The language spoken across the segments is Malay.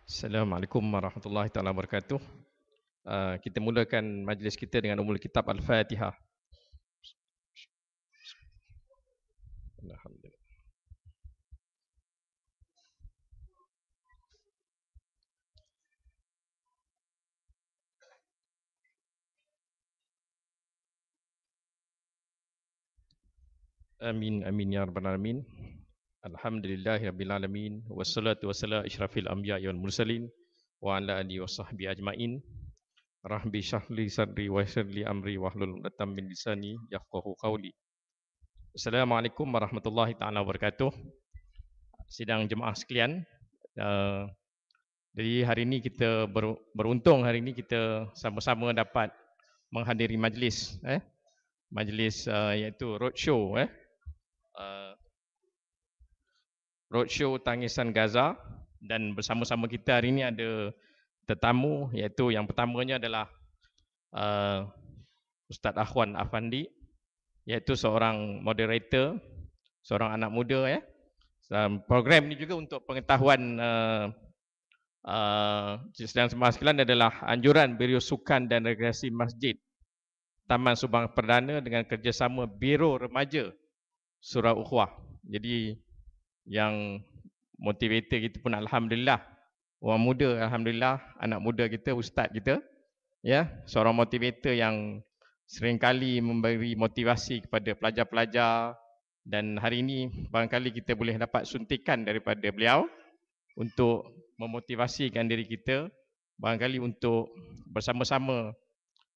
Assalamualaikum warahmatullahi taala wabarakatuh. Kita mulakan majlis kita dengan umul kitab Al-Fatihah. Alhamdulillah. Amin amin ya rabbal alamin. Alhamdulillahirabbil alamin wassalatu wassalamu asyrafil anbiya'i wal mursalin wa ala alihi washabbihi ajmain. Rabbi shrahli sadri wa yassir li amri wahlul 'uqdatam min lisani yafqahu qawli. Assalamualaikum warahmatullahi taala wabarakatuh. Sidang jemaah sekalian, jadi hari ini kita beruntung hari ini kita sama-sama dapat menghadiri majlis majlis iaitu roadshow roadshow Tangisan Gaza, dan bersama-sama kita hari ini ada tetamu, iaitu yang pertamanya adalah Ustaz Akhwan Afandi, iaitu seorang moderator, seorang anak muda program ini juga untuk pengetahuan sedang sembah sekalian adalah anjuran Biro Sukan dan Rekreasi Masjid Taman Subang Perdana dengan kerjasama Biro Remaja Surau Ukhuwah. Jadi yang motivator kita pun alhamdulillah orang muda, alhamdulillah anak muda kita, ustaz kita, seorang motivator yang seringkali memberi motivasi kepada pelajar-pelajar, dan hari ini barangkali kita boleh dapat suntikan daripada beliau untuk memotivasikan diri kita, barangkali untuk bersama-sama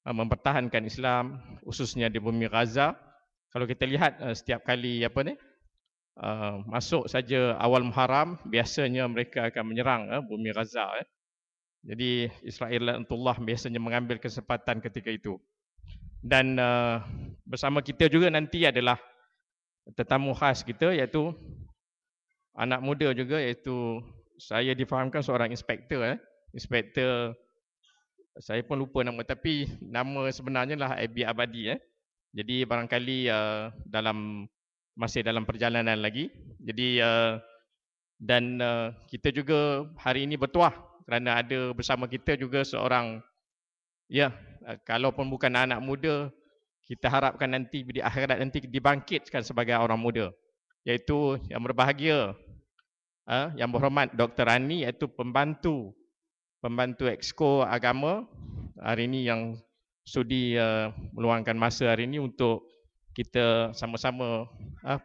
mempertahankan Islam, khususnya di bumi Gaza. Kalau kita lihat setiap kali masuk saja awal Muharram, biasanya mereka akan menyerang bumi Gaza. Jadi Israel laknatullah biasanya mengambil kesempatan ketika itu. Dan bersama kita juga nanti adalah tetamu khas kita, iaitu anak muda juga, iaitu saya difahamkan seorang inspektor. Inspektor, saya pun lupa nama, tapi nama sebenarnya lah Abi Abadi. Jadi barangkali masih dalam perjalanan lagi. Jadi dan kita juga hari ini bertuah kerana ada bersama kita juga seorang, kalaupun bukan anak muda, kita harapkan nanti di akhirat nanti dibangkitkan sebagai orang muda, iaitu yang berbahagia, yang berhormat Dr. Rani, iaitu pembantu Exco Agama hari ini yang sudi meluangkan masa hari ini untuk kita sama-sama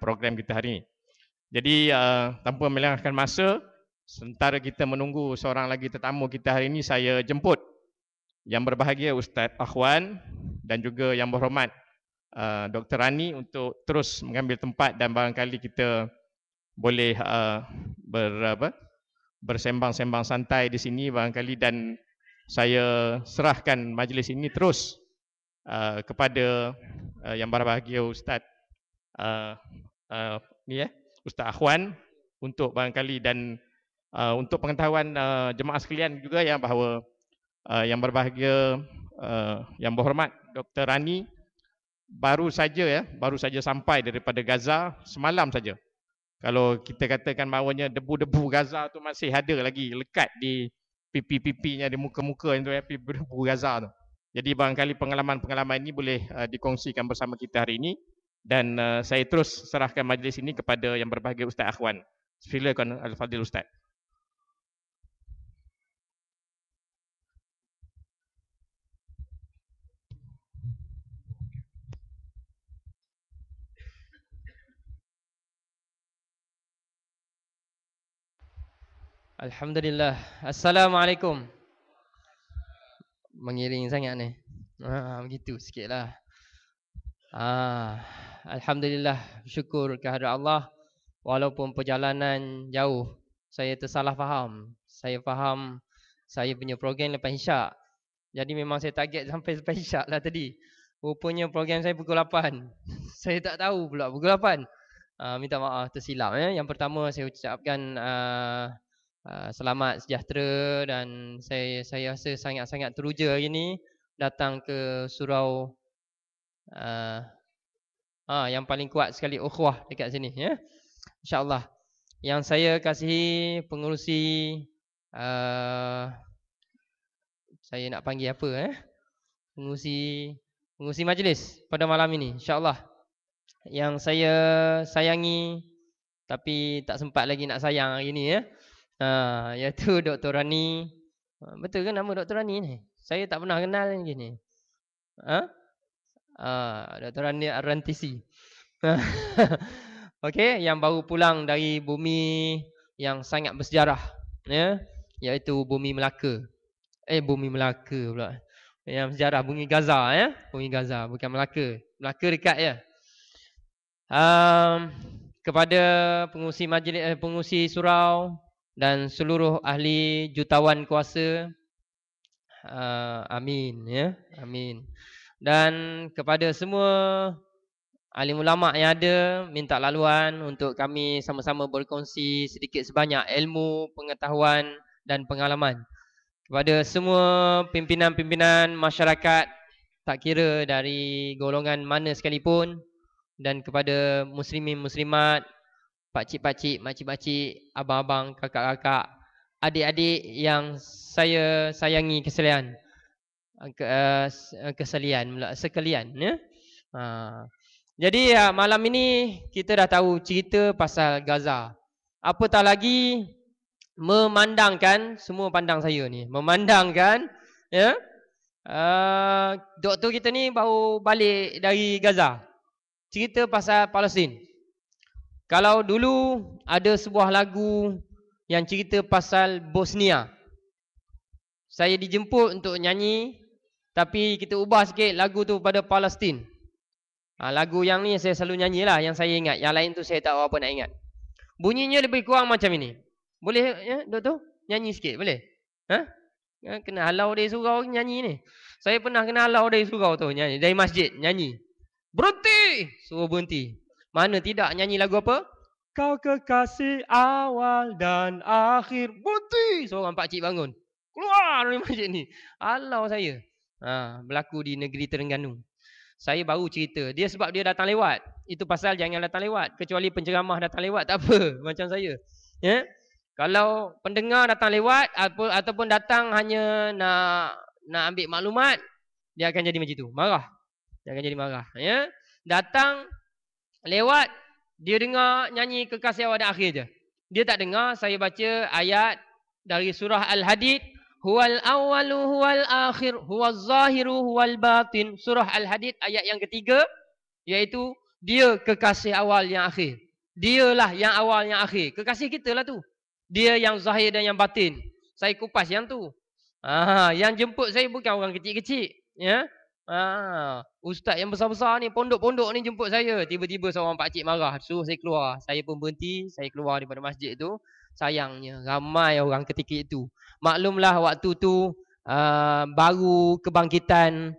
program kita hari ini. Jadi tanpa melengahkan masa, sementara kita menunggu seorang lagi tetamu kita hari ini, saya jemput yang berbahagia Ustaz Akhwan dan juga yang berhormat Dr. Rani untuk terus mengambil tempat, dan barangkali kita boleh bersembang-sembang santai di sini barangkali, dan saya serahkan majlis ini terus kepada yang berbahagia Ustaz Ustaz Akhwan untuk barangkali, dan untuk pengetahuan jemaah sekalian juga bahawa yang berbahagia yang berhormat Dr. Rani baru saja sampai daripada Gaza semalam saja. Kalau kita katakan bahawanya debu-debu Gaza tu masih ada lagi lekat di pipi-pipinya, di muka-muka itu, debu Gaza tu. Jadi barangkali pengalaman-pengalaman ini boleh dikongsikan bersama kita hari ini, dan saya terus serahkan majlis ini kepada yang berbahagia Ustaz Akhwan. Silakan Al-Fadil Ustaz. Alhamdulillah. Assalamualaikum. Mengiring sangat ni. Begitu sikitlah. Alhamdulillah, syukur kehadrat Allah. Walaupun perjalanan jauh, saya tersalah faham. Saya faham saya punya program lepas isyak. Jadi memang saya target sampai lepas isyak lah tadi. Rupanya program saya pukul 8. Saya tak tahu pula pukul 8. Minta maaf tersilap. Yang pertama saya ucapkan selamat sejahtera, dan saya rasa sangat-sangat teruja hari ini datang ke surau yang paling kuat sekali ukhuwah dekat sini, InsyaAllah. Yang saya kasihi pengerusi Saya nak panggil apa pengurusi majlis pada malam ini, insya-Allah. Yang saya sayangi tapi tak sempat lagi nak sayang hari ni iaitu Dr. Rani. Betul ke nama Dr. Rani ni? Saya tak pernah kenal lagi ni. Dr. Rani Arantisi. Okey, yang baru pulang dari bumi yang sangat bersejarah, iaitu bumi Melaka. Bumi Melaka pula. Yang sejarah bumi Gaza, Bumi Gaza, bukan Melaka. Melaka dekat ya. Kepada pengurusi majlis, pengurusi surau dan seluruh ahli jutawan kuasa, amin ya, amin. Dan kepada semua alim ulama yang ada, minta laluan untuk kami sama-sama berkongsi sedikit sebanyak ilmu, pengetahuan dan pengalaman. Kepada semua pimpinan-pimpinan masyarakat, tak kira dari golongan mana sekalipun, dan kepada muslimin muslimat, pakcik-pakcik, makcik-makcik, abang-abang, kakak-kakak, adik-adik yang saya sayangi sekalian, sekalian ya. Jadi malam ini kita dah tahu cerita pasal Gaza. Apatah lagi memandangkan, semua pandang saya ni, memandangkan ya, doktor kita ni baru balik dari Gaza. Cerita pasal Palestin. Kalau dulu ada sebuah lagu yang cerita pasal Bosnia, saya dijemput untuk nyanyi, tapi kita ubah sikit lagu tu pada Palestin. Lagu yang ni saya selalu nyanyilah, yang saya ingat. Yang lain tu saya tak tahu apa nak ingat. Bunyinya lebih kurang macam ini. Boleh ya, doktor? Nyanyi sikit, boleh? Kena halau dari surau nyanyi ni. Saya pernah kena halau dari surau tu nyanyi, dari masjid nyanyi. Berhenti! Suruh berhenti. Mana tidak nyanyi lagu apa? Kau kekasih awal dan akhir. Berhenti! Seorang pakcik bangun. Keluar dari masjid ni. Halau saya. Berlaku di negeri Terengganu. Saya baru cerita. Dia sebab dia datang lewat. Itu pasal jangan datang lewat. Kecuali penceramah datang lewat, tak apa. Macam saya. Ya? Kalau pendengar datang lewat ataupun datang hanya nak ambil maklumat, dia akan jadi macam tu. Marah. Dia akan jadi marah. Ya? Datang lewat, dia dengar nyanyi kekasih awal dan akhir je. Dia tak dengar saya baca ayat dari surah Al-Hadid. Huwal awwalu huwal akhir huwal zahiru huwal batin. Surah Al-Hadid ayat yang ketiga, iaitu dia kekasih awal yang akhir. Dialah yang awal yang akhir. Kekasih kita lah tu. Dia yang zahir dan yang batin. Saya kupas yang tu. Yang jemput saya bukan orang kecil-kecil, ya. Ustaz yang besar-besar ni, pondok-pondok ni jemput saya. Tiba-tiba seorang pakcik marah, suruh saya keluar. Saya pun berhenti, saya keluar daripada masjid tu. Sayangnya ramai orang ketika itu. Maklumlah waktu tu baru kebangkitan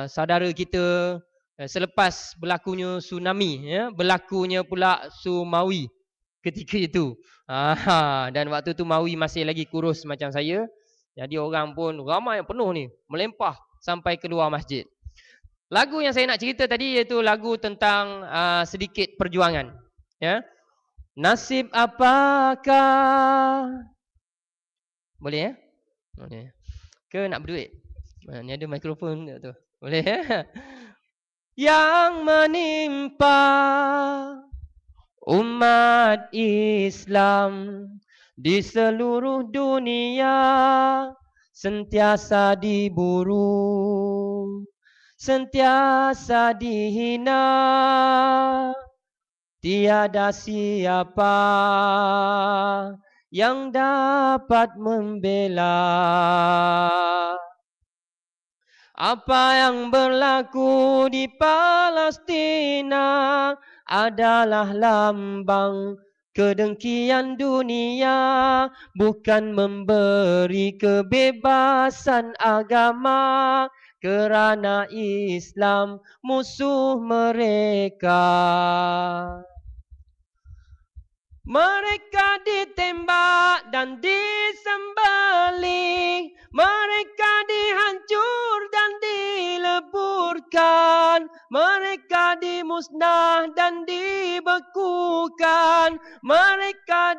saudara kita selepas berlakunya tsunami, ya, berlakunya pula Sumawi ketika itu. Dan waktu tu Mawi masih lagi kurus macam saya. Jadi orang pun ramai penuh ni, melempah sampai keluar masjid. Lagu yang saya nak cerita tadi iaitu lagu tentang sedikit perjuangan, ya. Nasib apakah? Boleh ya? Boleh. Ke nak berduit? Ni ada mikrofon tu. Boleh ya? Yang menimpa umat Islam di seluruh dunia sentiasa diburu, sentiasa dihina. Tiada siapa yang dapat membela. Apa yang berlaku di Palestina adalah lambang kedengkian dunia, bukan memberi kebebasan agama, kerana Islam musuh mereka. Mereka ditembak dan disembelih, mereka dihancur dan dileburkan, mereka dimusnah dan dibekukan, mereka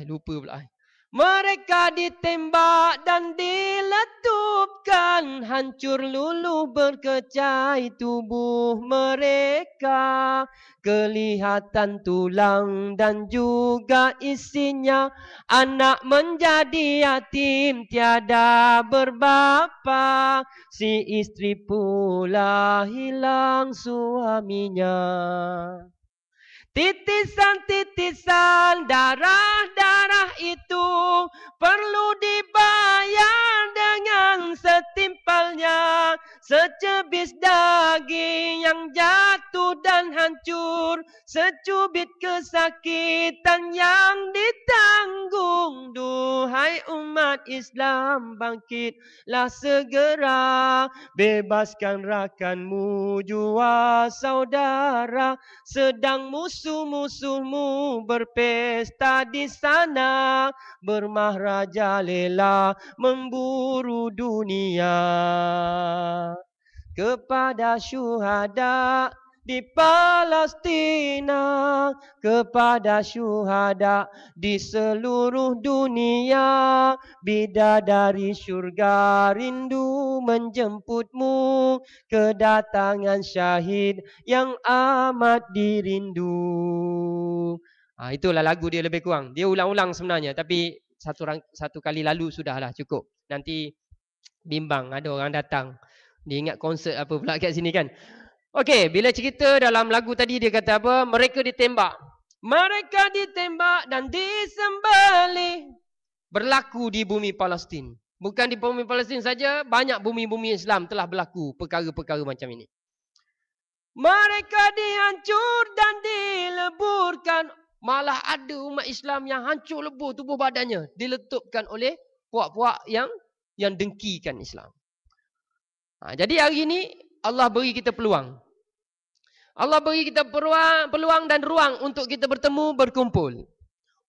lupa pula. Mereka ditembak dan diletupkan, hancur luluh berkecai tubuh mereka. Kelihatan tulang dan juga isinya, anak menjadi yatim tiada berbapa. Si istri pula hilang suaminya. Titisan-titisan darah-darah itu perlu dibayar dengan setimpalnya. Secebis daging yang jatuh dan hancur, secubit kesakitan yang ditanggung. Duhai umat Islam, bangkitlah segera, bebaskan rakanmu jua saudara. Sedang musuh-musuhmu berpesta di sana, bermahrajalela memburu dunia. Kepada syuhada di Palestina, kepada syuhada di seluruh dunia, bidadari syurga rindu menjemputmu, kedatangan syahid yang amat dirindu. Itulah lagu dia lebih kurang. Dia ulang-ulang sebenarnya, tapi satu kali lalu sudahlah cukup. Nanti bimbang ada orang datang, dia ingat konsert apa pula kat sini kan. Okey, bila cerita dalam lagu tadi dia kata apa? Mereka ditembak. Mereka ditembak dan disembelih. Berlaku di bumi Palestin. Bukan di bumi Palestin saja, banyak bumi-bumi Islam telah berlaku perkara-perkara macam ini. Mereka dihancur dan dileburkan. Malah ada umat Islam yang hancur lebur tubuh badannya, diletupkan oleh puak-puak yang dengkikan Islam. Jadi hari ini Allah beri kita peluang. Allah beri kita peluang dan ruang untuk kita bertemu, berkumpul.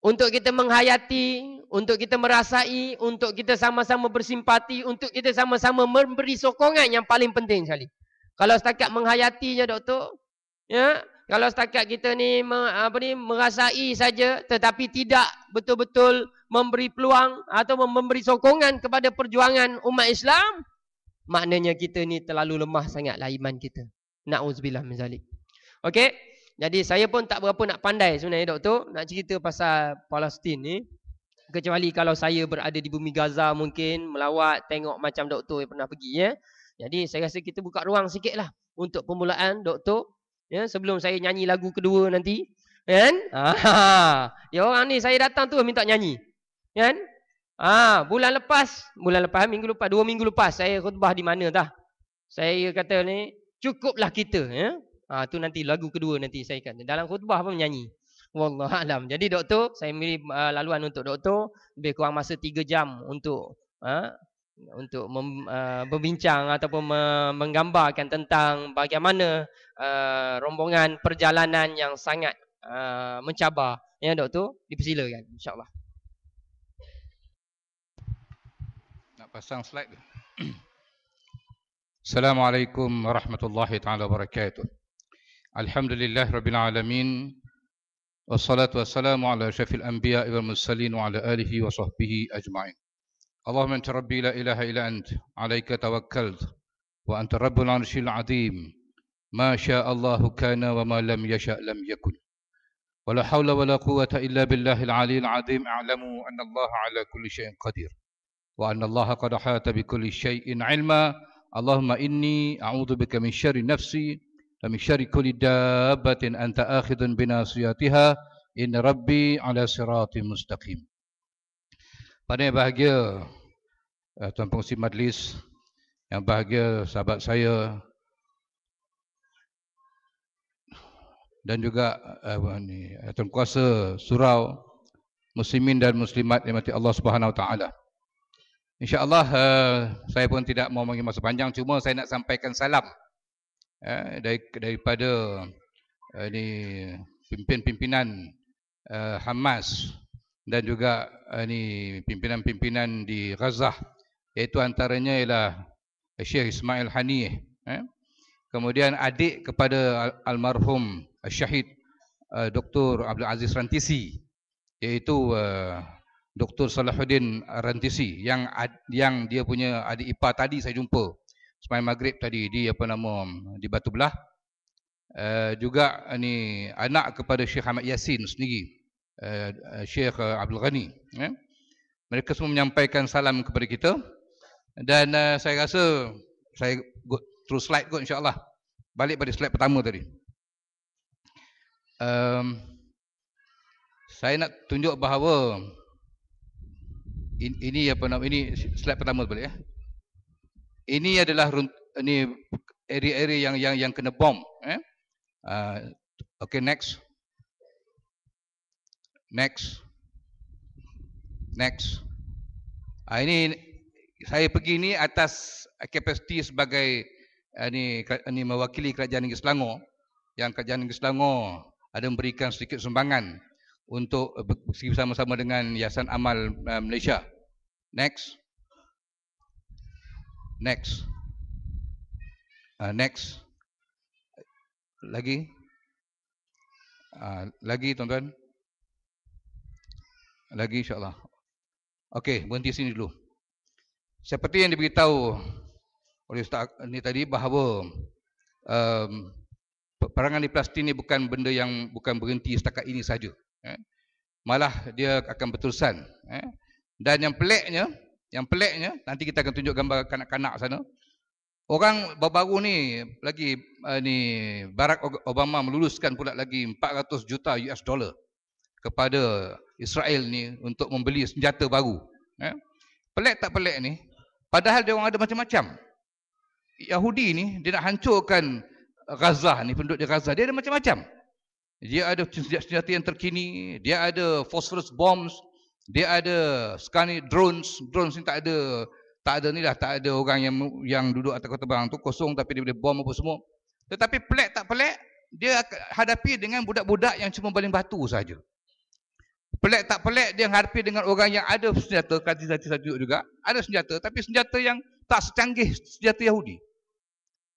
Untuk kita menghayati, untuk kita merasai, untuk kita sama-sama bersimpati, untuk kita sama-sama memberi sokongan yang paling penting sekali. Kalau setakat menghayatinya doktor, ya, kalau setakat kita ni merasai saja tetapi tidak betul-betul memberi peluang atau memberi sokongan kepada perjuangan umat Islam, maknanya kita ni terlalu lemah sangatlah iman kita. Na'udzubillah min zalik. Okey, jadi saya pun tak berapa nak pandai sebenarnya doktor nak cerita pasal Palestin ni, kecuali kalau saya berada di bumi Gaza mungkin melawat tengok macam doktor yang pernah pergi ya. Jadi saya rasa kita buka ruang sikitlah untuk permulaan doktor ya, sebelum saya nyanyi lagu kedua nanti kan. Ya orang ni saya datang tu minta nyanyi kan. Bulan lepas minggu lepas 2 minggu lepas saya khutbah di mana tah. Saya kata ni cukuplah kita ya. Tu nanti lagu kedua nanti saya kata. Dalam khutbah pun menyanyi. Wallahu alam. Jadi doktor, saya beri laluan untuk doktor lebih kurang masa 3 jam untuk berbincang ataupun menggambarkan tentang bagaimana rombongan perjalanan yang sangat mencabar. Ya doktor, dipersilakan insya-Allah. Nak pasang slide. Assalamualaikum warahmatullahi taala wabarakatuh. Alhamdulillah rabbil alamin. Wassalatu wassalamu ala syafil anbiya wal mursalin wa ala alihi wa sahbihi ajma'in. Allahumma anta rabbi la ilaha illa ant, alayka tawakkaltu wa anta rabbul arsyil azim. Ma syaa Allahu kana wa ma lam yasha' lam yakun. Wa la haula wa la quwwata illa billahil aliyyil azim. A'lamu anna Allah ala kulli syai'in qadir. Wa anna Allah qad ahata bi kulli syai'in 'ilma. Allahumma inni a'udzubika min syarri nafsi wa min syarri kulli dabbatin anta akhidhun bi nasiyatiha. Inna rabbi ala siratin mustaqim. Pada yang bahagia tuan pengurusi majlis, yang bahagia sahabat saya dan juga tuan kuasa surau muslimin dan muslimat yang dirahmati Allah Subhanahu Wa Taala. InsyaAllah saya pun tidak mau mengambil masa panjang, cuma saya nak sampaikan salam daripada pimpinan Hamas dan juga pimpinan-pimpinan di Gaza, iaitu antaranya ialah Syekh Ismail Haniyeh, kemudian adik kepada almarhum Syahid Dr. Abdul Aziz Rantisi, iaitu Dr. Salahuddin Rantisi yang dia punya adik ipar tadi saya jumpa semalam maghrib tadi di di Batu Belah. Juga ni anak kepada Syekh Ahmad Yassin sendiri, Syekh Abdul Ghani. Mereka semua menyampaikan salam kepada kita. Dan saya rasa saya terus slide kot insya-Allah. Balik pada slide pertama tadi. Saya nak tunjuk bahawa ini slide pertama balik ya. Ini adalah ini area-area yang kena bom. Okay, next. Ini saya pergi ni atas kapasiti sebagai ini mewakili Kerajaan Negeri Selangor. Yang Kerajaan Negeri Selangor ada memberikan sedikit sumbangan untuk bersama-sama dengan Yayasan Amal Malaysia. Next. Lagi tuan-tuan. Lagi insya-Allah. Okey, berhenti sini dulu. Seperti yang diberitahu oleh Ustaz ni tadi bahawa peperangan di Palestin ni bukan benda yang bukan berhenti setakat ini saja. Malah dia akan berterusan. Dan yang peliknya nanti kita akan tunjuk gambar kanak-kanak sana. Orang baru-baru ni lagi Barack Obama meluluskan pula lagi 400 juta US dollar kepada Israel ni untuk membeli senjata baru. Pelik tak pelik ni? Padahal dia orang ada macam-macam. Yahudi ni dia nak hancurkan Gaza ni, penduduk di Gaza. Dia ada macam-macam. Dia ada senjata yang terkini, dia ada phosphorus bombs, dia ada sekarang ni drones ni tak ada ni dah, tak ada orang yang duduk atas kapal terbang tu, kosong tapi dia boleh bom apa semua. Tetapi pelik tak pelik, dia hadapi dengan budak-budak yang cuma baling batu saja. Pelik tak pelik, dia hadapi dengan orang yang ada senjata, kati-kati juga, ada senjata, tapi senjata yang tak secanggih senjata Yahudi.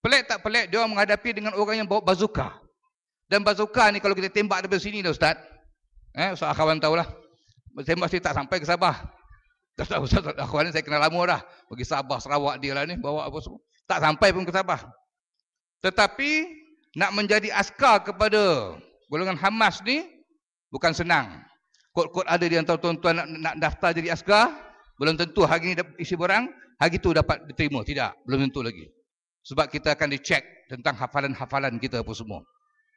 Pelik tak pelik, dia orang menghadapi dengan orang yang bawa bazooka. Dan bazooka ni kalau kita tembak daripada sini dah Ustaz. Ustaz Akhwan tahulah. Tembak sini tak sampai ke Sabah. Ustaz Akhwan ni saya kenal lama dah. Pergi Sabah, Sarawak dia lah ni, bawa apa semua. Tak sampai pun ke Sabah. Tetapi nak menjadi askar kepada golongan Hamas ni bukan senang. Kod-kod ada di antara tuan-tuan nak daftar jadi askar, belum tentu hari ni isi borang, hari tu dapat diterima. Tidak, belum tentu lagi. Sebab kita akan dicek tentang hafalan-hafalan kita apa semua.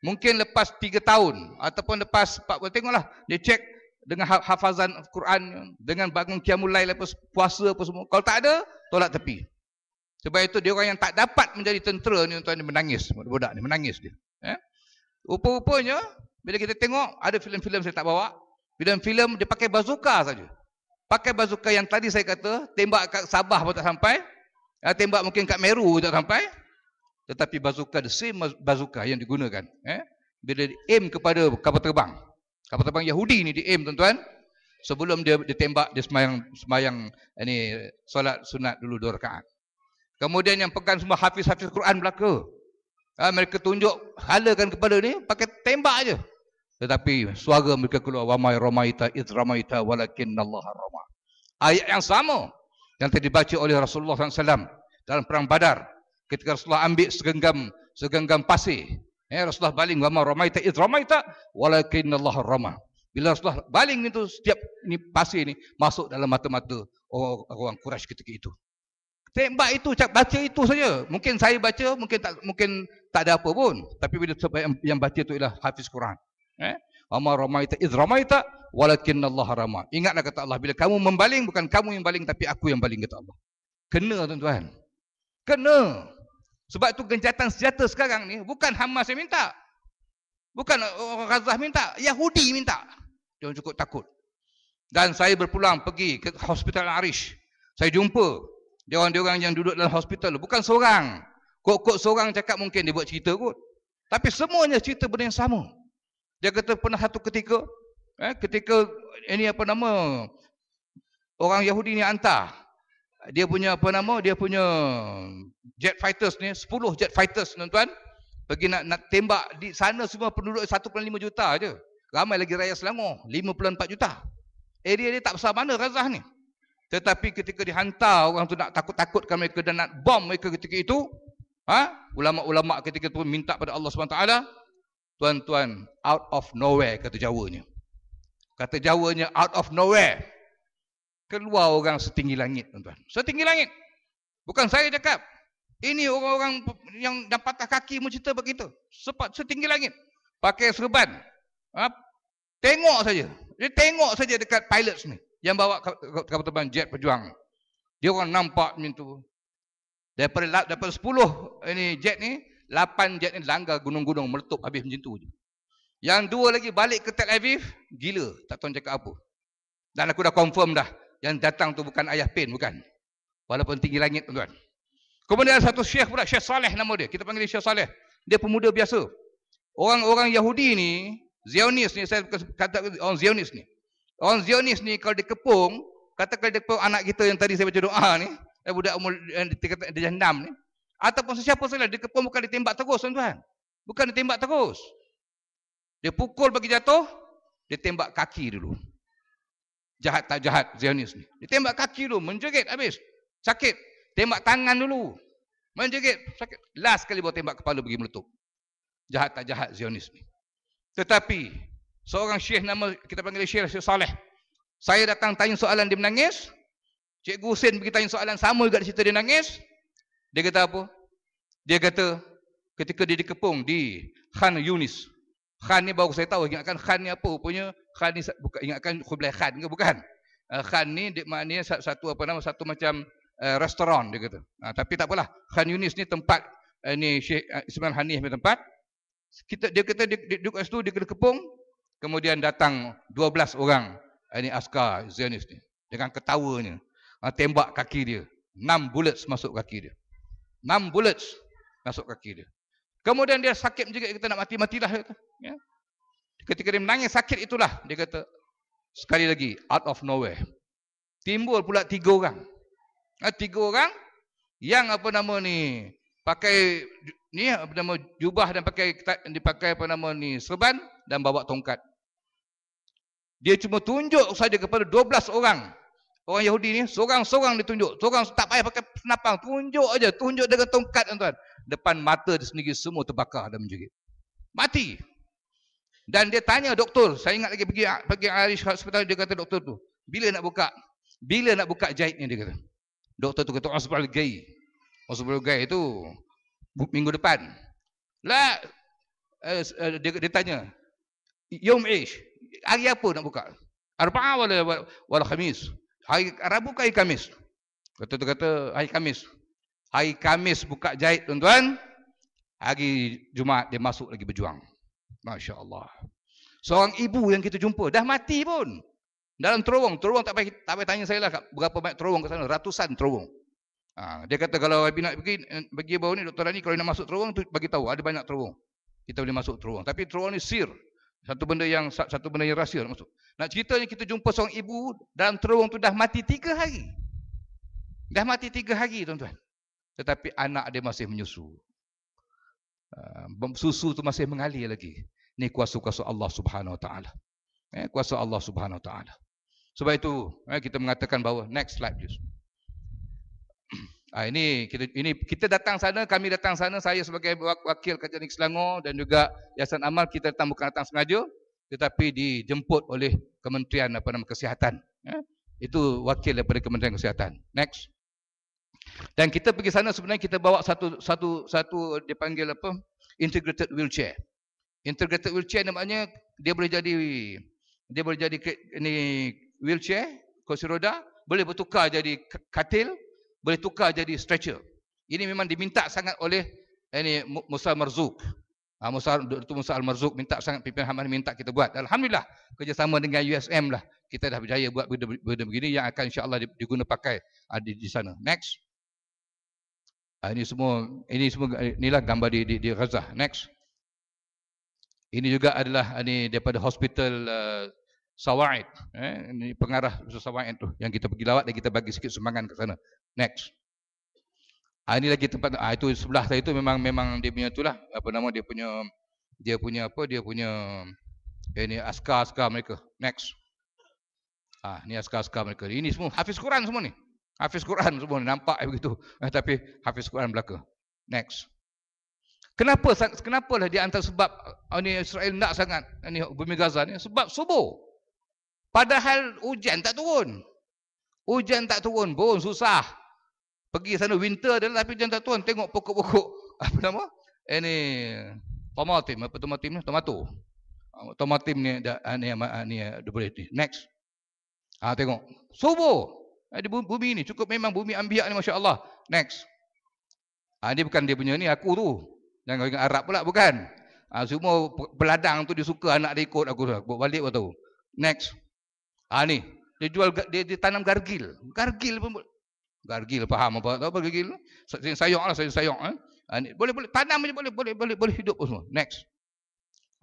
Mungkin lepas 3 tahun ataupun lepas 4 tahun, tengoklah dia cek dengan hafazan Quran, dengan bangun qiyamul lail apa puasa apa semua. Kalau tak ada, tolak tepi. Sebab itu dia orang yang tak dapat menjadi tentera ni, tuan ni menangis, budak ni menangis dia. Rupa-rupanya bila kita tengok ada filem-filem saya tak bawa, filem-filem dia pakai bazooka saja. Pakai bazooka yang tadi saya kata, tembak kat Sabah pun tak sampai, tembak mungkin kat Meru pun tak sampai. Tetapi bazooka, the same bazooka yang digunakan. Bila di aim kepada kapal terbang Yahudi ni di aim tuan-tuan. Sebelum dia ditembak, dia semayang ini solat sunat dulu 2 rakaat. Kemudian yang pegang semua hafiz-hafiz Quran belaka. Mereka tunjuk, halakan kepala ni, pakai tembak aja. Tetapi suara mereka keluar, wa may ramaita id ramaita walakinnallaha rama. Ayat yang sama yang tadi dibaca oleh Rasulullah SAW dalam perang Badar. Ketika Rasulullah ambil segenggam pasir, Rasulullah baling, wa may ramaita id ramaita walakinnallaha rama. Bila Rasulullah baling itu, setiap ni pasir ni masuk dalam mata-mata orang Quraisy ketika itu. Tembak itu, baca itu saja. Mungkin saya baca, mungkin tak ada apa pun. Tapi bila yang baca itu ialah hafiz Quran. Wa may ramaita id ramaita walakinnallaha rama. Ingatlah kata Allah, bila kamu membaling, bukan kamu yang baling tapi aku yang baling, kata Allah. Kena tuan-tuan. Kena. Sebab itu gencatan senjata sekarang ni bukan Hamas yang minta. Bukan orang Gaza minta, Yahudi minta. Dia cukup takut. Dan saya berpulang pergi ke Hospital Arish. Saya jumpa dia orang yang duduk dalam hospital. Bukan seorang. Kok seorang cakap mungkin dia buat cerita kot. Tapi semuanya cerita benda yang sama. Dia kata pernah satu ketika ini orang Yahudi ni hantar dia punya jet fighters ni, 10 jet fighters tuan-tuan, pergi nak tembak di sana. Semua penduduk 1.5 juta aje. Ramai lagi rakyat Selangor 5.4 juta. area dia tak besar mana Gaza ni. Tetapi ketika dihantar orang tu nak takut-takutkan mereka dan nak bom mereka ketika itu, ulama-ulama ketika itu minta pada Allah SWT, tuan-tuan, out of nowhere kata Jawanya. Kata Jawanya out of nowhere. Keluar orang setinggi langit, tuan-tuan. Setinggi langit. Bukan saya cakap. Ini orang-orang yang dah patah kaki mencerita begitu. Setinggi langit. Pakai serban. Tengok saja. Dia tengok saja dekat pilots ni yang bawa kapal terbang jet pejuang. Dia orang nampak macam tu. Daripada 10 ini jet ni, 8 jet ni langgar gunung-gunung meletup habis macam tu je. Yang 2 lagi balik ke Tel Aviv, gila, tak tahu cakap apa. Dan aku dah confirm dah, yang datang tu bukan ayah Pin, bukan. Walaupun tinggi langit, tuan-tuan. Kemudian ada satu syekh pula, Syekh Saleh nama dia. Kita panggil dia Syekh Saleh. Dia pemuda biasa. Orang-orang Yahudi ni, Zionis ni, saya kata orang Zionis ni. Orang Zionis ni kalau dikepung, katakan dia kepung anak kita yang tadi saya baca doa ni, budak umur dia 6 ni, ataupun sesiapa saja dikepung, bukan ditembak terus, tuan-tuan. Bukan ditembak terus. Dia pukul bagi jatuh, dia tembak kaki dulu. Jahat tak jahat Zionis ni. Dia tembak kaki dulu, menjerit habis. Sakit. Tembak tangan dulu. Menjerit, sakit. Last kali bawa tembak kepala pergi meletup. Jahat tak jahat Zionis ni. Tetapi seorang syekh nama kita panggil Syekh Saleh. Saya datang tanya soalan, dia menangis. Cikgu Husin pergi tanya soalan sama juga di situ, dia nangis. Dia kata apa? Dia kata ketika dia dikepung di Khan Yunis. Khan ni baru saya tahu, ingatkan Khan ni apa rupanya. Khan ni bukan, ingatkan Kublai Khan ke, bukan. Khan ni maknanya satu macam restoran dia kata. Tapi tak apalah. Khan Yunis ni tempat ni Syekh Ismail Hanif punya tempat. Dia kata dia duduk kat situ, dia kena kepung. Kemudian datang 12 orang ini askar Zionis ni dengan ketawanya. Tembak kaki dia. 6 bullets masuk kaki dia. 6 bullets masuk kaki dia. Kemudian dia sakit juga, dia kata nak mati-matilah. Ya. Ketika dia menangis sakit itulah, dia kata sekali lagi out of nowhere timbul pula 3 orang. 3 orang yang apa nama ni pakai ni apa nama jubah dan dipakai apa nama ni serban dan bawa tongkat. Dia cuma tunjuk saja kepada 12 orang. Orang Yahudi ni seorang-seorang ditunjuk. Seorang tak payah pakai senapang, tunjuk aja, tunjuk dengan tongkat, tuan-tuan. Depan mata dia sendiri semua terbakar dan menjerit. Mati. Dan dia tanya doktor, saya ingat lagi pergi Arish hospital, dia kata doktor tu, bila nak buka jahit ni, dia kata. Doktor tu kata Osbal Gai. Osbal Gai itu minggu depan. Lah dia tanya, Yom Ish, hari apa nak buka? Arba'ah wala Khamis. Hari Rabu ke hari Kamis? Kata hari Kamis. Hari Kamis buka jahit, tuan-tuan. Hari Jumaat dia masuk lagi berjuang. Masya Allah. Seorang ibu yang kita jumpa dah mati pun. Dalam terowong tak payah tanya saya lah berapa banyak terowong ke sana, ratusan terowong. Dia kata kalau Abi nak pergi bawah ni, Dr. Rani, kalau nak masuk terowong tu bagi tahu, ada banyak terowong. Kita boleh masuk terowong. Tapi terowong ni sir. Satu benda yang rahsia nak masuk. Nak ceritanya kita jumpa seorang ibu dalam terowong tu dah mati 3 hari. Dah mati 3 hari, tuan-tuan. Tetapi anak dia masih menyusu. Susu tu masih mengalir lagi. Ni kuasa-kuasa Allah Subhanahu Wa Taala. Kuasa Allah Subhanahu Wa Taala. Sebab itu kita mengatakan bahawa next slide please. Ini kita datang sana, kami datang sana, saya sebagai wakil Kajian Selangor dan juga Yayasan Amal, kita bukan datang sengaja, tetapi dijemput oleh Kementerian Kesihatan. Itu wakil daripada Kementerian Kesihatan. Next. Dan kita pergi sana sebenarnya kita bawa satu dipanggil apa? Integrated wheelchair. Integrated wheelchair namanya dia boleh jadi ini wheelchair, kursi roda, boleh bertukar jadi katil, boleh tukar jadi stretcher. Ini memang diminta sangat oleh ini Musa Marzuq. Dr. Musa Al-Marzuq minta sangat, pimpinan Hamad minta kita buat. Alhamdulillah kerjasama dengan USM lah kita dah berjaya buat benda begini yang akan insya-Allah diguna pakai di sana. Next. Ini semua inilah gambar di Gaza. Next. Ini juga adalah ini daripada hospital Sawaid. Ini pengarah Sawaid tu yang kita pergi lawat dan kita bagi sikit sumbangan ke sana. Next. Ini lagi tempat itu sebelah saya itu memang dia punya itulah apa nama dia punya ini askar mereka. Next. Ni askar-askar mereka. Ini semua hafiz Quran semua ni. Hafiz Quran semua ni. Nampak begitu. Tapi hafiz Quran belaka. Next. Kenapalah di antara sebab ni Israel nak sangat ni bumi Gaza ni? Sebab subuh. Padahal hujan tak turun. Hujan tak turun pun susah. Pergi sana winter dia tapi hujan tak turun. Tengok pokok-pokok apa nama? Ini tomatim, apa tomatim ni? Tomato. Tomatim ni ni boleh ni. Next. Tengok. Subuh. Di bumi ni cukup memang bumi Anbiya ni masya-Allah. Next. Dia bukan dia punya ni aku tu. Jangan ingat Arab pula bukan. Semua peladang tu dia suka anak dia ikut aku bawa balik tahu. Next. Ni dia jual dia tanam gargil. Gargil pun gargil faham apa tahu apa gargil? Sayang lah sayang ni boleh tanam je boleh hidup semua. Next.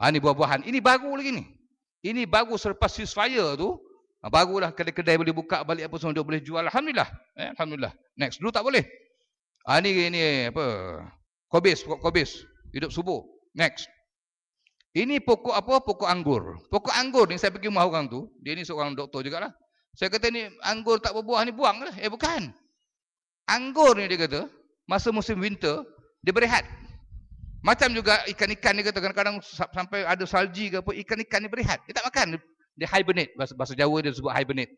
Ni buah-buahan. Ini baru lagi ni. Ini baru selepas ceasefire tu. Barulah kedai-kedai boleh buka balik apa semua dia boleh jual. Alhamdulillah. Alhamdulillah. Next. Dulu tak boleh. Ni apa? Pokok kobis. Hidup subuh. Next. Ini pokok apa? Pokok anggur. Pokok anggur ni saya pergi rumah orang tu. Dia ni seorang doktor jugalah. Saya kata ni anggur tak berbuah ni buang lah. Bukan. Anggur ni dia kata, masa musim winter, dia berehat. Macam juga ikan-ikan dia kata, kadang-kadang sampai ada salji ke apa, ikan-ikan ni berehat. Dia tak makan. Dia hibernate. Bahasa Jawa dia sebut hibernate.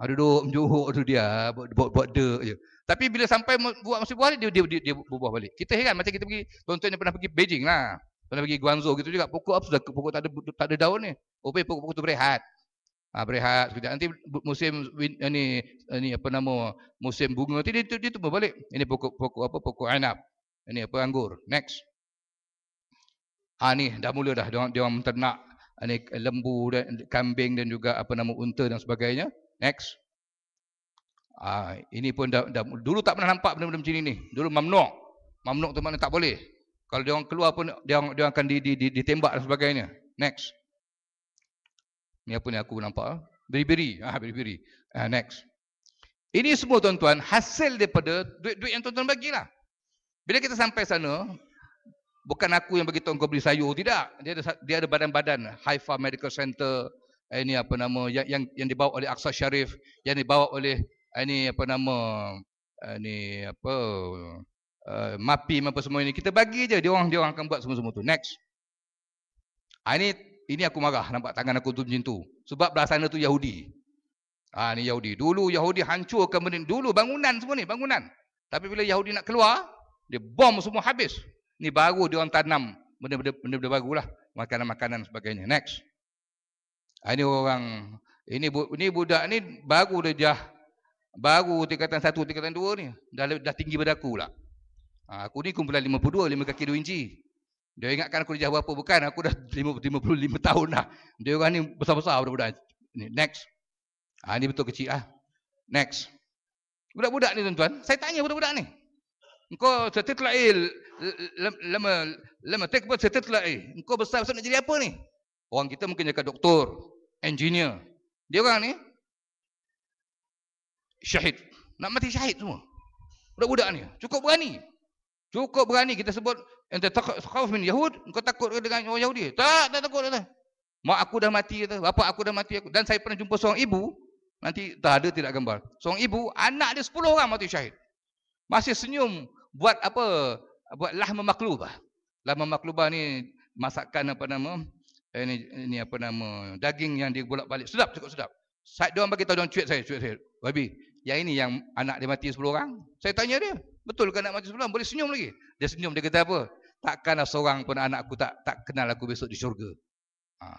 Duduk menjuhuk tu dia, buat dek je. Tapi bila sampai buat musim buah dia berbuah balik. Kita heran macam kita pergi, contohnya pernah pergi Beijing lah. Pernah pergi Guangzhou gitu juga. Pokok apa sudah pokok tak ada daun ni. Pokok tu berehat. Berehat sekejap. Nanti musim ni apa nama musim bunga nanti dia tumbuh balik. Ini pokok apa? Pokok ainab. Ini apa anggur. Next. Ni dah mula dah dia orang ternak ni lembu dan kambing dan juga apa nama unta dan sebagainya. Next. Ini pun dah dulu tak pernah nampak benda-benda macam ni. Dulu mamnu'. Mamnu' tu maknanya tak boleh. Kalau dia orang keluar pun dia akan ditembak dan sebagainya. Next. Ni apa ni aku nampak? Beri-beri. Beri-beri. Next. Ini semua tuan-tuan hasil daripada duit yang tuan-tuan bagilah. Bila kita sampai sana, bukan aku yang bagi tahu kau beli sayur, tidak. Dia ada badan-badan Haifa Medical Center, ini apa nama yang dibawa oleh Aqsa Sharif, yang dibawa oleh ini apa nama ini apa MAPIM apa semua ini. Kita bagi je dia orang akan buat semua tu. Next. Ini aku marah nampak tangan aku tu macam tu. Sebab belah sana tu Yahudi. Ni Yahudi. Dulu Yahudi hancurkan benda dulu bangunan semua ni, bangunan. Tapi bila Yahudi nak keluar, dia bom semua habis. Ni baru dia orang tanam benda-benda barulah, makanan-makanan sebagainya. Next. Ini orang ini budak ni baru dia baru tingkatan 1, tingkatan 2 ni. Dah tinggi pada aku pula. Aku ni kumpulan 52, 5 kaki 2 inci. Dia ingatkan aku dah berapa, bukan, aku dah 55 tahun dah. Dia orang ni besar-besar budak-budak. Ni next. Ni betul kecil lah. Next. Budak-budak ni tuan-tuan, saya tanya budak-budak ni. Engkau setelah lama take apa setelah engkau besar-besar nak jadi apa ni? Orang kita mungkin jadi doktor, engineer. Dia orang ni syahid. Nak mati syahid semua. Budak-budak ni cukup berani. Cukup berani kita sebut anta takhaf min yahud, engkau takut dengan orang Yahudi? Tak takut dah. Mak aku dah mati kata, bapak aku dah mati aku. Dan saya pernah jumpa seorang ibu, nanti tak ada tidak gambar. Seorang ibu, anak dia 10 orang mati syahid. Masih senyum buat apa? Buat lahma maklubah. Lahma maklubah ni masakan apa nama? Ini apa nama? Daging yang dibolak-balik. Sedap, cukup sedap. Dia orang bagi tahu, dia orang cuit saya. Wabi, yang ini yang anak dia mati 10 orang. Saya tanya dia, betul ke anak mati 10 orang? Boleh senyum lagi? Dia senyum, dia kata apa? Takkanlah seorang pun anak aku tak kenal aku besok di syurga.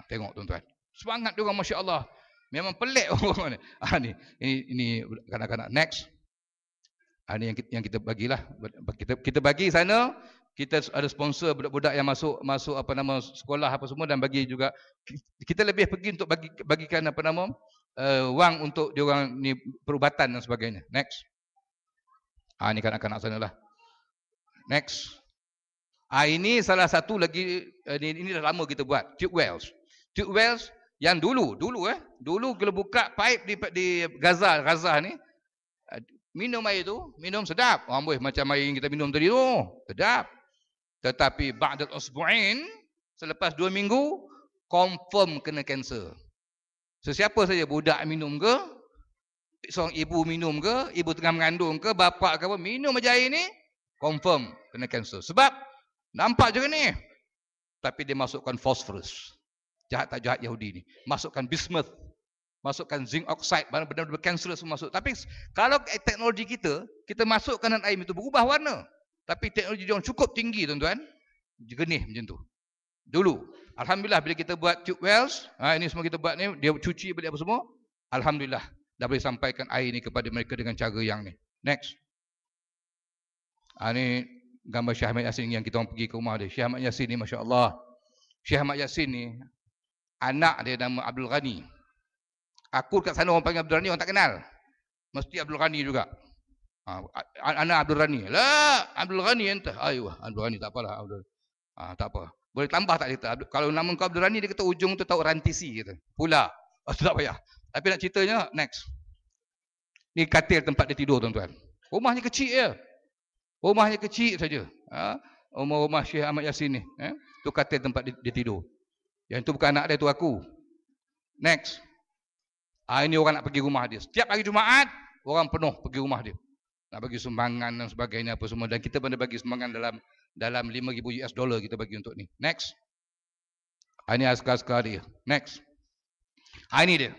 Tengok tuan-tuan. Semangat dia orang, masya-Allah. Memang pelik orang ni. Ini kanak-kanak. Next. Ini yang kita bagilah. Kita bagi sana. Kita ada sponsor budak-budak yang masuk apa nama sekolah apa semua, dan bagi juga kita lebih pergi untuk bagikan apa nama wang untuk dia orang ni perubatan dan sebagainya. Next. Ini kanak-kanak sana lah. Next. Ini salah satu lagi, ini dah lama kita buat, tube wells. Tube wells yang dulu kalau buka pipe di Gaza ni, minum air tu, minum sedap. Amboi macam air yang kita minum tadi tu, sedap. Tetapi ba'dal usbu'in, selepas 2 minggu confirm kena kanser. Sesiapa saja, budak minum ke, seorang ibu minum ke, ibu tengah mengandung ke, bapa ke apa, minum aja air ni, confirm kena kanser. Sebab nampak je ni. Tapi dia masukkan phosphorus. Jahat tak jahat Yahudi ni. Masukkan bismuth. Masukkan zinc oxide. Benda-benda kanser semua masuk. Tapi kalau teknologi kita masukkan dalam air itu berubah warna. Tapi teknologi dia cukup tinggi tuan-tuan. Jernih macam tu. Dulu. Alhamdulillah bila kita buat tube wells. Ini semua kita buat ni. Dia cuci balik apa semua. Alhamdulillah. Dah boleh sampaikan air ni kepada mereka dengan cara yang ni. Next. Ni gambar Syekh Ahmad Yassin yang kita orang pergi ke rumah dia. Syekh Ahmad Yassin ni Masya Allah. Syekh Ahmad Yassin ni, anak dia nama Abdul Ghani. Aku kat sana orang panggil Abdul Ghani, orang tak kenal. Mesti Abdul Ghani juga. Anak Abdul Ghani. Lah, Abdul Ghani entah. Ayuh, Abdul Ghani tak apalah. Tak apa. Boleh tambah tak kita? Kalau nama kau Abdul Ghani, dia kata ujung tu tahu rantisi. Kata. Pula. Tak payah. Tapi nak ceritanya, next. Ni katil tempat dia tidur tuan-tuan. Rumahnya kecil je. Rumahnya kecil saja. Rumah Syekh Ahmad Yassin ni. Tu katil tempat dia tidur. Yang tu bukan anak dia, tu aku. Next. Ini orang nak pergi rumah dia. Setiap hari Jumaat, orang penuh pergi rumah dia. Nak bagi sumbangan dan sebagainya apa semua. Dan kita pun bagi sumbangan dalam $5,000 kita bagi untuk ni. Next. Ini askar-askar dia. Next. Ini dia.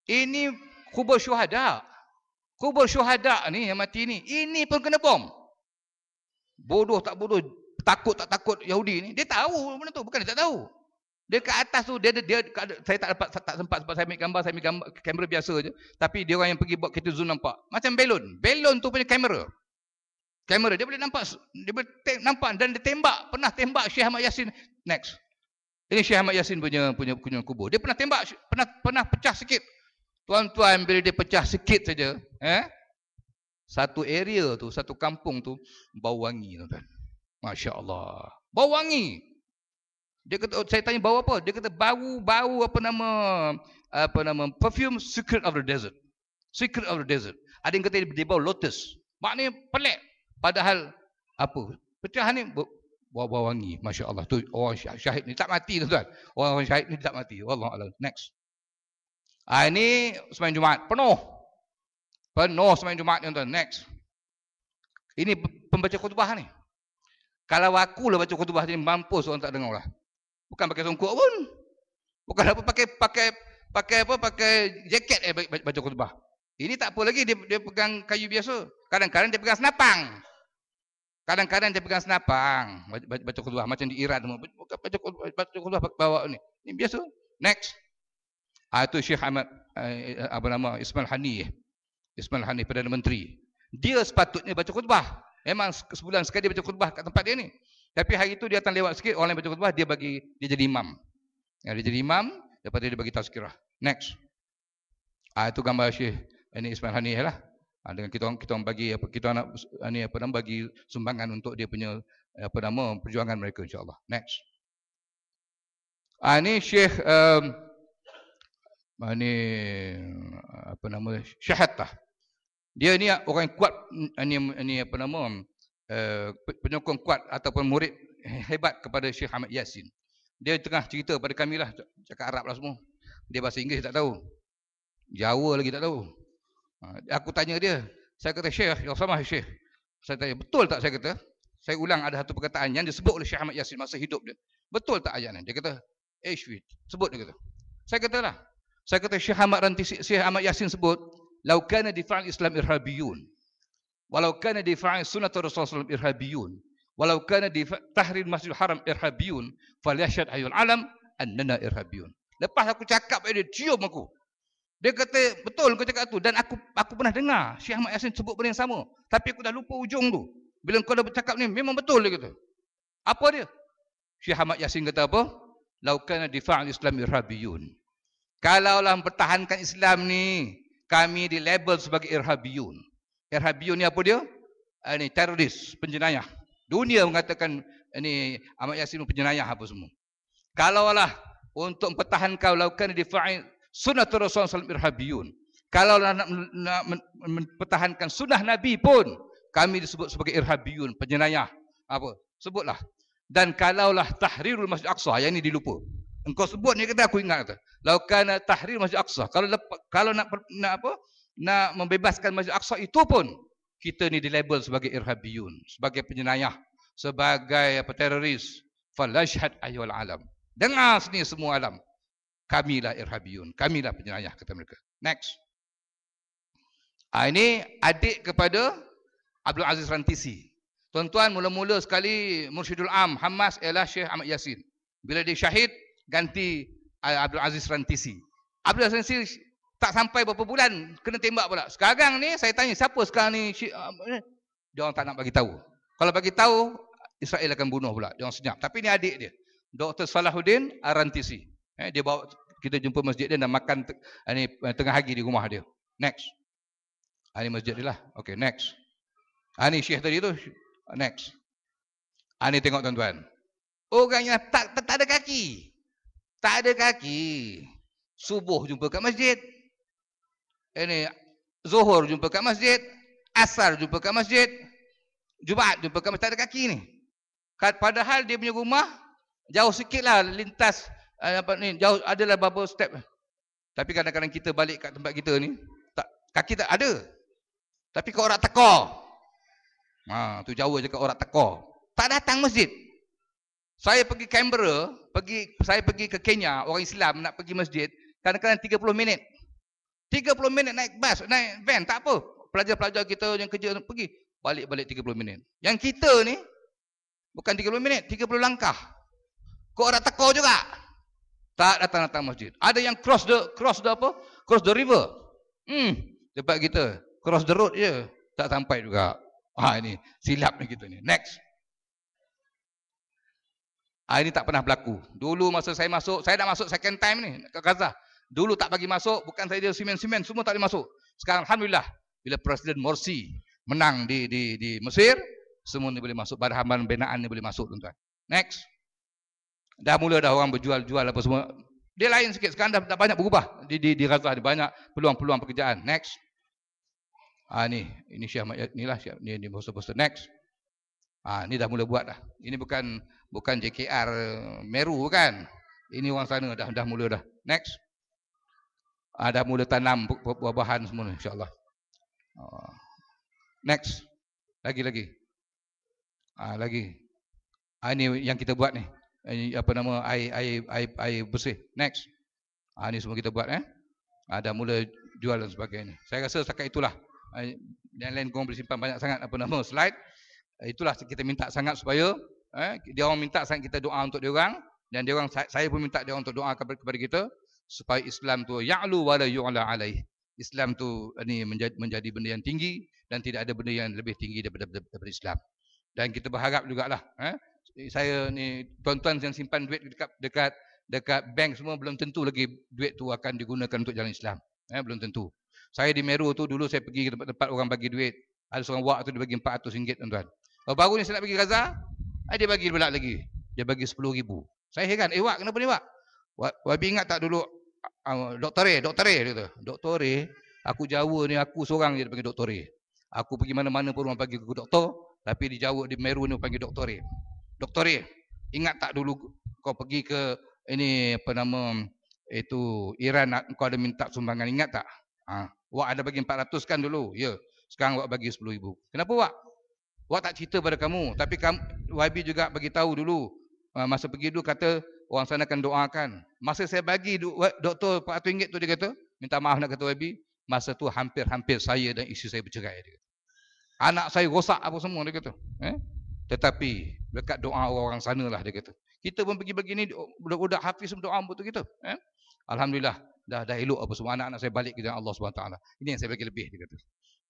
Ini kubur syuhada. Kubur syuhada ni yang mati ni. Ini pun kena bom. Bodoh tak bodoh, takut tak takut Yahudi ni. Dia tahu benda tu, bukan dia tak tahu. Dia kat atas tu, saya tak sempat sebab saya ambil gambar kamera biasa je. Tapi dia orang yang pergi buat kita zoom nampak. Macam belon. Belon tu punya kamera. Kamera dia boleh nampak, dan dia tembak, pernah tembak Syekh Ahmad Yassin. Next. Ini Syekh Ahmad Yassin punya kubur. Dia pernah tembak, pernah pecah sikit. Tuan-tuan, bila dia pecah sikit saja, satu area tu, satu kampung tu bau wangi tuan-tuan. Masya Allah. Bau wangi. Dia kata, saya tanya bau apa? Dia kata bau apa nama perfume secret of the desert. Secret of the desert. Ada yang kata dia bau lotus. Maknanya pelik. Padahal apa? Pecahan ni bau wangi. Masya Allah. Tu orang syahid ni tak mati tuan-tuan. Orang syahid ni tak mati. Wallahualam. Next. Ini sembahyang Jumaat penuh. Penuh sembahyang Jumaat tuan-tuan. Next. Ini pembaca khutbah ni. Kalau aku lah baca khutbah ni, mampus orang tak dengar lah. Bukan pakai songkok pun. Bukan apa pakai jaket baca khutbah. Ini tak apa lagi, dia pegang kayu biasa. Kadang-kadang dia pegang senapang. Baca khutbah macam di Iran semua. Baca khutbah bawa ni. Ini biasa. Next. Itu Syekh Ahmad Ismail Hanif Perdana Menteri. Dia sepatutnya baca khutbah. Memang sebulan sekali dia baca khutbah kat tempat dia ni. Tapi hari itu dia datang lewat sikit, orang lain baca khutbah, dia jadi imam. Dia jadi imam, lepas tu dia bagi tazkirah. Next. Itu gambar Syekh Ismail Hanif lah. Dengan kita orang bagi bagi sumbangan untuk dia punya perjuangan mereka insya-Allah. Next. Ini Syekh Syahadah. Dia ni orang yang kuat, penyokong kuat ataupun murid hebat kepada Syekh Ahmad Yassin. Dia tengah cerita pada kami lah, cakap Arab lah semua. Dia bahasa Inggeris tak tahu. Jawa lagi tak tahu. Aku tanya dia, saya kata Syekh, ya sama Syekh. Saya tanya, betul tak saya kata? Saya ulang ada satu perkataan yang disebut oleh Syekh Ahmad Yassin masa hidup dia. Betul tak ayat ni? Dia kata, sebut dia kata. Saya kata lah. Saya kata Syekh Ahmad Yassin sebut, "Lau kana difa'al Islam irhabiyun, walau kana difa'al sunnah Rasulullah SAW irhabiyun, walau kana tahrir Masjidil Haram irhabiyun, falyashhad ayyul alam annana irhabiyun." Lepas aku cakap dia cium aku. Dia kata, "Betul kau cakap tu, dan aku pernah dengar Syekh Ahmad Yassin sebut benda yang sama, tapi aku dah lupa ujung tu. Bila kau dah bercakap ni memang betul," dia kata. Apa dia? Syekh Ahmad Yassin kata apa? "Lau kana difa'al Islam irhabiyun." Kalaulah mempertahankan Islam ni, kami dilabel sebagai irhabiyun. Irhabiyun ni apa dia? Ini teroris, penjenayah. Dunia mengatakan ini Ahmad Yassin penjenayah apa semua. Kalaulah untuk mempertahankan laukan difa'il sunnah Rasulullah SAW irhabiyun. Kalaulah nak mempertahankan sunnah Nabi pun, kami disebut sebagai irhabiyun, penjenayah. Apa? Sebutlah. Dan kalaulah tahrirul Masjid Aqsa, yang ini dilupa. Engkau sebut ni kata aku ingat kata. Laukana tahrir Masjid Aqsa. Kalau nak apa? Nak membebaskan Masjid Aqsa itu pun kita ni dilabel sebagai irhabiyun, sebagai penjenayah, sebagai apa teroris. Falashhad ayyuhal alam. Dengar sini semua alam. Kamilah irhabiyun, kamilah penjenayah kata mereka. Next. Ini adik kepada Abdul Aziz Rantisi. Tuan-tuan, mula-mula sekali Mursyidul Am Hamas ialah Syekh Ahmad Yasin. Bila dia syahid, ganti Abdul Aziz Rantisi. Abdul Aziz Rantisi tak sampai berapa bulan kena tembak pula. Sekarang ni saya tanya siapa sekarang ni? Dia orang tak nak bagi tahu. Kalau bagi tahu Israel akan bunuh pula. Dia orang senyap. Tapi ni adik dia, Dr. Salahuddin Rantisi. Dia bawa kita jumpa masjid dia dan makan tengah hari di rumah dia. Next. Ini masjid dia lah. Okay, next. Ini syekh tadi tu. Next. Ini tengok tuan-tuan. Orangnya tak ada kaki. Tak ada kaki. Subuh jumpa kat masjid. Ini Zuhur jumpa kat masjid. Asar jumpa kat masjid. Jumaat jumpa kat masjid. Tak ada kaki ni. Padahal dia punya rumah jauh sikit lah lintas apa ni, jauh adalah beberapa step. Tapi kadang-kadang kita balik kat tempat kita ni, kaki tak ada. Tapi kau orang teka. Tu Jawa cakap orang teka. Tak datang masjid. Saya pergi Canberra, saya pergi ke Kenya, orang Islam nak pergi masjid, kadang-kadang 30 minit. 30 minit naik bas, naik van, tak apa. Pelajar-pelajar kita yang kerja pergi, balik-balik 30 minit. Yang kita ni bukan 30 minit, 30 langkah. Kau orang teka juga. Tak datang-datang masjid. Ada yang cross the river. Tempat kita cross the road je, tak sampai juga. Ini silap ni kita ni. Next. Ini tak pernah berlaku. Dulu masa saya masuk, saya dah masuk second time ni ke Gaza. Dulu tak bagi masuk, bukan saya dia simen-simen, semua tak boleh masuk. Sekarang alhamdulillah, bila Presiden Morsi menang di Mesir, semua ni boleh masuk, bahan binaan ni boleh masuk, tuan-tuan. Next. Dah mula dah orang berjual-jual apa semua. Dia lain sikit, sekarang dah banyak berubah di Gaza, ada banyak peluang-peluang pekerjaan. Next. Ini Syekh Ahmad, inilah Syekh, ni poster-poster. Next. Ni dah mula buat dah. Ini bukan JKR Meru kan. Ini orang sana dah mula dah. Next. Dah mula tanam buah-buahan semua insya-Allah. Next. Lagi. Lagi. Ini yang kita buat ni. Apa nama, air bersih. Next. Ini semua kita buat dah mula jual dan sebagainya. Saya rasa setakat itulah. Yang lain korang boleh simpan banyak sangat apa nama slide. Itulah kita minta sangat supaya dia orang minta sangat kita doa untuk dia orang, dan dia orang, saya pun minta dia orang untuk doa kepada kita supaya Islam tu ya'lu wa la yu'la alaih. Islam tu ni menjadi benda yang tinggi dan tidak ada benda yang lebih tinggi daripada Islam. Dan kita berharap jugalah saya ni tuan-tuan yang simpan duit dekat bank semua, belum tentu lagi duit tu akan digunakan untuk jalan Islam. Belum tentu. Saya di Meru tu dulu saya pergi ke tempat orang bagi duit. Ada seorang wak tu dia bagi RM400 tuan-tuan. Baru ni saya nak pergi Gaza, dia bagi pula lagi. Dia bagi RM10,000. Saya heran, wak kenapa ni wak? Wabi ingat tak dulu Dr. Ray dia kata. Dr. Ray, aku Jawa ni aku seorang je dia panggil Dr. Ray. Aku pergi mana-mana pun orang panggil aku doktor, tapi di Jawa di Meru ni panggil Dr. Ray. Dr. Ray, ingat tak dulu kau pergi ke ini apa nama itu Iran, kau ada minta sumbangan, ingat tak? Wak ada bagi 400 kan dulu. Ya. Sekarang wak bagi 10,000. Kenapa wak? Wak tak cerita pada kamu, tapi YB juga bagi tahu dulu. Masa pergi dulu kata orang sana akan doakan. Masa saya bagi doktor RM400 tu dia kata, minta maaf nak kata YB, masa tu hampir-hampir saya dan isteri saya bercerai dia kata. Anak saya rosak apa semua dia kata. Tetapi dekat doa orang-orang sana lah dia kata. Kita pun pergi begini, budak-budak hafiz doa untuk kita. Alhamdulillah dah elok apa semua, anak-anak saya balik ke jalan Allah SWT. Ini yang saya bagi lebih dia kata.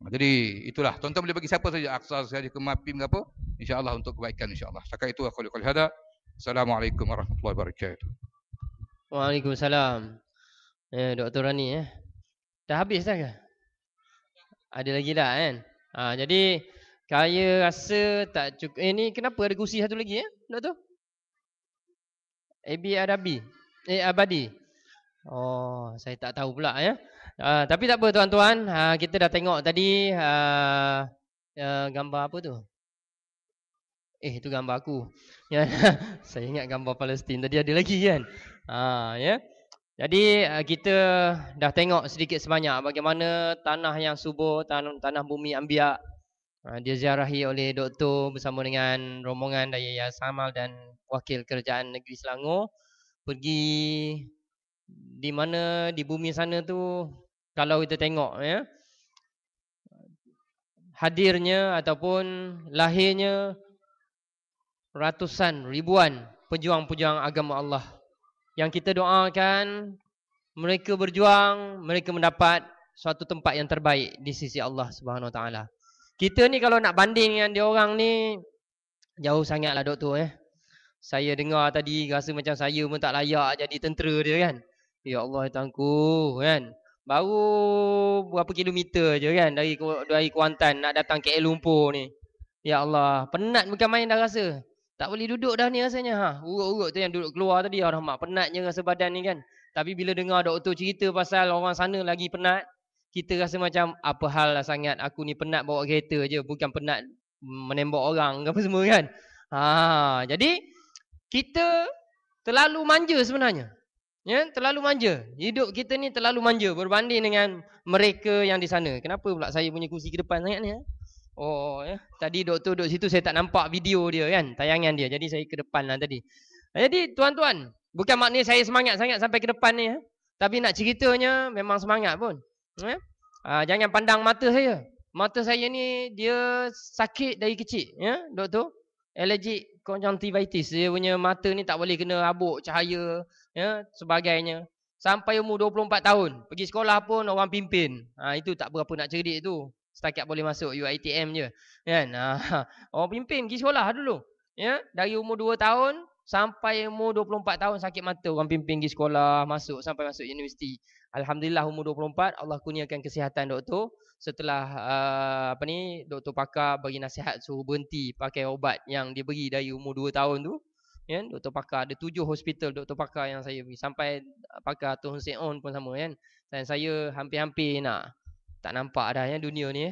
Jadi itulah, tuan-tuan boleh bagi siapa saja, Aqsa saja ke Mapim ke apa, insya-Allah untuk kebaikan insya-Allah. Setakat itu aku qul hada. Assalamualaikum warahmatullahi wabarakatuh. Waalaikumsalam. Dr. Rani dah habis dah ke? Ada lagi dah kan? Jadi saya rasa tak cukup. Ni kenapa ada kursi satu lagi Doktor? Abadi. Oh, saya tak tahu pula tapi tak apa tuan-tuan, kita dah tengok tadi gambar apa tu? Itu gambar aku. Ya. Saya ingat gambar Palestin tadi ada lagi kan. Ya. Jadi kita dah tengok sedikit sebanyak bagaimana tanah yang subur, tanah bumi Anbiya diziarahi oleh doktor bersama dengan rombongan dari Yayasan Amal dan wakil kerajaan negeri Selangor pergi di mana di bumi sana tu, kalau kita tengok ya, hadirnya ataupun lahirnya ratusan ribuan pejuang-pejuang agama Allah yang kita doakan mereka berjuang, mereka mendapat suatu tempat yang terbaik di sisi Allah Subhanahu Wa Taala. Kita ni kalau nak banding dengan dia orang ni jauh sangatlah doktor. Saya dengar tadi rasa macam saya pun tak layak jadi tentera dia kan. Ya Allah Tuhanku kan. Baru berapa kilometer je kan dari Kuantan nak datang KL Lumpur ni. Ya Allah, penat bukan main dah rasa. Tak boleh duduk dah ni rasanya. Urut-urut tu yang duduk keluar tadi. Rahmat, penatnya rasa badan ni kan. Tapi bila dengar doktor cerita pasal orang sana lagi penat, kita rasa macam apa hal lah sangat aku ni penat bawa kereta je, bukan penat menembak orang ke apa semua kan. Jadi kita terlalu manja sebenarnya. Ya, terlalu manja. Hidup kita ni terlalu manja berbanding dengan mereka yang di sana. Kenapa pula saya punya kursi ke depan sangat ni? Ya. Tadi doktor duduk situ saya tak nampak video dia kan, tayangan dia. Jadi saya ke depan lah tadi. Jadi tuan-tuan, bukan maknanya saya semangat sangat sampai ke depan ni. Tapi nak ceritanya memang semangat pun. Jangan pandang mata saya. Mata saya ni dia sakit dari kecil. Ya, doktor. Allergic conjunctivitis. Dia punya mata ni tak boleh kena habuk cahaya. Ya, sebagainya. Sampai umur 24 tahun. Pergi sekolah pun orang pimpin. Itu tak berapa nak cerdik tu. Setakat boleh masuk UiTM je. Kan? Orang pimpin pergi sekolah dulu. Ya, dari umur 2 tahun sampai umur 24 tahun sakit mata. Orang pimpin pergi sekolah, masuk sampai masuk universiti. Alhamdulillah umur 24 Allah kurniakan kesihatan doktor. Setelah doktor pakar bagi nasihat suruh berhenti pakai ubat yang dia beri dari umur 2 tahun tu. Ya, doktor pakar ada 7 hospital doktor pakar yang saya pergi, sampai pakar Tun Hussein On pun sama kan. Dan saya hampir-hampir nak tak nampak dah ya dunia ni.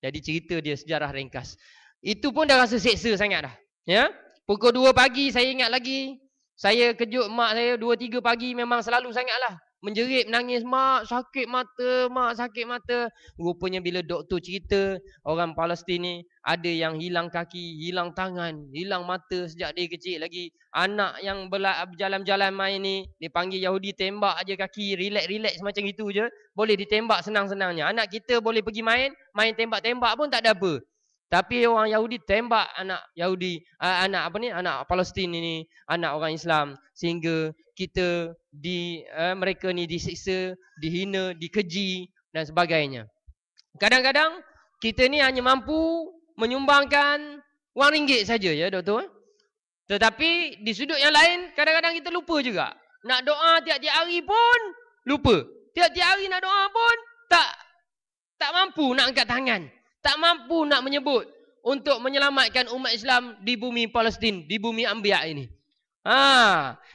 Jadi cerita dia sejarah ringkas. Itu pun dah rasa seksa sangat dah. Ya. Pukul 2 pagi saya ingat lagi. Saya kejut mak saya 2-3 pagi memang selalu sangatlah. Menjerit menangis, mak sakit mata. Rupanya bila doktor cerita orang Palestin ni ada yang hilang kaki, hilang tangan, hilang mata sejak dia kecil lagi. Anak yang berjalan-jalan main ni dipanggil Yahudi, tembak aja kaki, relax macam itu je, boleh ditembak senang-senangnya. Anak kita boleh pergi main tembak-tembak pun tak ada apa. Tapi orang Yahudi tembak anak Yahudi, anak Palestin ini, anak orang Islam, sehingga kita mereka ni disiksa, dihina, dikeji dan sebagainya. Kadang-kadang kita ni hanya mampu menyumbangkan wang ringgit saja ya doktor. Tetapi di sudut yang lain kadang-kadang kita lupa juga. Nak doa tiap-tiap hari pun lupa. Tiap-tiap hari nak doa pun tak mampu nak angkat tangan. Tak mampu nak menyebut untuk menyelamatkan umat Islam di bumi Palestin, di bumi Anbiya ini.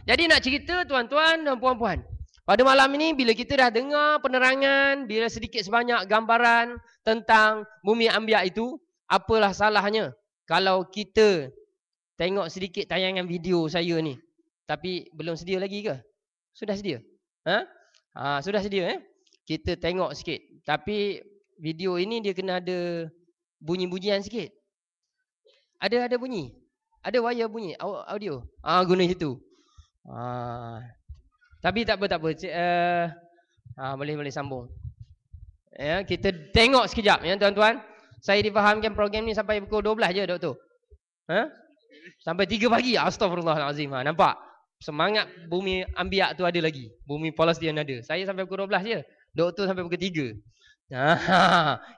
Jadi nak cerita tuan-tuan dan puan-puan. Pada malam ini bila kita dah dengar penerangan, bila sedikit sebanyak gambaran tentang bumi Anbiya itu, apalah salahnya kalau kita tengok sedikit tayangan video saya ni. Tapi belum sedia lagi ke? Sudah sedia? Sudah sedia Kita tengok sikit. Tapi video ini dia kena ada bunyi-bunyian sikit. Ada bunyi. Ada wire bunyi audio. Guna situ. Tapi tak apa. Boleh sambung. Ya, kita tengok sekejap ya tuan-tuan. Saya difahamkan program ni sampai pukul 12 je doktor. Sampai 3 pagi. Astagfirullahalazim. Nampak? Semangat bumi Anbiya tu ada lagi. Bumi Palestin ada. Saya sampai pukul 12 je. Doktor sampai pukul 3.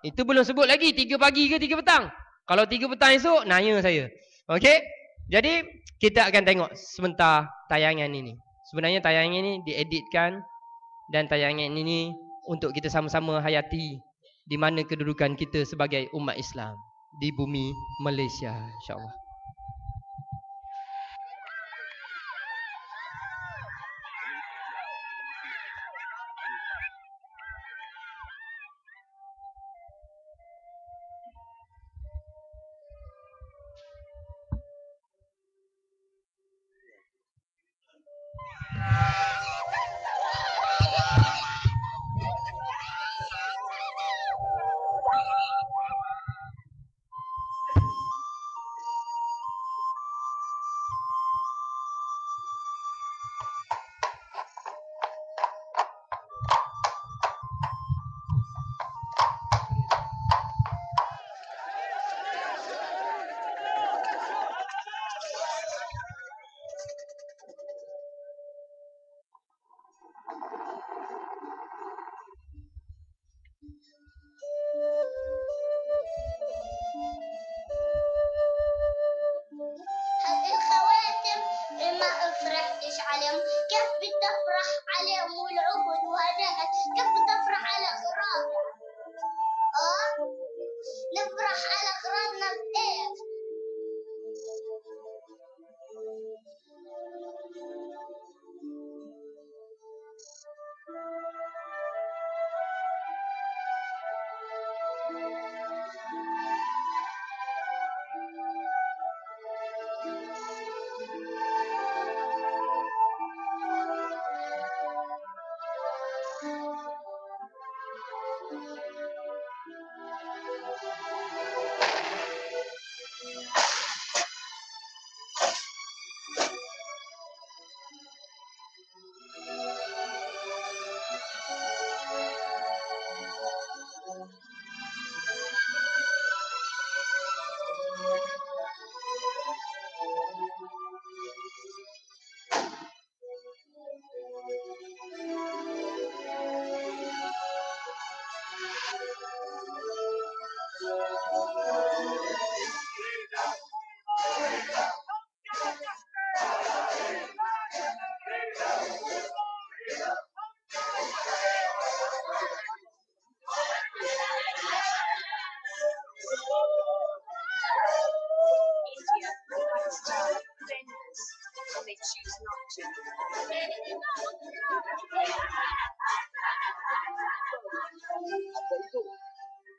Itu belum sebut lagi 3 pagi ke 3 petang. Kalau 3 petang esok, nanya saya. Okey? Jadi, kita akan tengok sebentar tayangan ini. Sebenarnya tayangan ini dieditkan dan tayangan ini untuk kita sama-sama hayati di mana kedudukan kita sebagai umat Islam di bumi Malaysia, insya-Allah.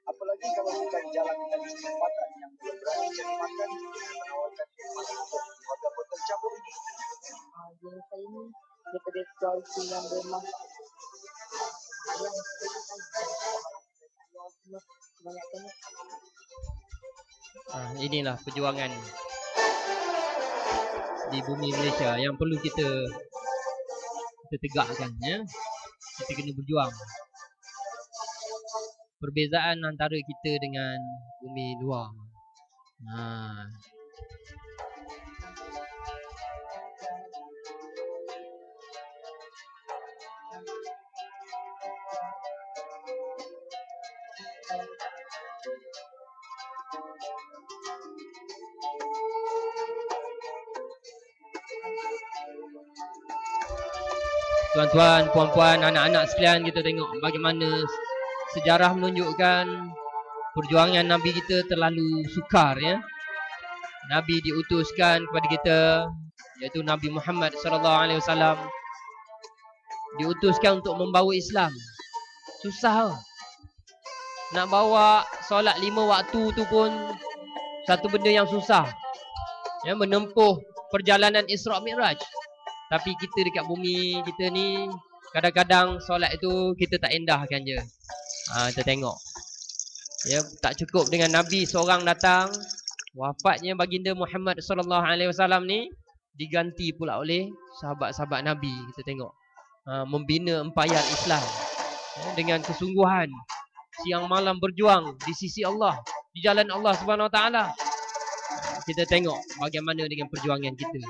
Apalagi kalau kita jalankan kesempatan yang belum berani cari makan, menawarkan warga hotel cabur ini. Jenis saya ini daripada kualiti yang memang yang kebanyakan inilah perjuangan di bumi Malaysia yang perlu kita tegakkan, ya. Kita kena berjuang. Perbezaan antara kita dengan bumi luar. Tuan-tuan, puan-puan, anak-anak sekalian, kita tengok bagaimana sejarah menunjukkan perjuangan Nabi kita terlalu sukar, ya. Nabi diutuskan kepada kita, iaitu Nabi Muhammad SAW, diutuskan untuk membawa Islam. Susah. Nak bawa solat 5 waktu tu pun satu benda yang susah, ya, menempuh perjalanan Isra' Mi'raj. Tapi kita dekat bumi kita ni, kadang-kadang solat itu kita tak endahkan je. Kita tengok, ya, tak cukup dengan Nabi seorang datang. Wafatnya baginda Muhammad SAW ni diganti pula oleh sahabat-sahabat Nabi. Kita tengok, membina empayar Islam, ya, dengan kesungguhan, siang malam berjuang di sisi Allah, di jalan Allah Subhanahu Wa Taala. Kita tengok bagaimana dengan perjuangan kita.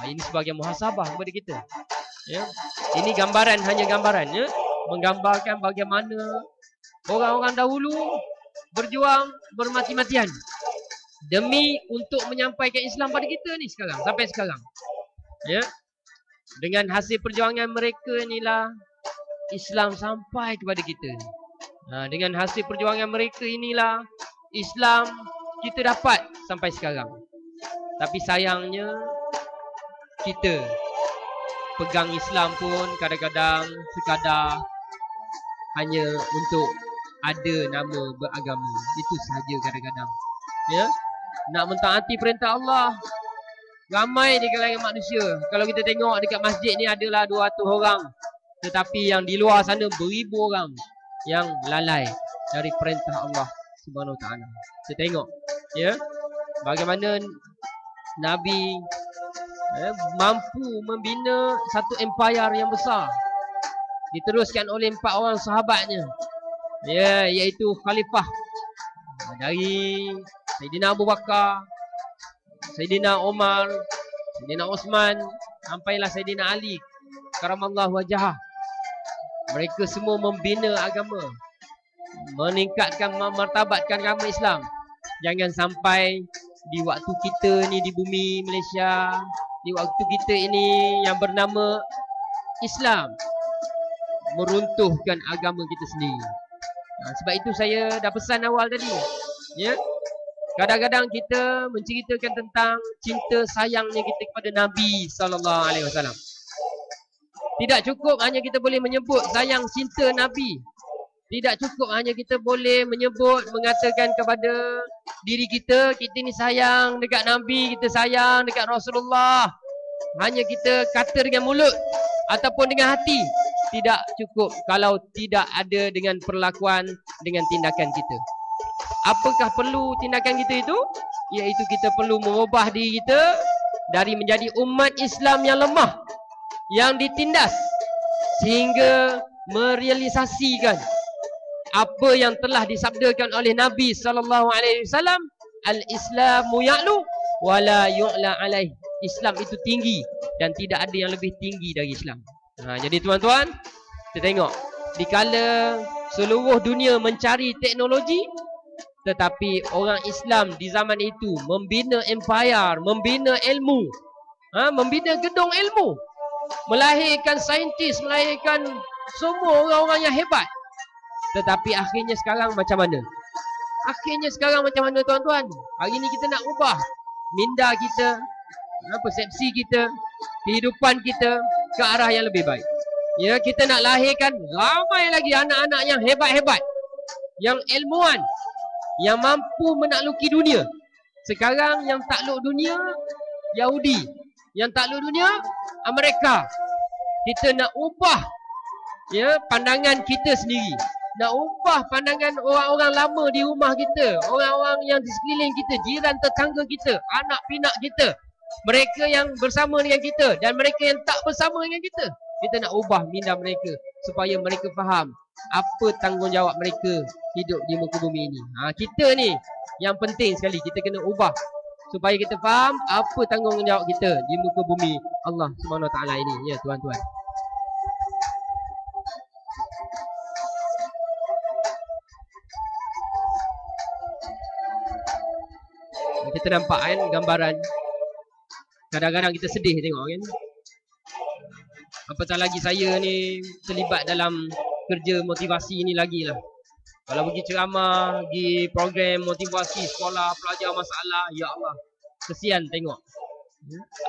Ini sebagai muhasabah kepada kita, ya. Ini gambaran, hanya gambaran, ya, menggambarkan bagaimana orang-orang dahulu berjuang bermati-matian demi untuk menyampaikan Islam pada kita ni sekarang, sampai sekarang, ya. Dengan hasil perjuangan mereka inilah Islam sampai kepada kita. Dengan hasil perjuangan mereka inilah Islam kita dapat sampai sekarang. Tapi sayangnya kita pegang Islam pun kadang-kadang sekadar hanya untuk ada nama beragama. Itu sahaja kadang-kadang, ya. Nak mentaati perintah Allah, ramai di kalangan manusia. Kalau kita tengok dekat masjid ni adalah 200 orang, tetapi yang di luar sana beribu orang yang lalai dari perintah Allah Subhanahu Wa Taala. Kita tengok, ya, bagaimana Nabi, ya, mampu membina satu empayar yang besar, diteruskan oleh 4 orang sahabatnya, ya, iaitu khalifah dari Sayyidina Abu Bakar, Sayyidina Umar, Sayyidina Osman, sampailah Sayyidina Ali karamallahu wajhah. Mereka semua membina agama, meningkatkan, memartabatkan agama Islam. Jangan sampai di waktu kita ni di bumi Malaysia, di waktu kita ini yang bernama Islam, meruntuhkan agama kita sendiri. Sebab itu saya dah pesan awal tadi, ya. Kadang-kadang kita menceritakan tentang cinta sayangnya kita kepada Nabi SAW. Tidak cukup hanya kita boleh menyebut sayang cinta Nabi. Tidak cukup hanya kita boleh menyebut, mengatakan kepada diri kita, kita ni sayang dekat Nabi, kita sayang dekat Rasulullah. Hanya kita kata dengan mulut ataupun dengan hati. Tidak cukup kalau tidak ada dengan perlakuan, dengan tindakan kita. Apakah perlu tindakan kita itu? Iaitu kita perlu mengubah diri kita dari menjadi umat Islam yang lemah, yang ditindas, sehingga merealisasikan apa yang telah disabdakan oleh Nabi SAW, Al-Islamu ya'lu wala yu'la alaih. Islam itu tinggi dan tidak ada yang lebih tinggi dari Islam. Jadi tuan-tuan, kita tengok dikala seluruh dunia mencari teknologi, tetapi orang Islam di zaman itu membina empire, membina ilmu, membina gedung ilmu, melahirkan saintis, melahirkan semua orang-orang yang hebat. Tetapi akhirnya sekarang macam mana? Akhirnya sekarang macam mana tuan-tuan? Hari ni kita nak ubah minda kita, persepsi kita, kehidupan kita ke arah yang lebih baik. Ya, kita nak lahirkan ramai lagi anak-anak yang hebat-hebat, yang ilmuwan, yang mampu menakluki dunia. Sekarang yang takluk dunia Yahudi, yang takluk dunia Amerika. Kita nak ubah pandangan kita sendiri, nak ubah pandangan orang-orang lama di rumah kita, orang-orang yang di sekeliling kita, jiran tetangga kita, anak pinak kita, mereka yang bersama dengan kita dan mereka yang tak bersama dengan kita. Kita nak ubah minda mereka supaya mereka faham apa tanggungjawab mereka hidup di muka bumi ini. Kita ni yang penting sekali, kita kena ubah supaya kita faham apa tanggungjawab kita di muka bumi Allah SWT ini, ya tuan-tuan. Kita nampak kan gambaran. Kadang-kadang kita sedih tengok kan. Apatah lagi saya ni terlibat dalam kerja motivasi ni lagi lah. Kalau pergi ceramah, pergi program motivasi sekolah, pelajar masalah, ya Allah, kesian tengok.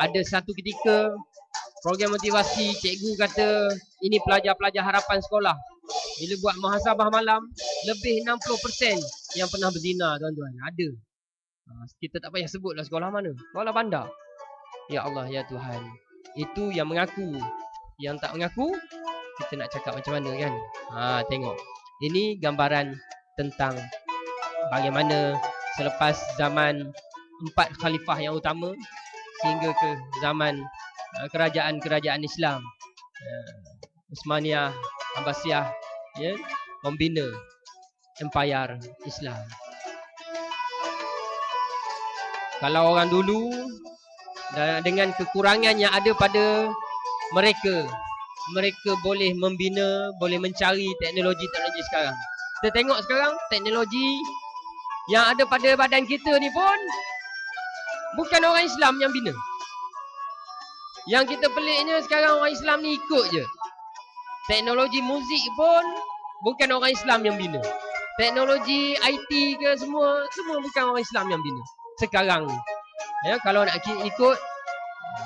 Ada satu ketika program motivasi, cikgu kata ini pelajar-pelajar harapan sekolah. Bila buat muhasabah malam, lebih 60% yang pernah berzina tuan-tuan. Ada. Kita tak payah sebutlah sekolah mana. Sekolah bandar. Ya Allah, ya Tuhan. Itu yang mengaku. Yang tak mengaku, kita nak cakap macam mana kan? Tengok. Ini gambaran tentang bagaimana selepas zaman 4 khalifah yang utama sehingga ke zaman kerajaan-kerajaan Islam, Utsmaniyah, Abbasiyah, membina empire Islam. Kalau orang dulu dengan kekurangan yang ada pada mereka, mereka boleh membina, boleh mencari teknologi-teknologi sekarang. Kita tengok sekarang teknologi yang ada pada badan kita ni pun bukan orang Islam yang bina. Yang kita peliknya sekarang orang Islam ni ikut je. Teknologi muzik pun bukan orang Islam yang bina. Teknologi IT ke semua bukan orang Islam yang bina sekarang ni. Ya, kalau nak ikut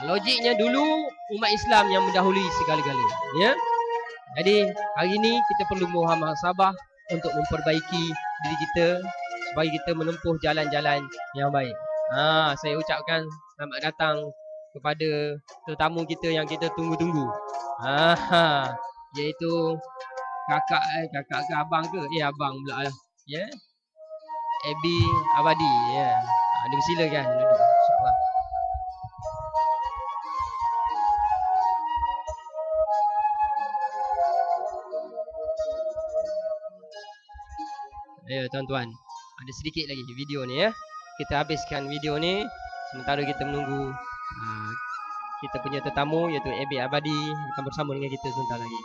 logiknya dulu umat Islam yang mendahului segala-galanya, ya. Jadi hari ini kita perlu muhasabah untuk memperbaiki diri kita supaya kita menempuh jalan-jalan yang baik. Saya ucapkan selamat datang kepada tetamu kita yang kita tunggu-tunggu. Iaitu kakak ke abang ke? Abang pula lah. Ya. Abi Abadi, ya. Dia bersilakan duduk. InsyaAllah. Ya tuan-tuan, ada sedikit lagi video ni ya. Kita habiskan video ni sementara kita menunggu kita punya tetamu iaitu Abi Abadi akan bersama dengan kita sebentar lagi.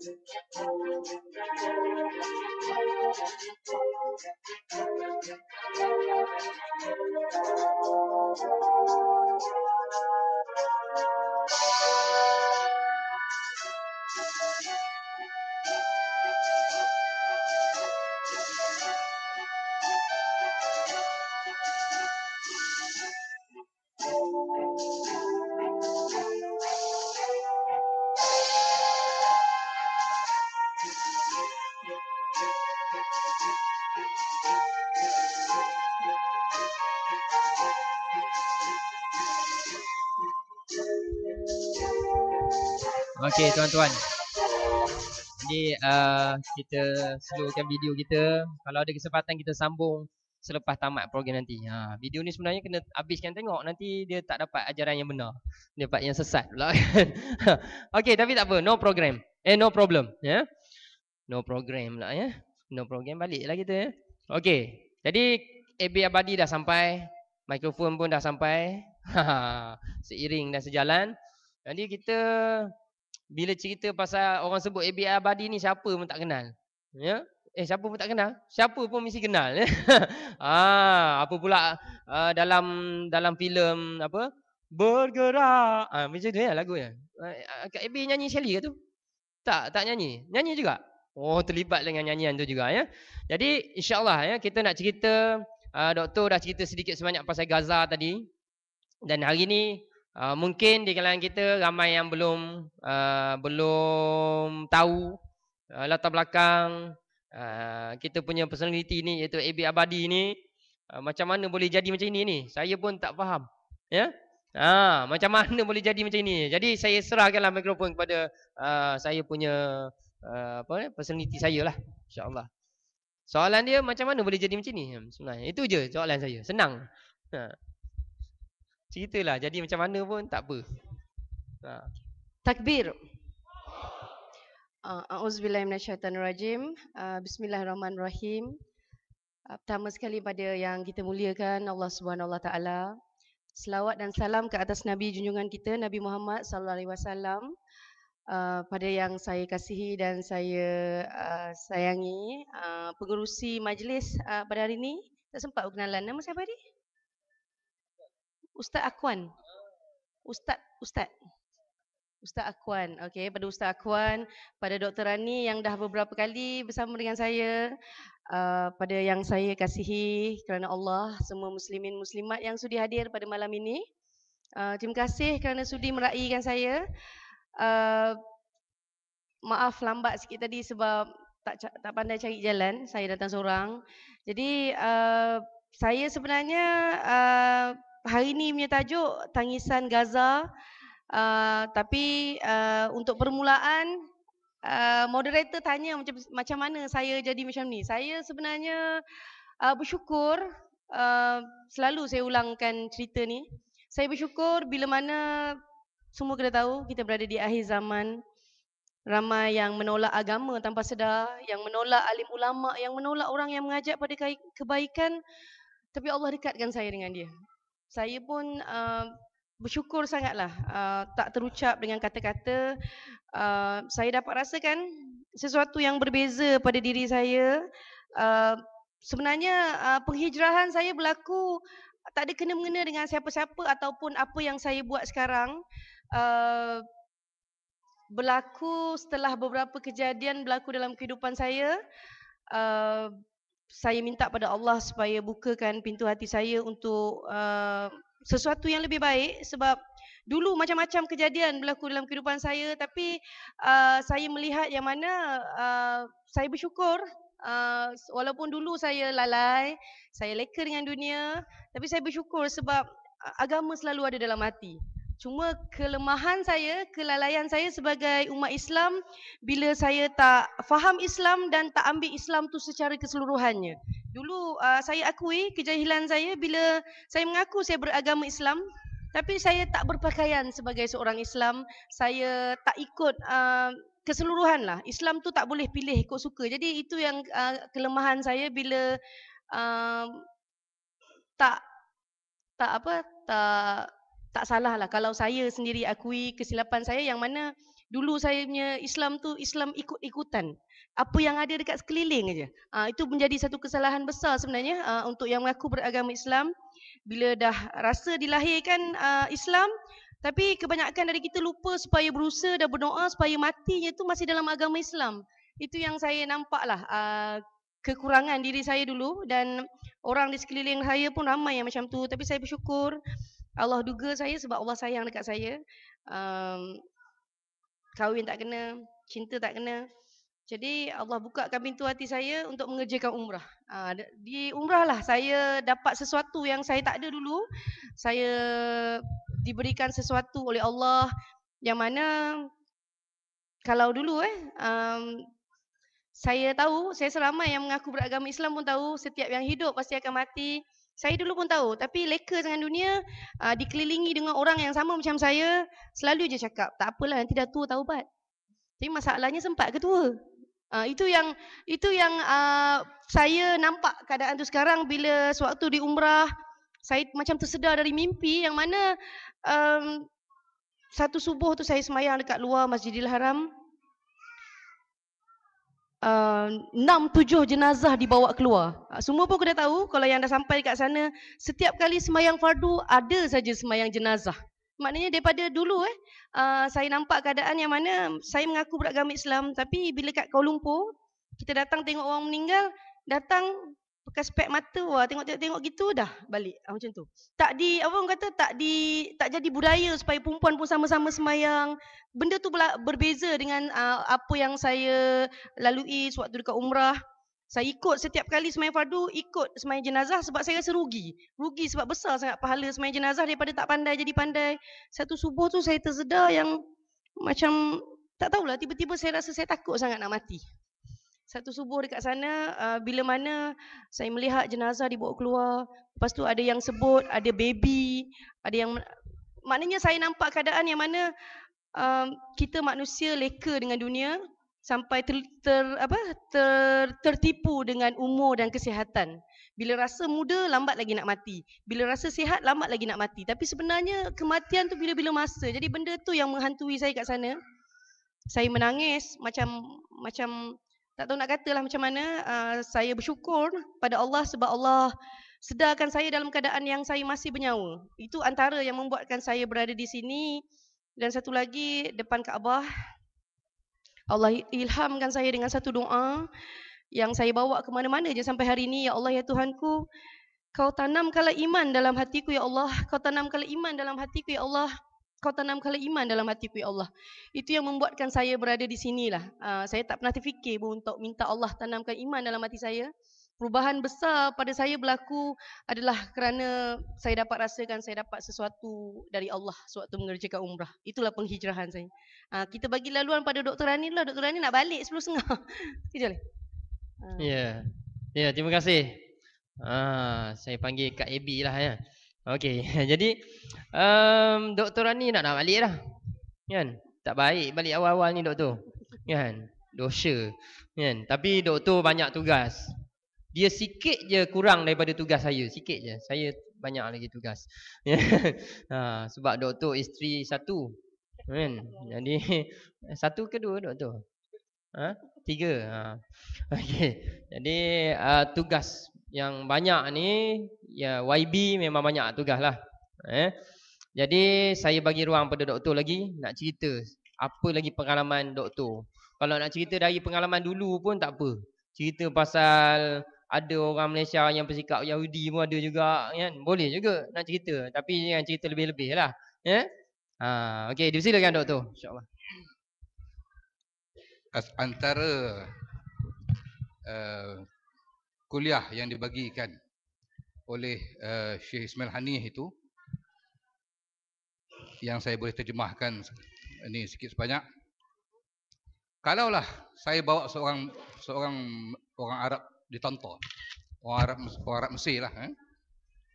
Okey tuan-tuan. Jadi kita slowkan video kita. Kalau ada kesempatan kita sambung selepas tamat program nanti. Video ni sebenarnya kena habiskan tengok, nanti dia tak dapat ajaran yang benar. Dia dapat yang sesat pula kan. Okey, tapi tak apa, no program. No problem, ya. No program pula ya. No program, baliklah kita ya. Okey. Jadi AB Abadi dah sampai, mikrofon pun dah sampai. Seiring dan sejalan. Jadi kita bila cerita pasal orang sebut AB Abadi ni, siapa pun tak kenal. Ya? Siapa pun tak kenal? Siapa pun mesti kenal. Ya? Apa pula dalam filem apa? Bergerak. Macam tu ya lagunya. Kak AB nyanyi sekali ke tu? Tak nyanyi. Nyanyi juga. Oh, terlibat dengan nyanyian tu juga ya. Jadi insya-Allah ya, kita nak cerita, doktor dah cerita sedikit sebanyak pasal Gaza tadi. Dan hari ni mungkin di kalangan kita ramai yang belum tahu latar belakang kita punya personality ni, iaitu AB Abadi ni. Macam mana boleh jadi macam ini ni? Saya pun tak faham. Ya? Macam mana boleh jadi macam ini? Jadi saya serahkanlah mikrofon kepada saya punya personality saya lah, insya-Allah. Soalan dia macam mana boleh jadi macam ni? Sebenarnya itu je soalan saya. Senang. Ceritalah jadi macam mana pun tak apa. Takbir. Auzubillahi minasyaitanirrajim. Bismillahirrahmanirrahim. Pertama sekali pada yang kita muliakan Allah Subhanahu Wa Taala. Selawat dan salam ke atas Nabi junjungan kita Nabi Muhammad sallallahu alaihi wasallam. Pada yang saya kasihi dan saya sayangi, pengerusi majlis pada hari ini. Tak sempat berkenalan. Nama siapa tadi? Ustaz Akwan. Ustaz Akwan. Okey, pada Ustaz Akwan, pada Dr. Rani yang dah beberapa kali bersama dengan saya, pada yang saya kasihi kerana Allah, semua muslimin muslimat yang sudi hadir pada malam ini. Terima kasih kerana sudi meraihkan saya. Maaf lambat sikit tadi sebab tak pandai cari jalan, saya datang seorang. Jadi saya sebenarnya hari ni punya tajuk Tangisan Gaza. Tapi untuk permulaan, moderator tanya macam mana saya jadi macam ni. Saya sebenarnya bersyukur, selalu saya ulangkan cerita ni. Saya bersyukur bila mana semua kena tahu kita berada di akhir zaman. Ramai yang menolak agama tanpa sedar, yang menolak alim ulama, yang menolak orang yang mengajak pada kebaikan. Tapi Allah dekatkan saya dengan dia. Saya pun bersyukur sangatlah, tak terucap dengan kata-kata. Saya dapat rasakan sesuatu yang berbeza pada diri saya. Sebenarnya penghijrahan saya berlaku tak ada kena-mengena dengan siapa-siapa ataupun apa yang saya buat sekarang. Berlaku setelah beberapa kejadian berlaku dalam kehidupan saya. Saya minta pada Allah supaya bukakan pintu hati saya untuk sesuatu yang lebih baik, sebab dulu macam-macam kejadian berlaku dalam kehidupan saya, tapi saya melihat yang mana saya bersyukur, walaupun dulu saya lalai, saya leka dengan dunia, tapi saya bersyukur sebab agama selalu ada dalam hati. Cuma kelemahan saya, kelalaian saya sebagai umat Islam, bila saya tak faham Islam dan tak ambil Islam tu secara keseluruhannya. Dulu saya akui kejahilan saya bila saya mengaku saya beragama Islam, tapi saya tak berpakaian sebagai seorang Islam. Saya tak ikut keseluruhan lah. Islam tu tak boleh pilih ikut suka. Jadi itu yang kelemahan saya bila tak salah lah kalau saya sendiri akui kesilapan saya, yang mana Dulu saya punya Islam tu Islam ikut-ikutan. Apa yang ada dekat sekeliling aja. Itu menjadi satu kesalahan besar sebenarnya untuk yang mengaku beragama Islam. Bila dah rasa dilahirkan Islam, tapi kebanyakan dari kita lupa supaya berusaha dan berdoa supaya matinya tu masih dalam agama Islam. Itu yang saya nampaklah kekurangan diri saya dulu, dan orang di sekeliling saya pun ramai yang macam tu. Tapi saya bersyukur Allah duga saya sebab Allah sayang dekat saya. Kahwin tak kena, cinta tak kena. Jadi Allah bukakan pintu hati saya untuk mengerjakan umrah. Di umrah lah saya dapat sesuatu yang saya tak ada dulu. Saya diberikan sesuatu oleh Allah yang mana kalau dulu saya tahu, saya seramai yang mengaku beragama Islam pun tahu setiap yang hidup pasti akan mati. Saya dulu pun tahu, tapi leka dengan dunia, dikelilingi dengan orang yang sama macam saya, selalu je cakap, tak apalah nanti dah tua taubat. Tapi masalahnya sempat ke tua? Itu yang saya nampak keadaan tu sekarang bila sewaktu di umrah, saya macam tersedar dari mimpi yang mana satu subuh tu saya semayang dekat luar Masjidil Haram. 6-7 jenazah dibawa keluar. Semua pun kena tahu kalau yang dah sampai dekat sana, setiap kali semayang fardu ada saja semayang jenazah. Maknanya daripada dulu saya nampak keadaan yang mana saya mengaku beragama Islam, tapi bila kat Kuala Lumpur kita datang tengok orang meninggal, datang pakai spek mata, wah tengok gitu dah balik. Macam tu. Tak jadi budaya supaya perempuan pun sama-sama semayang. Benda tu berbeza dengan apa yang saya lalui sewaktu dekat umrah. Saya ikut setiap kali semayang fardu, ikut semayang jenazah sebab saya rasa rugi. Rugi sebab besar sangat pahala semayang jenazah daripada tak pandai jadi pandai. Satu subuh tu saya tersedar yang macam tak tahulah, tiba-tiba saya rasa saya takut sangat nak mati. Satu subuh dekat sana, bila mana saya melihat jenazah dibawa keluar, lepas tu ada yang sebut, ada baby, ada yang, maknanya saya nampak keadaan yang mana kita manusia leka dengan dunia sampai tertipu dengan umur dan kesihatan. Bila rasa muda, lambat lagi nak mati. Bila rasa sihat, lambat lagi nak mati. Tapi sebenarnya kematian tu bila-bila masa. Jadi benda tu yang menghantui saya kat sana. Saya menangis macam tak tahu nak katalah macam mana. Saya bersyukur pada Allah sebab Allah sedarkan saya dalam keadaan yang saya masih bernyawa. Itu antara yang membuatkan saya berada di sini. Dan satu lagi, depan Kaabah, Allah ilhamkan saya dengan satu doa yang saya bawa ke mana-mana je sampai hari ini. Ya Allah, ya Tuhanku, Kau tanamkanlah iman dalam hatiku ya Allah. Kau tanamkanlah iman dalam hatiku ya Allah. Kau tanamkanlah iman dalam hatiku ya Allah. Itu yang membuatkan saya berada di sinilah. Saya tak pernah terfikir untuk minta Allah tanamkan iman dalam hati saya. Perubahan besar pada saya berlaku adalah kerana saya dapat rasakan saya dapat sesuatu dari Allah sewaktu mengerjakan umrah. Itulah penghijrahan saya. Kita bagi laluan pada Dr. Rani lah. Dr. Rani nak balik 10.30. Kejap. Ya, terima kasih. Saya panggil Kak Abby lah ya. Okey, jadi Dr. Rani nak balik dah. Kan? Tak baik balik awal-awal ni doktor. Kan? Dosa. Kan? Tapi doktor banyak tugas. Dia sikit je kurang daripada tugas saya, sikit je. Saya banyak lagi tugas. Sebab doktor isteri satu. Kan? Jadi satu ke dua doktor? 3. Okey. Jadi tugas yang banyak ni, ya YB memang banyak tugas lah. Jadi saya bagi ruang pada doktor lagi nak cerita apa lagi pengalaman doktor. Kalau nak cerita dari pengalaman dulu pun tak apa. Cerita pasal ada orang Malaysia yang bersikap Yahudi pun ada juga kan. Boleh juga nak cerita, tapi jangan cerita lebih-lebih lah. Okey, dipersilakan doktor. Insya-Allah. Antara kuliah yang dibagikan oleh Syekh Ismail Hanif itu, yang saya boleh terjemahkan ini sikit sebanyak. Kalaulah saya bawa seorang orang Arab ditonton, orang Arab Mesir lah.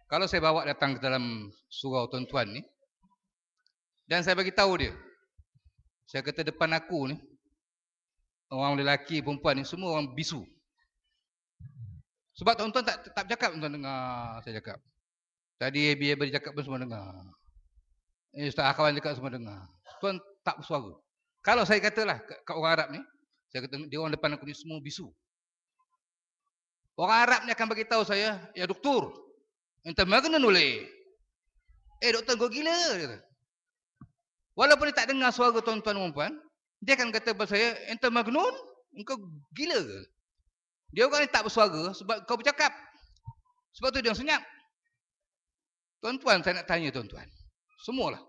Kalau saya bawa datang ke dalam surau tuan-tuan ni, dan saya bagi tahu dia, saya kata depan aku ni, orang lelaki perempuan ni semua orang bisu. Sebab tuan-tuan tak cakap, tuan-tuan dengar saya cakap. Tadi Abi cakap pun semua dengar. Ustaz Akawan cakap semua dengar. Tuan tak bersuara. Kalau saya katalah kat orang Arab ni, saya kata dia orang depan aku ni semua bisu. Orang Arab ni akan bagi tahu saya, ya doktor, ente magna noleh. Doktor kau gila dia kata. Walaupun dia tak dengar suara tuan-tuan dan puan, dia akan kata kepada saya, ente magnun, engkau gila ke? Dia orang ni tak bersuara sebab kau bercakap. Sebab tu dia senyap. Tuan-tuan, saya nak tanya tuan-tuan. Semualah.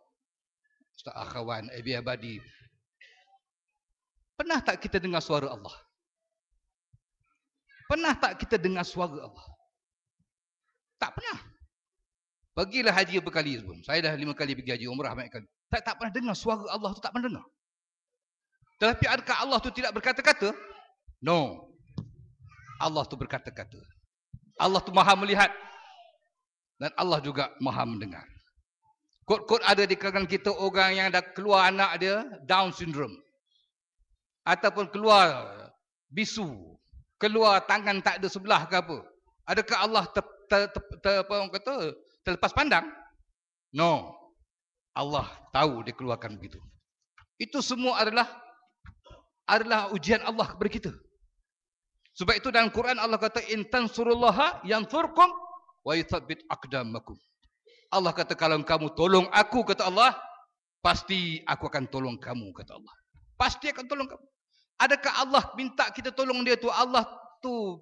Ustaz Akhawan, Abi Abadi. Pernah tak kita dengar suara Allah? Pernah tak kita dengar suara Allah? Tak pernah. Pergilah haji berkali sebelum. Saya dah 5 kali pergi haji umrah banyak kali. Saya tak pernah dengar suara Allah tu, tak pernah dengar. Tetapi adakah Allah tu tidak berkata-kata? No. Allah tu berkata-kata. Allah tu maha melihat. Dan Allah juga maha mendengar. Kod-kod ada di kalangan kita orang yang dah keluar anak dia Down syndrome. Ataupun keluar bisu. Keluar tangan tak ada sebelah ke apa. Adakah Allah terlepas pandang? No. Allah tahu dia keluarkan begitu. Itu semua adalah ujian Allah kepada kita. Sebab itu dalam Quran Allah kata in tansurullaha yansurkum wa yuthabbit aqdamakum. Allah kata kalau kamu tolong aku kata Allah, pasti aku akan tolong kamu kata Allah. Pasti akan tolong kamu. Adakah Allah minta kita tolong dia tu Allah tu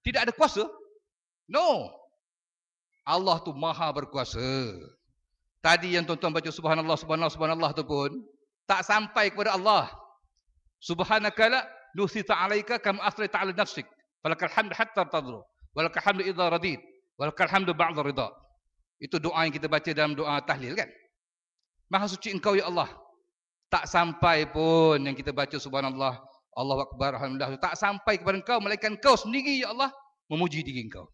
tidak ada kuasa? No. Allah tu maha berkuasa. Tadi yang tuan-tuan baca subhanallah subhanallah subhanallah tu pun tak sampai kepada Allah. Subhanakala nusita alaika kam asrita ala nafsik. Falakal hamd hatta tadru. Walakal hamd idza radid. Walakal hamd ba'da ridha. Itu doa yang kita baca dalam doa tahlil kan? Maha suci engkau ya Allah. Tak sampai pun yang kita baca subhanallah, Allahu akbar, alhamdulillah, tak sampai kepada engkau, melainkan engkau sendiri ya Allah memuji diri engkau.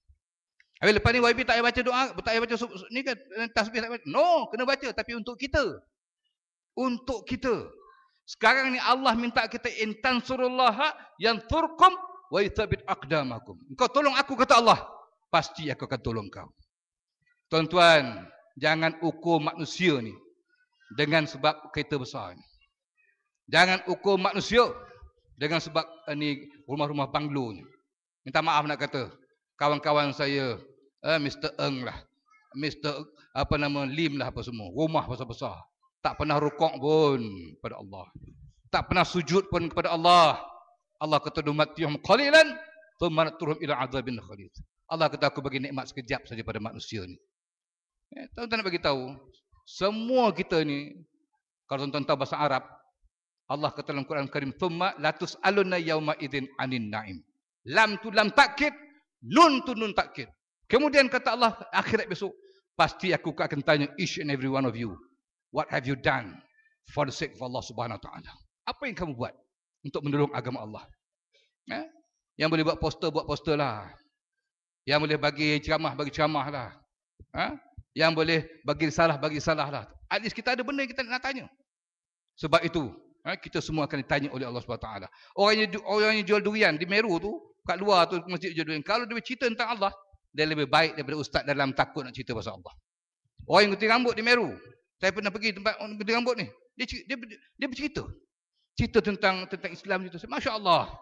Habis lepas ni YB tak payah baca doa, tak payah baca ni kan tasbih tak baca. No, kena baca tapi untuk kita. Untuk kita. Sekarang ni Allah minta kita intan surullaha yansurkum wa yuthabbit aqdamakum. Engkau tolong aku kata Allah, pasti aku akan tolong kau. Tuan-tuan, jangan ukur manusia ni dengan sebab kereta besar ni. Jangan ukur manusia dengan sebab ni rumah-rumah banglo ni. Minta maaf nak kata, kawan-kawan saya, Mr. Eng lah, Mr. Lim lah apa semua, rumah besar-besar. Tak pernah rukuk pun kepada Allah. Tak pernah sujud pun kepada Allah. Allah kata dumatiyum qalilan thumma naturum ila azabin khalid. Allah kata aku bagi nikmat sekejap saja pada manusia ni. Tuan-tuan nak bagi tahu, semua kita ni kalau tuan-tuan tahu bahasa Arab, Allah kata dalam Quran Karim thumma latus aluna yauma idzin anin naim. Lam tu lam takkid, nun tu nun takkid. Kemudian kata Allah akhirat besok, pasti aku akan tanya each and every one of you, what have you done for the sake of Allah Subhanahu wa taala? Apa yang kamu buat untuk menolong agama Allah? Yang boleh buat poster lah. Yang boleh bagi ceramah lah. Yang boleh bagi risalah lah. At least kita ada benda yang kita nak tanya. Sebab itu kita semua akan ditanya oleh Allah Subhanahu wa taala. Orang yang jual durian di Meru tu, kat luar tu masjid jual durian, kalau dia cerita tentang Allah, dia lebih baik daripada ustaz dalam takut nak cerita pasal Allah. Orang yang gunting rambut di Meru, saya pernah pergi tempat orang gunting rambut ni, dia bercerita. Cerita tentang Islam itu. Masya-Allah.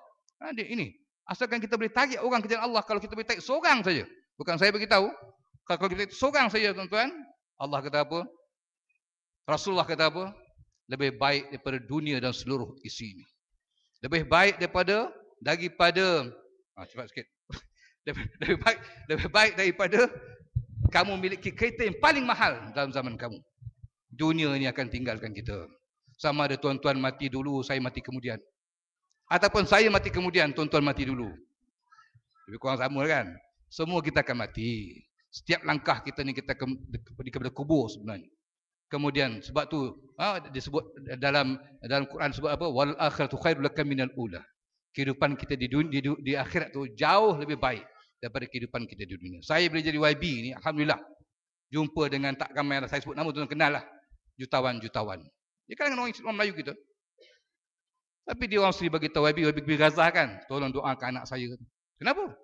Dia ini, asalkan kita boleh tarik orang ke jalan Allah, kalau kita boleh tarik seorang saja. Bukan saya bagi tahu. Kalau kita tarik seorang saja tuan-tuan, Allah kata apa? Rasulullah kata apa? Lebih baik daripada dunia dan seluruh isi ini. Lebih baik daripada cepat sikit. lebih baik daripada kamu memiliki kereta yang paling mahal dalam zaman kamu. Dunia ini akan tinggalkan kita. Sama ada tuan-tuan mati dulu, saya mati kemudian. Ataupun saya mati kemudian, tuan-tuan mati dulu. Lebih kurang sama kan? Semua kita akan mati. Setiap langkah kita ni kita pergi kepada kubur sebenarnya. Kemudian sebab tu disebut dalam Quran sebut apa? Wal akhiratu khairul laka minal ula. Kehidupan kita di akhirat tu jauh lebih baik daripada kehidupan kita di dunia. Saya boleh jadi YB ni alhamdulillah. Jumpa dengan tak ramai saya sebut nama tuan kenal lah. Jutawan. Dia kan orang Melayu kita. Tapi dia orang sendiri bagi tahu YB Razah kan, tolong doakan anak saya. Kenapa?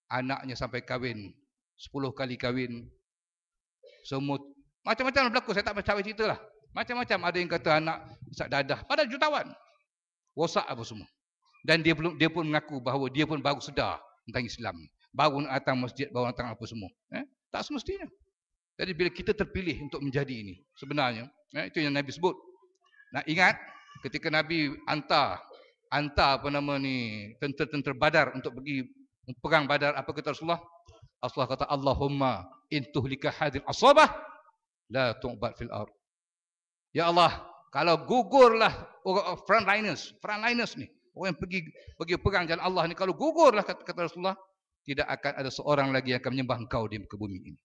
Anaknya sampai kahwin 10 kali kahwin. Semua macam-macam berlaku, saya tak baca cerita lah. Macam-macam, ada yang kata anak isak dadah, padahal jutawan. Rosak apa semua. Dan dia pun mengaku bahawa dia pun baru sedar tentang Islam. Baru nak datang masjid, baru nak datang apa semua. Tak semestinya. Jadi bila kita terpilih untuk menjadi ini, sebenarnya, itu yang Nabi sebut. Nak ingat, ketika Nabi hantar apa nama ni, tentera Badar untuk pergi perang Badar, apa kata Rasulullah? Rasulullah kata, Allahumma intuhlika hadil asabah, la tu'bad fil ard. Ya Allah, kalau gugurlah orang frontliners ni, orang yang pergi perang jalan Allah ni, kalau gugurlah kata Rasulullah, tidak akan ada seorang lagi yang akan menyembah engkau di muka bumi ini.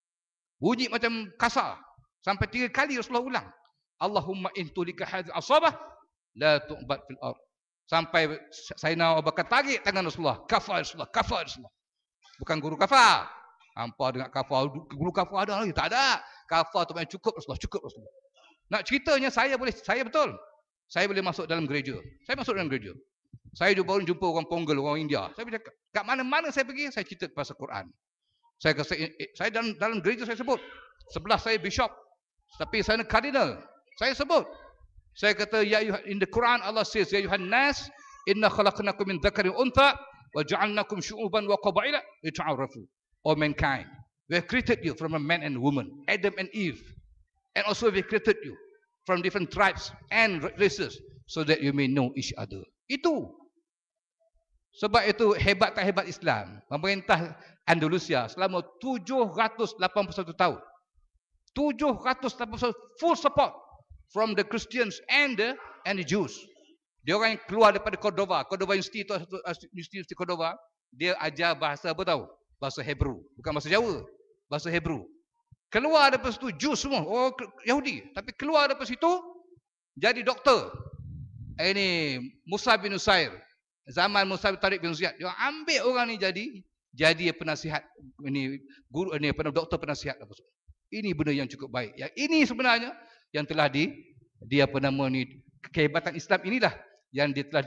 Bunyi macam kasar. Sampai 3 kali Rasulullah ulang. Allahumma intulika hadil asabah, la tu'bad fil ard. Sampai Sayyidina Abu Bakar tarik tangan Rasulullah. Kafar Rasulullah. Bukan guru kafar. Hampa dengan kafar, guru kafar ada lagi? Tak ada. Kafar tu memang cukup Rasulullah. Nak ceritanya saya betul. Saya boleh masuk dalam gereja. Saya baru jumpa orang Ponggol, orang India. Saya bercakap, kat mana-mana saya pergi, saya cerita pasal Quran. Saya dalam gereja saya sebut. Sebelah saya bishop. Tapi saya kardinal. Saya sebut. Saya kata, in the Quran Allah says, ya ayuhan nas, inna khalaqnakum min dzakarin wa untha wa ja'alnakum syu'uban wa qabaila lita'arafu. O mankind, we have created you from a man and woman, Adam and Eve. And also we created you from different tribes and races so that you may know each other. Itu. Sebab itu hebat tak hebat Islam. Pemerintah Andalusia selama 781 tahun. 781 full support from the Christians and the Jews. Dia orang yang keluar daripada Cordova University Cordova, dia ajar bahasa apa tahu? Bahasa Hebrew, bukan bahasa Jawa, bahasa Hebrew. Keluar daripada situ Jews semua, orang Yahudi, tapi keluar daripada situ jadi doktor. Ini Musa bin Usair, zaman Musa bin Tariq bin Ziyad, dia ambil orang ni jadi penasihat, ini guru, ini doktor penasihat apa semua. Ini benda yang cukup baik. Yang ini sebenarnya yang telah kehebatan Islam inilah yang dia telah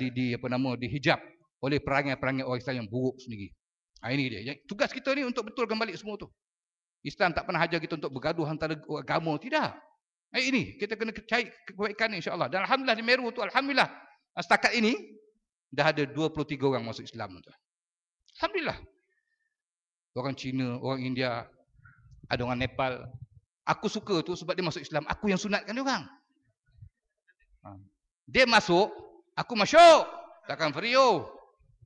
dihijab oleh perangai-perangai orang Islam yang buruk sendiri. Ini dia. Tugas kita ni untuk betulkan balik semua tu. Islam tak pernah ajar kita untuk bergaduh antara agama, tidak. Ini kita kena cari kebaikan insya-Allah. Dan alhamdulillah di Meru tu, alhamdulillah setakat ini dah ada 23 orang masuk Islam tu. Alhamdulillah. Orang Cina, orang India, ada orang Nepal. Aku suka tu sebab dia masuk Islam. Aku yang sunatkan dia orang. Dia masuk, aku masuk. Takkan free.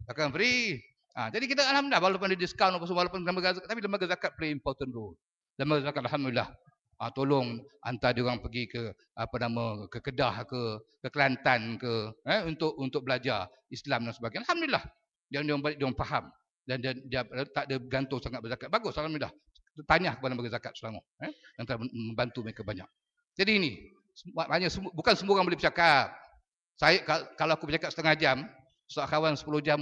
Takkan free. Jadi kita alhamdulillah, walaupun ada diskaun apa semua, walaupun lembaga zakat, tapi lembaga zakat play important role. Lembaga zakat alhamdulillah tolong hantar dia orang pergi ke ke Kedah ke Kelantan untuk belajar Islam dan sebagainya. Alhamdulillah. Dia orang faham dan dia tak ada bergantung sangat berzakat. Bagus alhamdulillah. Tanya kepada lembaga zakat selama yang telah membantu mereka banyak. Jadi ini bukan semua orang boleh bercakap. Kalau aku bercakap setengah jam, Ustaz Khawan 10 jam.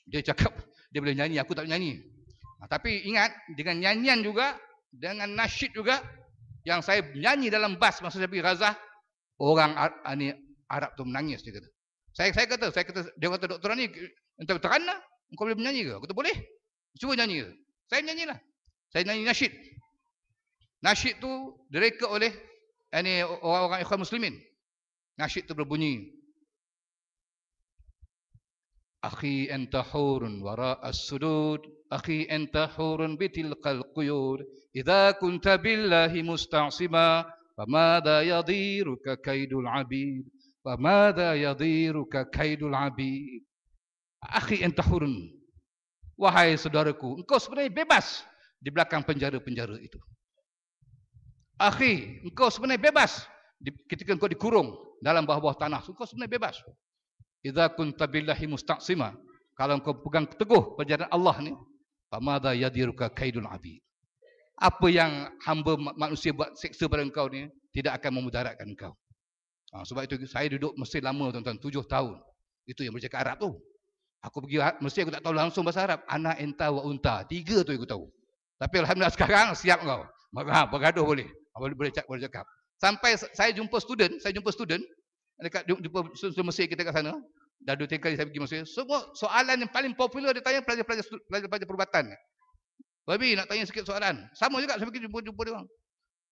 Dia cakap dia boleh nyanyi, aku tak boleh nyanyi. Tapi ingat, dengan nyanyian juga, dengan nasyid juga, yang saya nyanyi dalam bas masa saya pergi Razah, orang Arab tu menangis, dia kata. Saya kata, dia kata, doktor ni, entah terana, kau boleh menyanyi ke? Aku kata, boleh. Cuba nyanyi ke? Saya nyanyilah. Saya nyanyi nasyid. Nasyid tu direka oleh orang-orang ikhwan muslimin. Nasyid tu berbunyi, Akhi anta hurun wara'as sudud, Akhi anta hurun bitilqal quyur, Idza kunta billahi musta'sima, Famada yadiruka kaidul abid, Famada yadiruka kaidul abid. Akhi anta hurun, wahai saudaraku, engkau sebenarnya bebas di belakang penjara-penjara itu. Akhi, engkau sebenarnya bebas ketika engkau dikurung dalam bawah tanah, engkau sebenarnya bebas. Idza kunta billahi musta'sima, kalau engkau pegang teguh perjalanan Allah ni, famadha yadiruka kaidul abid. Apa yang hamba manusia buat seksa pada engkau ni tidak akan memudaratkan engkau. Sebab itu saya duduk Mesir lama tuan-tuan, 7 tahun. Itu yang bercakap Arab tu. Aku pergi Mesir, aku tak tahu langsung bahasa Arab. Ana enta wa unta, 3 tu aku tahu. Tapi alhamdulillah sekarang siap kau. Bergaduh boleh. Boleh cakap. Sampai saya jumpa student dekat jumpa Mesir kita kat sana. Dah 2-3 kali saya pergi Mesir. Semua soalan yang paling popular dia tanya pelajar perubatan. Babi nak tanya sikit soalan. Sama juga saya pergi jumpa dia orang.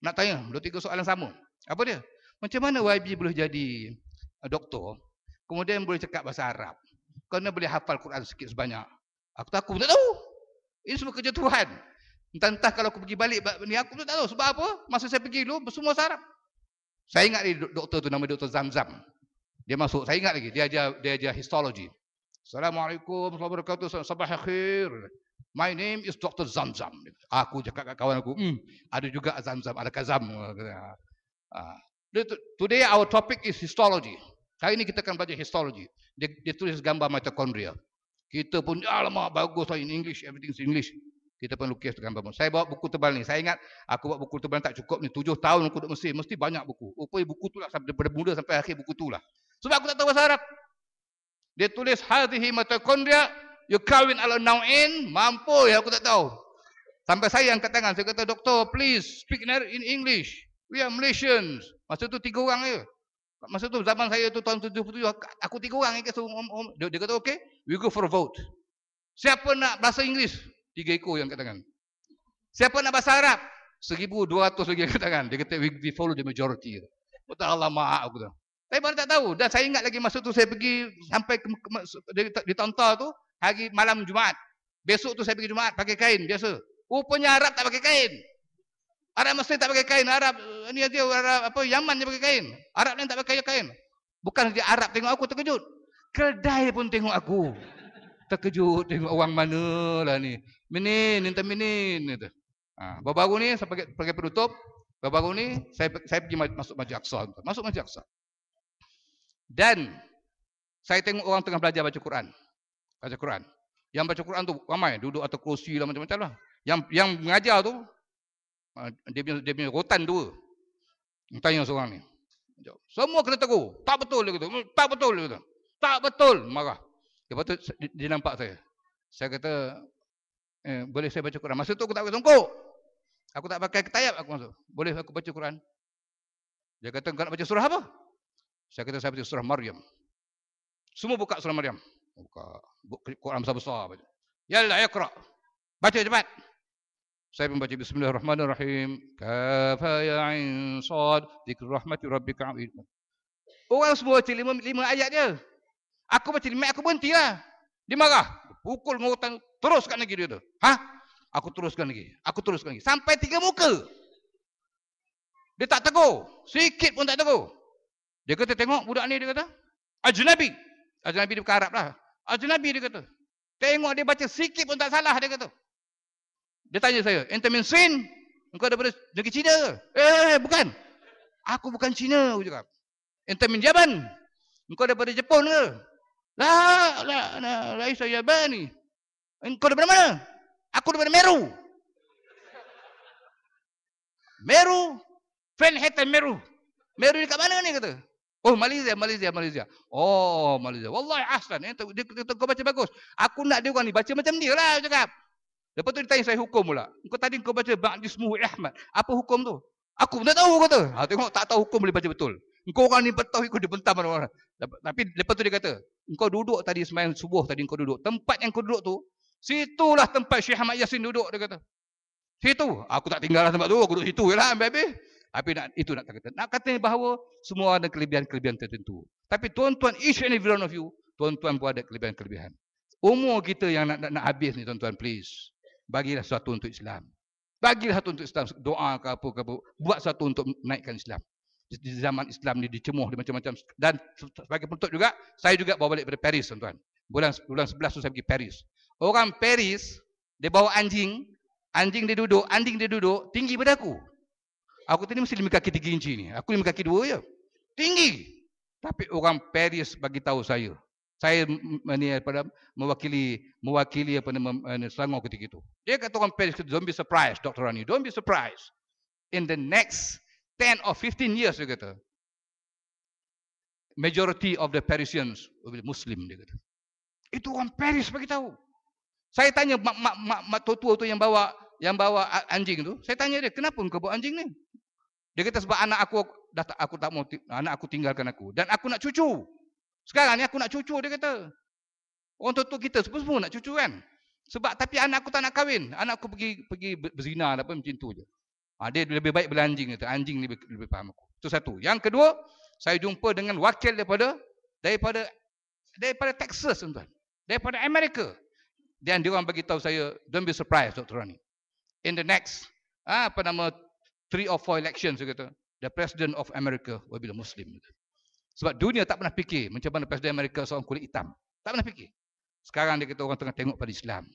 Nak tanya 2-3 soalan sama. Apa dia? Macam mana YB boleh jadi doktor, kemudian boleh cakap bahasa Arab, kerana boleh hafal Quran sikit sebanyak? Aku tak tahu. Ini semua kerja Tuhan. Entah kalau aku pergi balik ni, aku tak tahu. Sebab apa? Masa saya pergi dulu, semua bahasa Arab. Saya ingat ni doktor tu, nama Dr. Zamzam. Dia masuk, saya ingat lagi, dia ajar histology. Assalamualaikum warahmatullahi wabarakatuh, sabah khair. My name is Dr. Zamzam. Aku cakap kat kawan aku, ada juga Zamzam, ada Kazam. Today our topic is histology. Hari ini kita akan belajar histology. Dia tulis gambar mitokondria. Kita pun, alamak, bagus lah in English, everything is English. Kita pun lukis gambar. Saya bawa buku tebal ni. Saya ingat, aku bawa buku tebal tak cukup ni. 7 tahun aku duduk Mesir, mesti banyak buku. Rupanya buku tu lah, daripada mula sampai akhir buku tu lah. Sebab aku tak tahu bahasa Arab. Dia tulis, hadhihi mitokondria, yukawin ala naw'in, mampu ya, aku tak tahu. Sampai saya angkat tangan, saya kata, doktor, please speak in English. We are Malaysians. Masa tu 3 orang je. Masa tu zaman saya tu tahun 77, aku 3 orang je. Dia kata, okay, we go for a vote. Siapa nak bahasa Inggeris? 3 ekor yang angkat tangan. Siapa nak bahasa Arab? 1,200 lagi angkat tangan. Dia kata, we follow the majority. Betul Allah maaf aku tu. Saya baru tak tahu. Dan saya ingat lagi masa tu saya pergi sampai di Tonta tu, hari malam Jumaat. Besok tu saya pergi Jumaat pakai kain biasa. Rupanya Arab tak pakai kain. Arab Mesir tak pakai kain. Arab ni dia Arab apa Yaman dia pakai kain. Arab lain tak pakai kain. Bukan dia Arab tengok aku terkejut. Kedai pun tengok aku. Terkejut tengok orang mana lah ni. Minin, minta minin gitu. Baru-baru ni saya pakai penutup. Baru-baru ni saya pergi masuk Masjid Aqsa. Masuk Masjid Aqsa. Dan saya tengok orang tengah belajar baca Quran. Baca Quran. Yang baca Quran tu ramai, duduk atas kerusi lah macam-macam lah. Yang mengajar tu dia punya rotan 2. Tanya seorang ni. Semua kena tegur. Tak betul dia kata. Tak betul dia kata. Tak betul, marah. Lepas tu dia nampak saya. Saya kata boleh saya baca Quran. Masa tu aku tak pakai tongkok. Aku tak pakai ketayap aku masuk. Boleh aku baca Quran? Dia kata kau nak baca surah apa? Saya kata saya baca surah Maryam. Semua buka surah Maryam. Buka Quran besar-besar baca. Yalla iqra. Baca cepat. Saya pun baca bismillahirrahmanirrahim. Kafa ya ain sad dzikr rahmati rabbika. Orang semua baca 5 ayat dia. Aku baca 5 ayat aku berhentilah. Dia marah. Pukul ngotan teruskan lagi dia tu. Aku teruskan lagi. Aku teruskan lagi sampai 3 muka. Dia tak tegur. Sikit pun tak tegur. Dia kata tengok budak ni dia kata. Ajnabi. Ajnabi dia bukan Arab lah. Ajnabi dia kata. Tengok dia baca sikit pun tak salah dia kata. Dia tanya saya, ente min Sin? Engkau daripada negeri Cina ke? Bukan. Aku bukan Cina, aku cakap. Ente min Yaman? Engkau daripada Jepun ke? La isa Yabani. Engkau daripada mana? Aku daripada Meru. Meru? Manhattan Meru. Meru dekat mana ni kata? Oh Malaysia. Oh Malaysia. Wallahi ahsan. Dia kata kau baca bagus. Aku nak dia orang ni baca macam dia lah, cakap. Lepas tu dia tanya saya hukum pula. Kau baca Ba'dismuhu Ahmad. Apa hukum tu? Aku pun tak tahu kata. Tengok tak tahu hukum boleh baca betul. Engkau orang ni betul ikut dia bentam mana-mana. Tapi lepas tu dia kata, engkau duduk tadi sembahyang subuh tadi engkau duduk. Tempat yang kau duduk tu, situlah tempat Syekh Ahmad Yasin duduk dia kata. Situ. Aku tak tinggal lah tempat tu, aku duduk situ jelah ambil-ambil. Tapi nak kata bahawa semua ada kelebihan-kelebihan tertentu. Tapi tuan-tuan, each and every one of you, tuan-tuan pun ada kelebihan-kelebihan. Umur kita yang nak habis ni tuan-tuan, please. Bagilah sesuatu untuk Islam. Bagilah sesuatu untuk Islam. Doa ke apa. Buat sesuatu untuk menaikkan Islam. Di zaman Islam ni dicemuh di macam-macam. Dan sebagai penutup juga, saya juga bawa balik dari Paris tuan-tuan. Bulan 11 tu saya pergi Paris. Orang Paris, dia bawa anjing. Anjing dia duduk tinggi pada aku. Aku tadi mesti 5 kaki 3 inci ni. Aku 5 kaki 2 je. Tinggi. Tapi orang Paris bagi tahu saya mewakili Selangor ketika itu. Dia kata orang Paris, don't be surprised, Dr. Rani, don't be surprised. In the next 10 or 15 years, dia kata, majority of the Parisians will be Muslim, dia kata. Itu orang Paris bagi tahu. Saya tanya mak tua tu yang bawa anjing tu, saya tanya dia, kenapa engkau bawa anjing ni? Dia kata sebab anak aku tak mau, anak aku tinggalkan aku dan aku nak cucu. Sekarang ni aku nak cucu, dia kata. Orang tua kita semua nak cucu kan. Sebab tapi anak aku tak nak kahwin. Anak aku pergi berzina apa macam tu je. Dia lebih baik beli anjing. Anjing lebih faham aku. Itu satu. Yang kedua, saya jumpa dengan wakil daripada Texas, tuan-tuan. Daripada Amerika. Dan dia orang bagi tahu saya, don't be surprised, Dr. Rani. In the next 3 or 4 elections, dia kata, the president of America will be the Muslim. Sebab dunia tak pernah fikir macam mana presiden Amerika seorang kulit hitam. Tak pernah fikir. Sekarang dia kata orang tengah tengok pada Islam.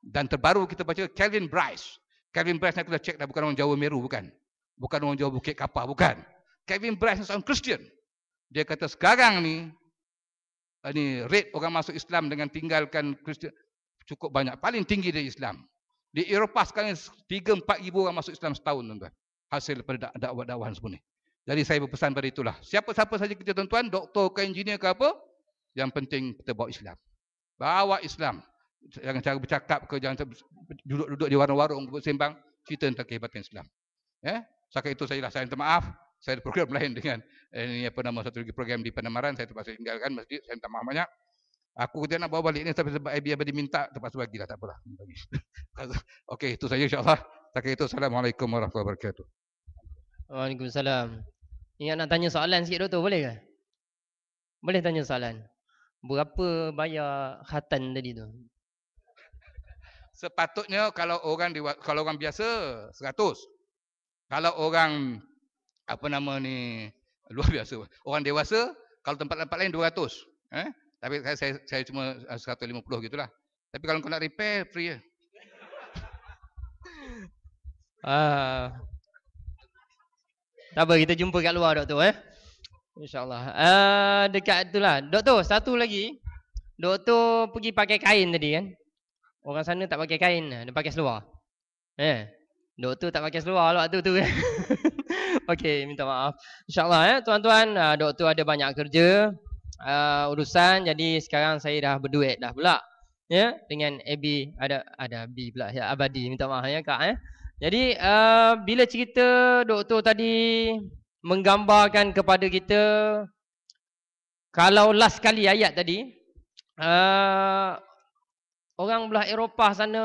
Dan terbaru kita baca Calvin Bryce. Calvin Bryce nak kita cek dah, bukan orang Jawa Meru, bukan. Bukan orang Jawa Bukit Kapar, bukan. Calvin Bryce seorang Kristian. Dia kata sekarang ni rate orang masuk Islam dengan tinggalkan Kristian cukup banyak. Paling tinggi dari Islam. Di Eropah sekarang 3-4 ribu orang masuk Islam setahun, tuan-tuan. Hasil daripada dakwah-dakwahan semua ni. Jadi saya berpesan pada itulah. Siapa-siapa saja kita, tuan-tuan, doktor ke engineer ke apa, yang penting kita bawa Islam. Bawa Islam. Jangan cara bercakap ke, jangan duduk-duduk di warung-warung bersembang, cerita tentang kehebatan Islam. Ya, setakat itu sajalah. Saya minta maaf. Saya ada program lain dengan satu lagi program di Penamaran, saya terpaksa tinggalkan masjid. Saya minta maaf banyak. Aku dia nak bawa balik ni tapi sebab Abadi minta, terpaksa bagilah, tak apalah. Okey, itu saja insya-Allah. Setakat itu, Assalamualaikum warahmatullahi wabarakatuh. Waalaikumsalam. Ingat nak tanya soalan sikit, Doktor, boleh ke? Boleh tanya soalan. Berapa bayar khatan tadi tu? Sepatutnya kalau orang biasa 100. Kalau orang luar biasa, orang dewasa, kalau tempat-tempat lain 200. Tapi saya cuma 150 gitulah. Tapi kalau kau nak repair, free je. Tak apa, kita jumpa kat luar, Doktor. InsyaAllah. Dekat itulah. Doktor, satu lagi. Doktor pergi pakai kain tadi kan. Orang sana tak pakai kain, dia pakai seluar. Doktor tak pakai seluar lah tu kan. Okey, minta maaf. InsyaAllah tuan-tuan, doktor ada banyak kerja, urusan, jadi sekarang saya dah berduet dah pula. Ya, dengan AB, ada B pula, ya, Abadi, minta maaf ya Kak. Jadi bila cerita doktor tadi menggambarkan kepada kita, kalau last kali ayat tadi, orang belah Eropah sana,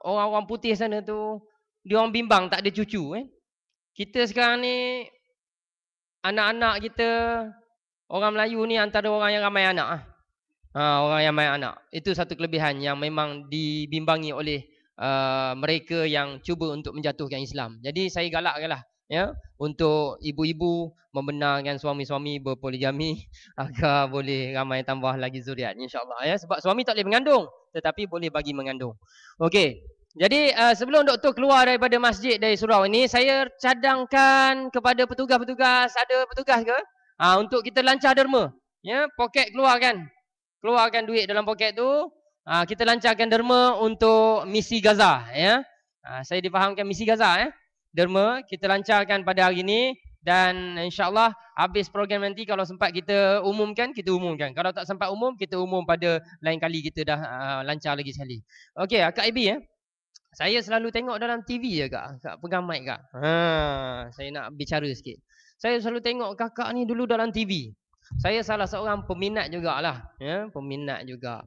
orang-orang putih sana tu, dia orang bimbang tak ada cucu. Kita sekarang ni, anak-anak kita, orang Melayu ni antara orang yang ramai anak. Orang yang ramai anak. Itu satu kelebihan yang memang dibimbangi oleh mereka yang cuba untuk menjatuhkan Islam. Jadi saya galakkanlah ya, untuk ibu-ibu membenarkan suami-suami berpoligami agar boleh ramai tambah lagi zuriat, insya-Allah ya. Sebab suami tak boleh mengandung, tetapi boleh bagi mengandung. Okey. Jadi sebelum doktor keluar daripada masjid dari surau ini, saya cadangkan kepada petugas-petugas, ada petugas ke? Untuk kita lancar derma. Ya, poket keluarkan. Keluarkan duit dalam poket tu. Kita lancarkan derma untuk misi Gaza, ya. Saya difahamkan misi Gaza, ya. Derma kita lancarkan pada hari ini dan insya-Allah habis program nanti kalau sempat kita umumkan, kita umumkan. Kalau tak sempat umum, kita umum pada lain kali kita dah lancar lagi sekali. Okey, Kak Ibi ya. Saya selalu tengok dalam TV ya Kak. Kak pegang mic Kak. Saya nak bicara sikit. Saya selalu tengok kakak ni dulu dalam TV. Saya salah seorang peminat jugalah, ya, peminat juga.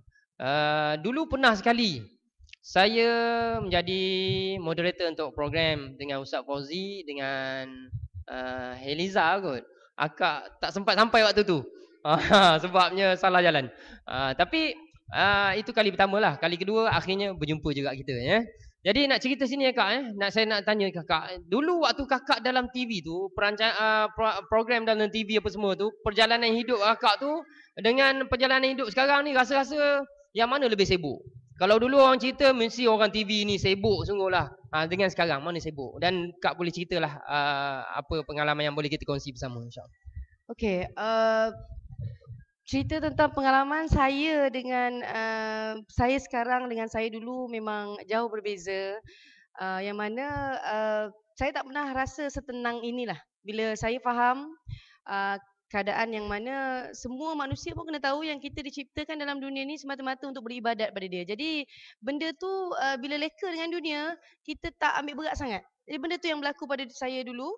Dulu pernah sekali saya menjadi moderator untuk program dengan Ustaz Fauzi dengan Heliza kot. Akak tak sempat sampai waktu tu. Sebabnya salah jalan. Tapi itu kali pertama lah. Kali kedua akhirnya berjumpa juga kita ya. Jadi nak cerita sini ya Kak, saya nak tanya kakak. Dulu waktu kakak dalam TV tu, program dalam TV apa semua tu, perjalanan hidup kakak tu dengan perjalanan hidup sekarang ni rasa-rasa yang mana lebih sibuk? Kalau dulu orang cerita mesti orang TV ni sibuk sungguhlah. Dengan sekarang mana sibuk? Dan Kak boleh ceritalah apa pengalaman yang boleh kita kongsi bersama insya-Allah. Okey, cerita tentang pengalaman saya dengan saya sekarang dengan saya dulu memang jauh berbeza. Yang mana saya tak pernah rasa setenang inilah bila saya faham keadaan yang mana semua manusia pun kena tahu yang kita diciptakan dalam dunia ni semata-mata untuk beribadat pada dia. Jadi benda tu bila leka dengan dunia, kita tak ambil berat sangat. Jadi benda tu yang berlaku pada saya dulu.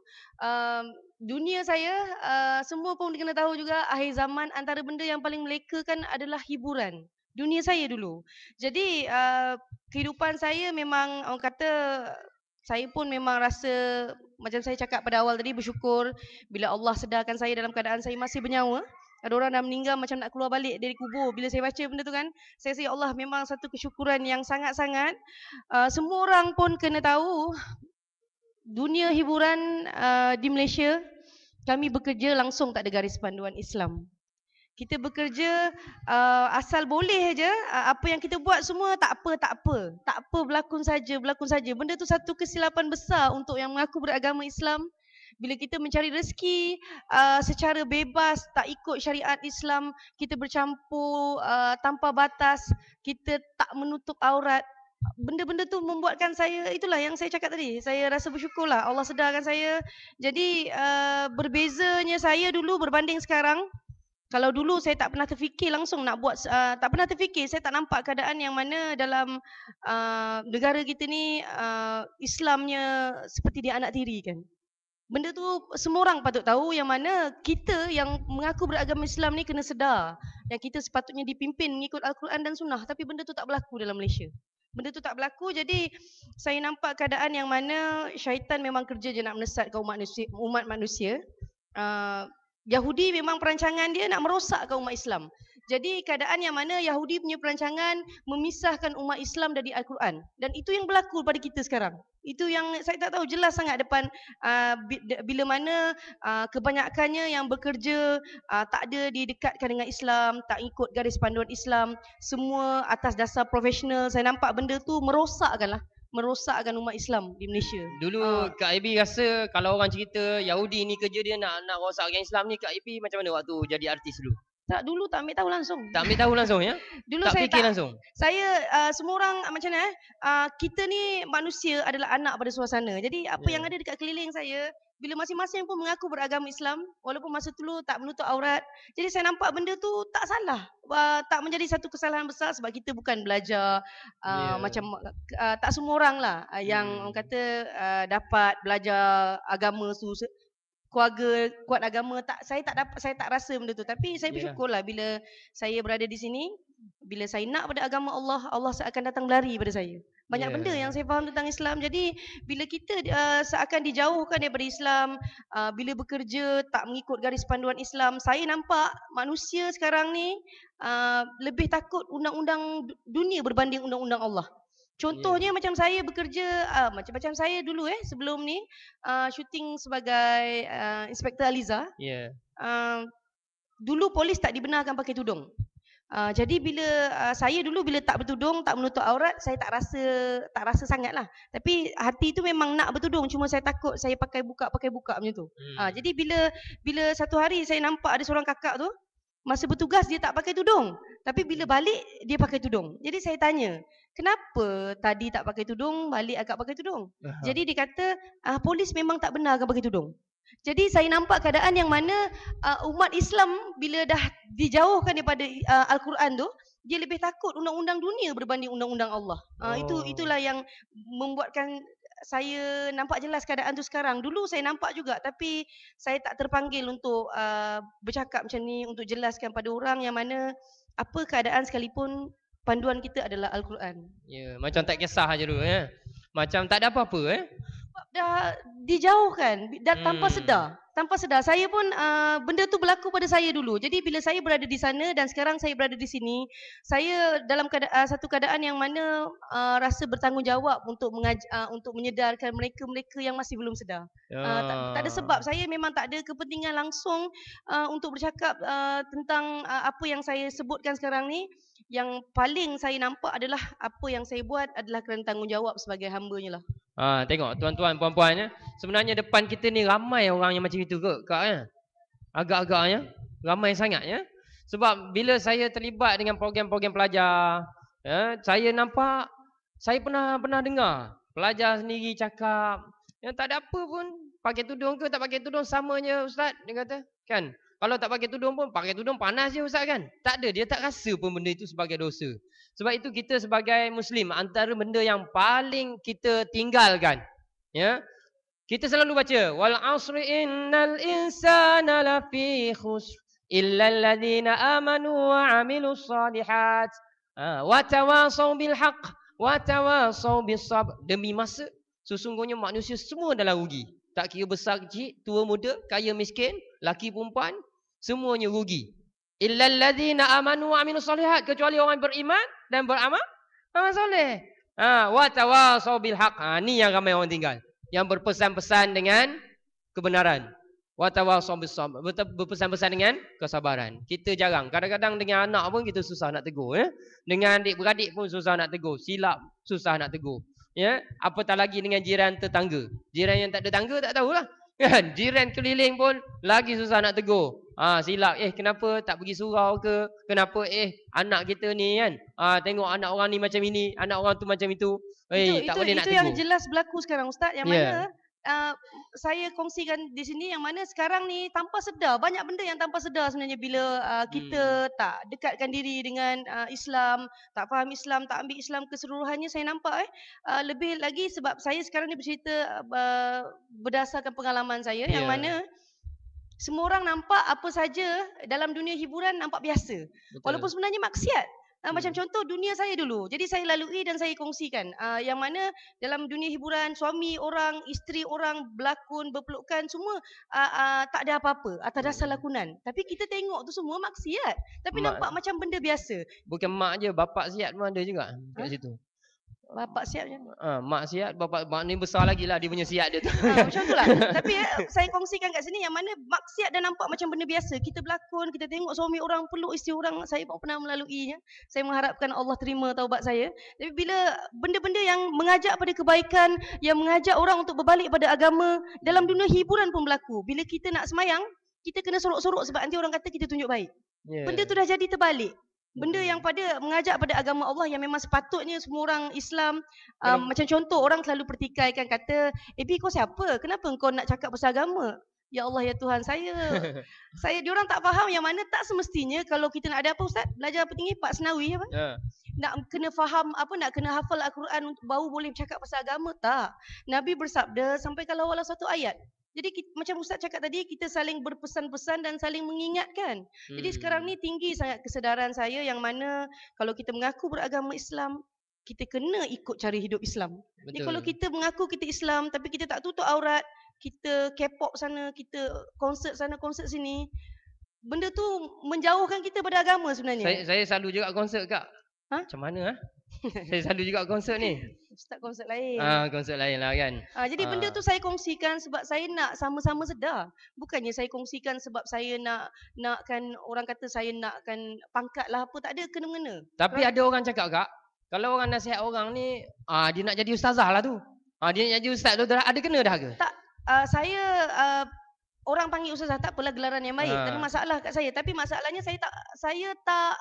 Dunia saya semua pun kena tahu juga akhir zaman antara benda yang paling melekakan adalah hiburan. Dunia saya dulu. Jadi kehidupan saya memang orang kata saya pun memang rasa macam saya cakap pada awal tadi, bersyukur bila Allah sedarkan saya dalam keadaan saya masih bernyawa. Ada orang dah meninggal macam nak keluar balik dari kubur. Bila saya baca benda tu kan, saya rasa ya Allah memang satu kesyukuran yang sangat-sangat. Semua orang pun kena tahu dunia hiburan di Malaysia, kami bekerja langsung tak ada garis panduan Islam. Kita bekerja asal boleh je, apa yang kita buat semua tak apa, berlakon saja. Benda tu satu kesilapan besar untuk yang mengaku beragama Islam. Bila kita mencari rezeki secara bebas, tak ikut syariat Islam, kita bercampur tanpa batas, kita tak menutup aurat. Benda-benda tu membuatkan saya, itulah yang saya cakap tadi, saya rasa bersyukurlah Allah sedarkan saya. Jadi berbezanya saya dulu berbanding sekarang. Kalau dulu saya tak pernah terfikir langsung nak buat, tak pernah terfikir, saya tak nampak keadaan yang mana dalam negara kita ni Islamnya seperti dia anak tiri kan. Benda tu semua orang patut tahu, yang mana kita yang mengaku beragama Islam ni kena sedar yang kita sepatutnya dipimpin mengikut Al-Quran dan Sunnah, tapi benda tu tak berlaku dalam Malaysia. Benda tu tak berlaku, jadi saya nampak keadaan yang mana syaitan memang kerja je nak menesatkan umat manusia. Yahudi memang perancangan dia nak merosakkan umat Islam. Jadi keadaan yang mana Yahudi punya perancangan memisahkan umat Islam dari Al-Quran. Dan itu yang berlaku pada kita sekarang. Itu yang saya tak tahu jelas sangat depan bila mana kebanyakannya yang bekerja tak ada didekatkan dengan Islam, tak ikut garis panduan Islam, semua atas dasar profesional. Saya nampak benda tu merosakkan umat Islam di Malaysia. Dulu Kak Ibi rasa kalau orang cerita Yahudi ni kerja dia nak rosakkan Islam ni, Kak Ibi macam mana waktu jadi artis dulu? Tak, dulu tak ambil tahu langsung. Tak ambil tahu langsung ya? Dulu tak saya fikir tak, langsung? Saya semua orang macam mana kita ni manusia adalah anak pada suasana. Jadi apa yang ada dekat keliling saya, bila masing-masing pun mengaku beragama Islam, walaupun masa dulu tak menutup aurat. Jadi saya nampak benda tu tak salah. Tak menjadi satu kesalahan besar sebab kita bukan belajar macam tak semua orang lah yang orang kata dapat belajar agama tu, keluarga kuat agama, saya tak rasa benda tu. Tapi saya bersyukurlah bila saya berada di sini, bila saya nak pada agama Allah, Allah seakan datang berlari pada saya. Banyak benda yang saya faham tentang Islam. Jadi bila kita seakan dijauhkan daripada Islam, bila bekerja tak mengikut garis panduan Islam, saya nampak manusia sekarang ni lebih takut undang-undang dunia berbanding undang-undang Allah. Contohnya macam saya bekerja, macam saya dulu sebelum ni syuting sebagai Inspektor Aliza. Dulu polis tak dibenarkan pakai tudung. Jadi bila saya dulu bila tak bertudung, tak menutup aurat, saya tak rasa sangatlah. Tapi hati tu memang nak bertudung, cuma saya takut saya pakai buka macam tu. Jadi bila satu hari saya nampak ada seorang kakak tu masa bertugas dia tak pakai tudung, tapi bila balik dia pakai tudung. Jadi saya tanya, kenapa tadi tak pakai tudung, balik agak pakai tudung? Jadi dia kata polis memang tak benarkan pakai tudung. Jadi saya nampak keadaan yang mana umat Islam bila dah dijauhkan daripada Al-Quran tu, dia lebih takut undang-undang dunia berbanding undang-undang Allah. Itulah yang membuatkan saya nampak jelas keadaan tu sekarang. Dulu saya nampak juga, tapi saya tak terpanggil untuk bercakap macam ni, untuk jelaskan pada orang yang mana apa keadaan sekalipun panduan kita adalah Al-Quran. Macam tak kisah je dulu macam tak ada apa-apa dah dijauhkan tanpa sedar. Saya pun benda tu berlaku pada saya dulu. Jadi bila saya berada di sana dan sekarang saya berada di sini, saya dalam satu keadaan yang mana rasa bertanggungjawab untuk untuk menyedarkan mereka-mereka yang masih belum sedar. Tak ada sebab, saya memang tak ada kepentingan langsung untuk bercakap tentang apa yang saya sebutkan sekarang ni. Yang paling saya nampak adalah apa yang saya buat adalah kerana tanggungjawab sebagai hamba-Nya lah. Tengok tuan-tuan puan-puan sebenarnya depan kita ni ramai orang yang macam itu Kak agak-agaknya ramai sangat sebab bila saya terlibat dengan program-program pelajar saya nampak, saya pernah dengar pelajar sendiri cakap tak ada apa pun, pakai tudung ke tak pakai tudung samanya ustaz, dia kata kan. Kalau tak pakai tudung pun, pakai tudung panas je ustaz kan. Tak ada, dia tak rasa pun benda itu sebagai dosa. Sebab itu kita sebagai Muslim, antara benda yang paling kita tinggalkan, kita selalu baca wal asri innal insana lafi khusr illa alladhina amanu wa amilus salihat wa tawasaw bil haqq wa tawasaw bis sabr. Demi masa Sesungguhnya manusia semua dalam rugi. Tak kira besar kecil, tua muda, kaya miskin, laki perempuan, semuanya rugi. Illal ladzina amanu wa amilus solihat, kecuali orang beriman dan beramal soleh. Wa tawasau bil haq. Ni yang ramai orang tinggal. Yang berpesan-pesan dengan kebenaran. Wa tawasau bis sabr, berpesan-pesan dengan kesabaran. Kita jarang. Kadang-kadang dengan anak pun kita susah nak tegur, ya. Dengan adik-beradik pun susah nak tegur. Silap susah nak tegur. Ya, apatah lagi dengan jiran tetangga. Jiran yang tak ada tangga tak tahulah. Kan? Jiran keliling pun lagi susah nak tegur. Silap. Kenapa tak pergi surau ke? Kenapa anak kita ni kan? Tengok anak orang ni macam ini, anak orang tu macam itu. Tak boleh nak tegur. Itu yang jelas berlaku sekarang Ustaz, yang mana saya kongsikan di sini, yang mana sekarang ni tanpa sedar, banyak benda yang tanpa sedar sebenarnya bila kita tak dekatkan diri dengan Islam, tak faham Islam, tak ambil Islam keseluruhannya. Saya nampak lebih lagi sebab saya sekarang ni bercerita berdasarkan pengalaman saya, yang mana semua orang nampak apa saja dalam dunia hiburan nampak biasa. Betul. Walaupun sebenarnya maksiat. Macam contoh dunia saya dulu. Jadi saya lalui dan saya kongsikan. Yang mana dalam dunia hiburan, suami orang, isteri orang, berlakon, berpelukan, semua tak ada apa-apa atas dasar lakonan. Tapi kita tengok tu semua maksiat. Tapi nampak macam benda biasa. Bukan mak je, bapak siat pun ada juga kat situ. Bapak siap je. Mak siat, bapak mak ni besar lagi lah dia punya siat dia tu. Macam tu lah. Tapi saya kongsikan kat sini yang mana maksiat dah nampak macam benda biasa. Kita berlakon, kita tengok suami orang peluk isteri orang. Saya pun pernah melaluinya. Saya mengharapkan Allah terima taubat saya. Tapi bila benda-benda yang mengajak pada kebaikan, yang mengajak orang untuk berbalik pada agama, dalam dunia hiburan pun berlaku. Bila kita nak semayang, kita kena sorok-sorok sebab nanti orang kata kita tunjuk baik. Benda tu dah jadi terbalik. Benda yang pada mengajak pada agama Allah yang memang sepatutnya semua orang Islam, macam contoh orang selalu pertikaikan, kata, Bi kau siapa? Kenapa kau nak cakap pasal agama? Ya Allah, ya Tuhan, diorang tak faham yang mana tak semestinya kalau kita nak ada apa Ustaz? Belajar apa tinggi? Pak Senawi apa? Nak kena faham apa, nak kena hafal Al-Quran baru boleh bercakap pasal agama? Tak. Nabi bersabda sampai kalau walau satu ayat. Jadi macam Ustaz cakap tadi, kita saling berpesan-pesan dan saling mengingatkan. Jadi sekarang ni tinggi sangat kesedaran saya yang mana kalau kita mengaku beragama Islam, kita kena ikut cara hidup Islam. Jadi kalau kita mengaku kita Islam tapi kita tak tutup aurat, kita K-pop sana, kita konsert sana, konsert sini, benda tu menjauhkan kita pada agama sebenarnya. Saya selalu juga konsert Kak. Macam mana saya selalu juga konsert ni. Ustaz konsert lain. Konsert lain lah kan. Jadi benda tu saya kongsikan sebab saya nak sama-sama sedar. Bukannya saya kongsikan sebab saya nakkan orang kata saya nakkan pangkat lah apa, tak ada kena-mengena. Tapi ada orang cakap Kak, kalau orang nasihat orang ni, dia nak jadi ustazah lah tu. Dia nak jadi ustaz tu, ada kena dah ke? Tak, saya orang panggil ustazah tak apalah gelaran yang baik. Tak ada masalah kat saya. Tapi masalahnya saya tak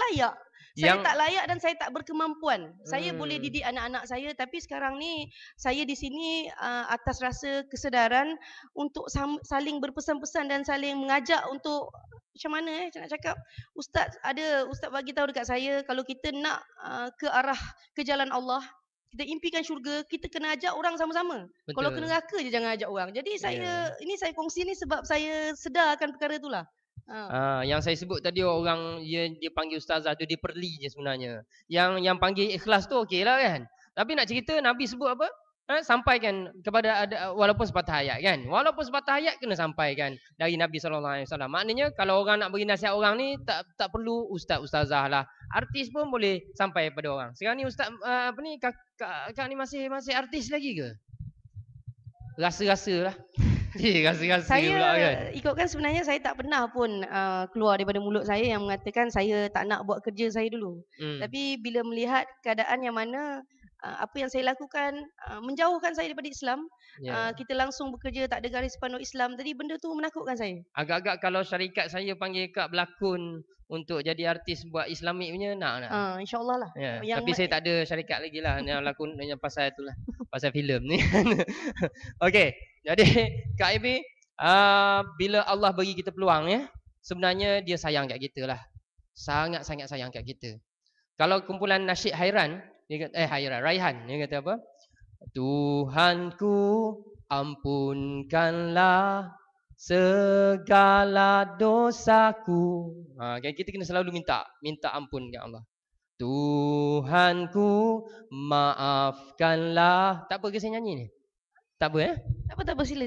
layak. Saya tak layak dan saya tak berkemampuan. Saya boleh didik anak-anak saya, tapi sekarang ni saya di sini atas rasa kesedaran untuk saling berpesan-pesan dan saling mengajak untuk macam mana nak cakap, Ustaz bagi tahu dekat saya kalau kita nak ke arah ke jalan Allah, kita impikan syurga, kita kena ajak orang sama-sama. Kalau ke neraka je jangan ajak orang. Jadi saya kongsi ni sebab saya sedarkan perkara itulah. Yang saya sebut tadi orang dia panggil ustazah tu dia perli je sebenarnya. Yang panggil ikhlas tu okeylah kan. Tapi nak cerita Nabi sebut apa? Sampaikan kepada walaupun sepatah ayat kan. Walaupun sepatah ayat kena sampaikan dari Nabi SAW. Maknanya kalau orang nak bagi nasihat orang ni tak perlu ustazah lah. Artis pun boleh sampai pada orang. Sekarang ni ustaz kak ni masih artis lagi ke? Rasa-rasa lah. Rasa-rasa pula kan. Ikutkan sebenarnya saya tak pernah pun keluar daripada mulut saya yang mengatakan saya tak nak buat kerja saya dulu. Tapi bila melihat keadaan yang mana apa yang saya lakukan menjauhkan saya daripada Islam, kita langsung bekerja tak ada garis panduan Islam, tadi benda tu menakutkan saya. Agak-agak kalau syarikat saya panggil Kak berlakon untuk jadi artis buat Islamik punya nak. InsyaAllah lah. Tapi saya tak ada syarikat lagi lah yang lakon yang pasal itulah, pasal filem ni. Okey, jadi Kak Ibi, bila Allah bagi kita peluang sebenarnya dia sayang kat kita lah. Sangat-sangat sayang kat kita. Kalau kumpulan nasyid Hairan, dia kata, Raihan, dia kata apa? Tuhanku ampunkanlah segala dosaku. Kita kena selalu minta ampun ke Allah. Tuhanku maafkanlah. Tak apa ke saya nyanyi ni? Tak apa Tak apa, sila.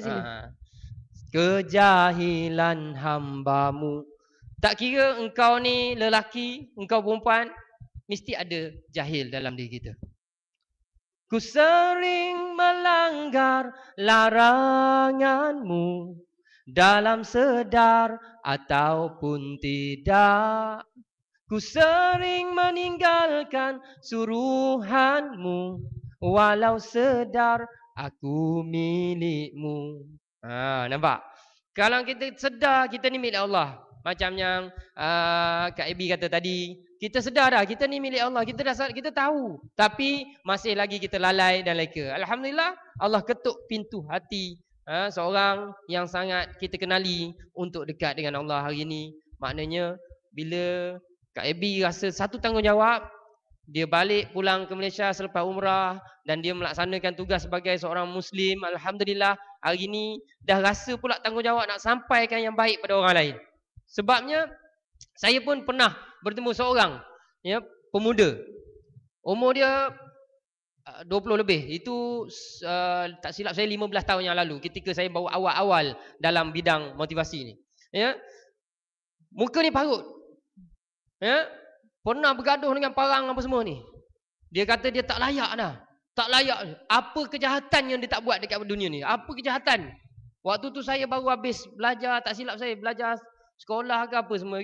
Kejahilan hambamu. Tak kira engkau ni lelaki, engkau perempuan, mesti ada jahil dalam diri kita. Ku sering melanggar laranganmu dalam sedar ataupun tidak. Ku sering meninggalkan suruhanmu walau sedar aku milikmu. Nampak? Kalau kita sedar kita ni milik Allah, macam yang Kak Ebi kata tadi, kita sedar dah kita ni milik Allah, kita tahu, tapi masih lagi kita lalai dan leka. Alhamdulillah Allah ketuk pintu hati seorang yang sangat kita kenali untuk dekat dengan Allah hari ini. Maknanya bila Kak Ebi rasa satu tanggungjawab, dia balik pulang ke Malaysia selepas umrah dan dia melaksanakan tugas sebagai seorang Muslim. Alhamdulillah hari ini dah rasa pula tanggungjawab nak sampaikan yang baik pada orang lain. Sebabnya saya pun pernah bertemu seorang pemuda. Umur dia 20 lebih. Itu tak silap saya 15 tahun yang lalu ketika saya baru awal-awal dalam bidang motivasi ni. Muka ni parut. Pernah bergaduh dengan parang apa semua ni. Dia kata dia tak layak dah. Tak layak. Apa kejahatan yang dia tak buat dekat dunia ni? Apa kejahatan? Waktu tu saya baru habis belajar, tak silap saya belajar sekolah ke apa semua.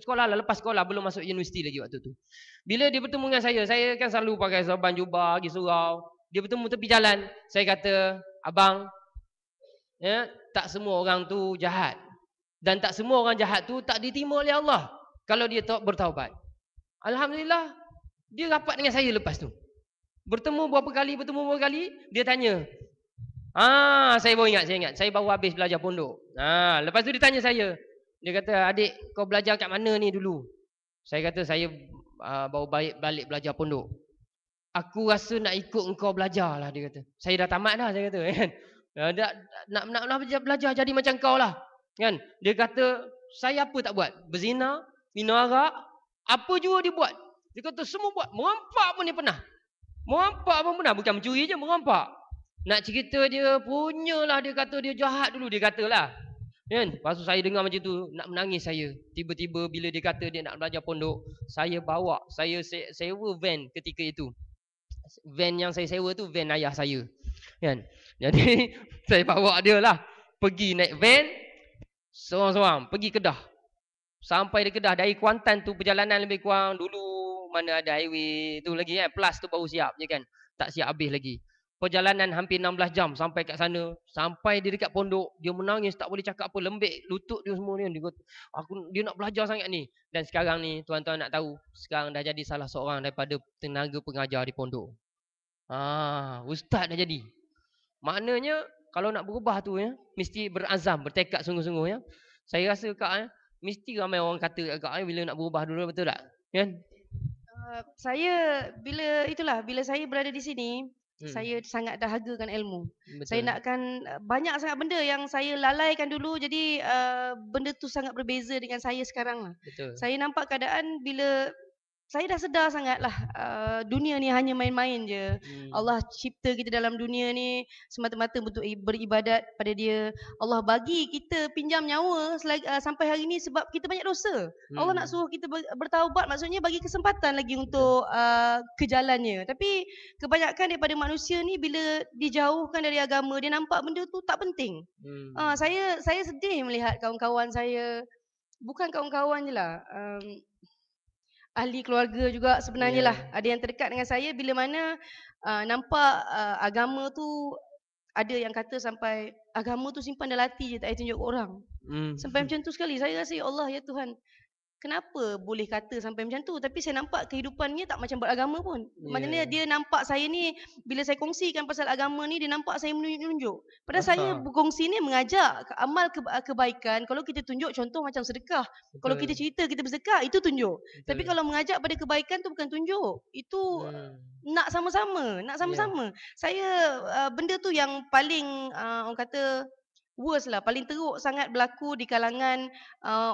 Sekolah lah, lepas sekolah, belum masuk universiti lagi waktu tu. Bila dia bertemu dengan saya kan selalu pakai sorban jubah, pergi surau. Dia bertemu tepi jalan. Saya kata, abang, tak semua orang tu jahat. Dan tak semua orang jahat tu tak diterima oleh Allah kalau dia bertaubat. Alhamdulillah, dia rapat dengan saya lepas tu. Bertemu berapa kali, dia tanya. Saya baru ingat. Saya baru habis belajar pondok. Lepas tu dia tanya saya. Dia kata, adik kau belajar kat mana ni dulu? Saya kata, saya baru balik belajar pondok. Aku rasa nak ikut engkau belajar lah, dia kata. Saya dah tamat dah, saya kata. Kan? Nak belajar jadi macam kau lah. Kan? Dia kata, saya apa tak buat? Berzina, minum arak, apa jua dia buat. Dia kata semua buat. Merampak pun dia pernah. Bukan mencuri je, merampak. Nak cerita dia punyalah, dia kata dia jahat dulu, dia katalah. Kan? Lepas tu saya dengar macam tu, nak menangis saya. Tiba-tiba bila dia kata dia nak belajar pondok, saya sewa van ketika itu. Van yang saya sewa tu van ayah saya. Kan? Jadi saya bawa dia lah. Pergi naik van, seorang-seorang pergi Kedah. Sampai di Kedah, dari Kuantan tu perjalanan lebih kurang dulu mana ada highway tu lagi kan, plus tu baru siap je kan, tak siap habis lagi. Perjalanan hampir 16 jam sampai kat sana. Sampai dia dekat pondok, dia menangis, tak boleh cakap apa, lembik lutut dia semua ni. Dia nak belajar sangat ni. Dan sekarang ni tuan-tuan nak tahu, sekarang dah jadi salah seorang daripada tenaga pengajar di pondok. Ustaz dah jadi. Maknanya kalau nak berubah tu mesti berazam, bertekad sungguh-sungguh Saya rasa Kak mesti ramai orang kata Kak bila nak berubah dulu, betul tak? Kan? Saya bila saya berada di sini, saya sangat dahagakan ilmu. Betul. Saya nakkan banyak sangat benda yang saya lalaikan dulu, jadi benda tu sangat berbeza dengan saya sekarang lah. Betul. Saya nampak keadaan bila saya dah sedar sangatlah dunia ni hanya main-main je. Allah cipta kita dalam dunia ni semata-mata untuk beribadat pada Dia. Allah bagi kita pinjam nyawa sampai hari ni sebab kita banyak dosa. Allah nak suruh kita bertaubat, maksudnya bagi kesempatan lagi untuk ke jalannya. Tapi kebanyakan daripada manusia ni bila dijauhkan dari agama, dia nampak benda tu tak penting. Saya sedih melihat kawan-kawan saya, bukan kawan-kawan je lah, ahli keluarga juga sebenarnya lah. Ada yang terdekat dengan saya bila mana nampak agama tu, ada yang kata sampai agama tu simpan dalam hati je, tak payah tunjuk ke orang. Sampai macam tu sekali. Saya rasa ya Allah ya Tuhan, kenapa boleh kata sampai macam tu? Tapi saya nampak kehidupannya tak macam beragama pun. Maknanya dia nampak saya ni, bila saya kongsikan pasal agama ni, dia nampak saya menunjuk-nunjuk. Padahal saya berkongsi ni mengajak amal kebaikan. Kalau kita tunjuk contoh macam sedekah. Betul. Kalau kita cerita kita bersedekah, itu tunjuk. Betul. Tapi kalau mengajak pada kebaikan tu bukan tunjuk. Itu nak sama-sama. Saya benda tu yang paling orang kata worst lah, paling teruk sangat berlaku di kalangan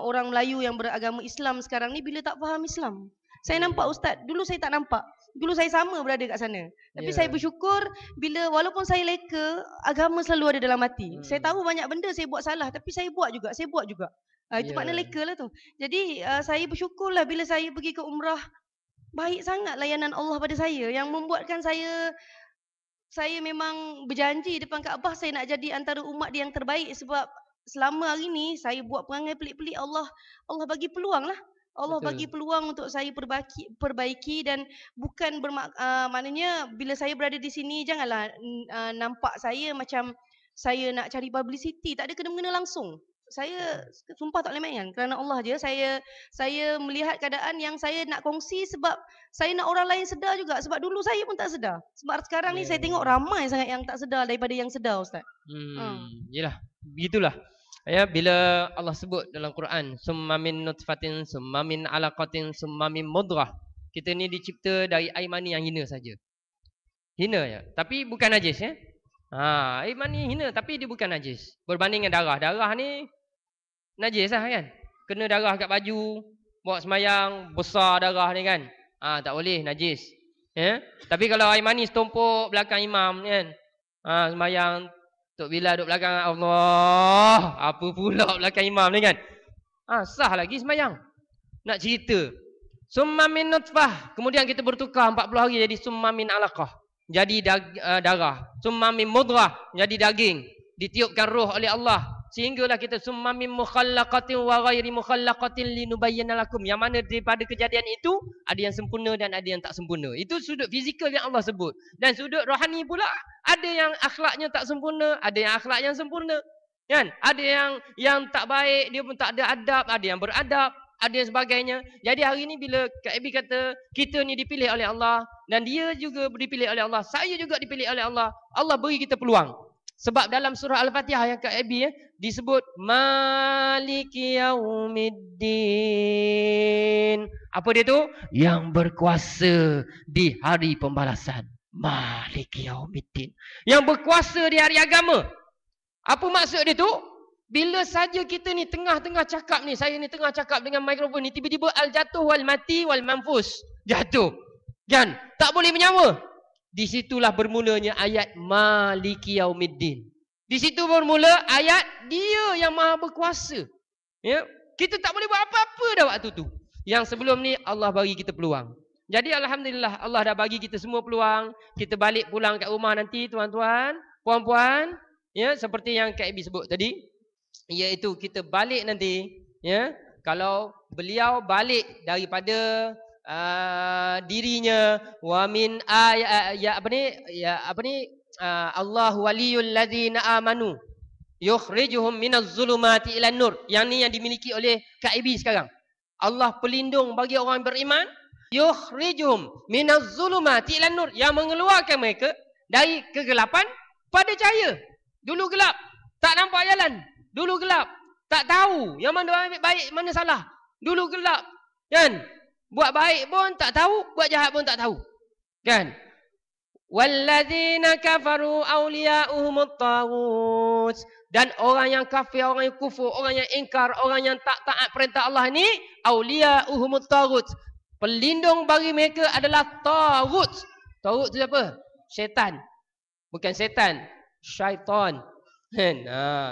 orang Melayu yang beragama Islam sekarang ni bila tak faham Islam. Saya nampak ustaz, dulu saya tak nampak. Dulu saya sama berada kat sana. Tapi saya bersyukur bila walaupun saya leka, agama selalu ada dalam hati. Saya tahu banyak benda saya buat salah tapi saya buat juga. Itu makna leka lah tu. Jadi saya bersyukurlah bila saya pergi ke umrah. Baik sangat layanan Allah pada saya yang membuatkan saya memang berjanji depan Kaabah saya nak jadi antara umat dia yang terbaik sebab selama hari ni saya buat perangai pelik-pelik, Allah bagi peluang lah. Allah bagi peluang untuk saya perbaiki dan bukan maknanya bila saya berada di sini janganlah nampak saya macam saya nak cari publicity, tak ada kena-mengena langsung. Saya sumpah tak boleh main kerana Allah je. Saya melihat keadaan yang saya nak kongsi sebab saya nak orang lain sedar juga. Sebab dulu saya pun tak sedar. Sebab sekarang ni saya tengok ramai sangat yang tak sedar daripada yang sedar, Ustaz. Yelah, begitulah. Ya, bila Allah sebut dalam Quran, summa min nutfatin, summa min alaqatin, summa min mudrah. Kita ni dicipta dari air mani yang hina saja. Hina ya, tapi bukan najis ya. Air mani hina tapi dia bukan najis. Berbanding dengan darah. Darah ni najis lah kan. Kena darah kat baju, buat semayang, besar darah ni kan. Tak boleh, najis. Ya? Tapi kalau air mani setumpuk belakang imam kan. Semayang, Tok Bilal duduk belakang Allah. Apa pula belakang imam ni kan. Sah lagi semayang. Nak cerita. Summa min nutfah. Kemudian kita bertukar 40 hari jadi summa min alaqah. Jadi darah. Summa min mudrah. Jadi daging. Ditiupkan roh oleh Allah. Sehinggalah kita summa min mukhallaqatin wa ghairi mukhallaqatin linubayyana lakum. Yang mana daripada kejadian itu ada yang sempurna dan ada yang tak sempurna. Itu sudut fizikal yang Allah sebut. Dan sudut rohani pula ada yang akhlaknya tak sempurna, ada yang akhlak yang sempurna. Kan? Ada yang tak baik, dia pun tak ada adab, ada yang beradab, ada yang sebagainya. Jadi hari ni bila Kak Abi kata kita ni dipilih oleh Allah dan dia juga dipilih oleh Allah, saya juga dipilih oleh Allah, Allah beri kita peluang. Sebab dalam surah Al-Fatihah yang Kak Abi disebut Maliki Yaumiddin. Apa dia tu? Yang berkuasa di hari pembalasan. Maliki Yaumiddin. Yang berkuasa di hari agama. Apa maksud dia tu? Bila saja kita ni tengah-tengah cakap ni, saya ni tengah cakap dengan mikrofon ni, tiba-tiba al-jatuh wal mati wal manfus. Jatuh. Kan? Tak boleh menyawa. Di situlah bermulanya ayat Maliki Yaumiddin. Di situ bermula ayat dia yang maha berkuasa. Ya? Kita tak boleh buat apa-apa dah waktu tu. Yang sebelum ni Allah bagi kita peluang. Jadi alhamdulillah Allah dah bagi kita semua peluang. Kita balik pulang kat rumah nanti tuan-tuan, puan-puan, ya, seperti yang Kak Abi sebut tadi, iaitu kita balik nanti, ya, kalau beliau balik daripada dirinya wa min Allahu waliyul ladzina amanu yukhrijuhum minaz zulumati ilan nur. Yang ni yang dimiliki oleh Kak Ibi sekarang. Allah pelindung bagi orang beriman, yukhrijuhum minaz zulumati ilan nur, yang mengeluarkan mereka dari kegelapan pada cahaya. Dulu gelap, tak nampak jalan. Dulu gelap, tak tahu yang mana baik mana salah. Dulu gelap, kan? Buat baik pun tak tahu, buat jahat pun tak tahu. Kan? Walladzina kafaru awliya'uhumut taghut. Dan orang yang kafir, orang yang kufur, orang yang ingkar, orang yang tak taat perintah Allah ni, awliya'uhumut taghut. Pelindung bagi mereka adalah taghut. Taghut tu apa? Syaitan. Bukan setan, syaitan. Kan?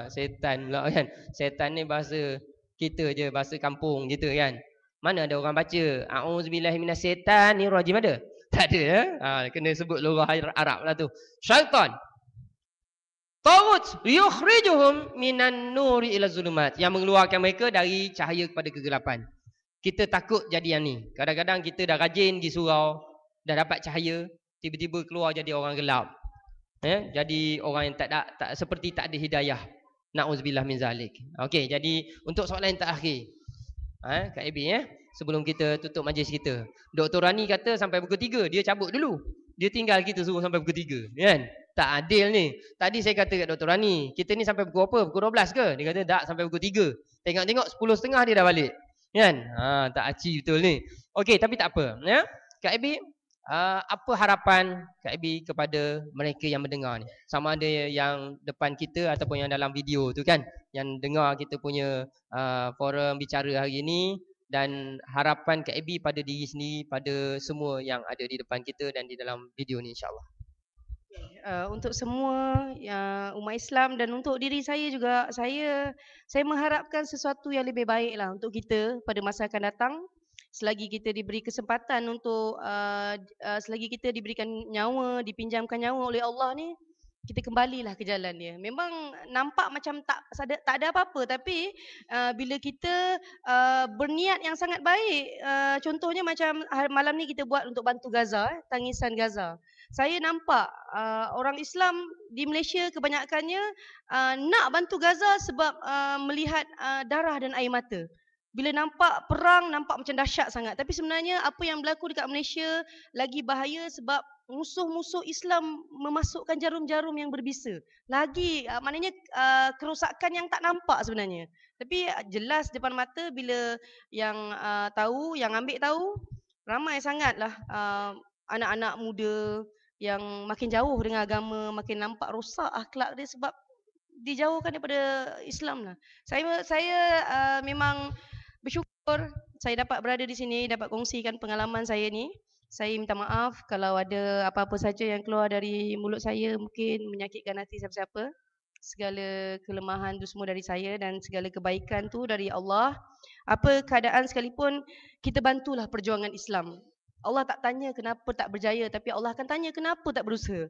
Setan pula kan. Setan ni bahasa kita je, bahasa kampung gitu kan. Mana ada orang baca a'udzubillahi minasyaitanirrajim ada? Tak ada ya? Kena sebut lugah Arab lah tu. Syaitan. Taghut yukhrijuhum minan nuri ila zulumat, yang mengeluarkan mereka dari cahaya kepada kegelapan. Kita takut jadi yang ni. Kadang-kadang kita dah rajin di surau, dah dapat cahaya, tiba-tiba keluar jadi orang gelap. Jadi orang yang tak seperti tak ada hidayah. Na'udzubillah min zalik. Okey, jadi untuk soalan yang terakhir. Kak Abi sebelum kita tutup majlis kita. Dr. Rani kata sampai pukul 3, dia cabut dulu. Dia tinggal kita suruh sampai pukul 3, kan? Tak adil ni. Tadi saya kata kat Dr. Rani, kita ni sampai pukul apa? Pukul 12 ke? Dia kata tak, sampai pukul 3. Tengok-tengok 10.30 dia dah balik. Kan? Tak aci betul ni. Okey, tapi tak apa, ya. Kak Abi, apa harapan Kak Abi kepada mereka yang mendengar ni? Sama ada yang depan kita ataupun yang dalam video tu kan, yang dengar kita punya forum bicara hari ni. dan harapan KB pada diri sendiri, pada semua yang ada di depan kita dan di dalam video ni insya-Allah. Untuk semua umat Islam dan untuk diri saya juga, saya mengharapkan sesuatu yang lebih baiklah untuk kita pada masa akan datang. Selagi kita diberi kesempatan untuk selagi kita diberikan nyawa, dipinjamkan nyawa oleh Allah ni, kita kembalilah ke jalan dia. Memang nampak macam tak ada apa-apa, tapi bila kita berniat yang sangat baik, contohnya macam malam ni kita buat untuk bantu Gaza, tangisan Gaza. Saya nampak orang Islam di Malaysia kebanyakannya nak bantu Gaza sebab melihat darah dan air mata. Bila nampak perang, nampak macam dahsyat sangat. Tapi sebenarnya apa yang berlaku dekat Malaysia lagi bahaya sebab musuh-musuh Islam memasukkan jarum-jarum yang berbisa. Lagi maknanya kerosakan yang tak nampak sebenarnya. Tapi jelas depan mata bila yang tahu, yang ambil tahu, ramai sangatlah anak-anak muda yang makin jauh dengan agama, makin nampak rosak akhlak dia sebab dijauhkan daripada Islam lah. Saya memang bersyukur saya dapat berada di sini, dapat kongsikan pengalaman saya ni. Saya minta maaf kalau ada apa-apa saja yang keluar dari mulut saya mungkin menyakitkan hati siapa-siapa. Segala kelemahan tu semua dari saya dan segala kebaikan tu dari Allah. Apa keadaan sekalipun, kita bantulah perjuangan Islam. Allah tak tanya kenapa tak berjaya, tapi Allah akan tanya kenapa tak berusaha.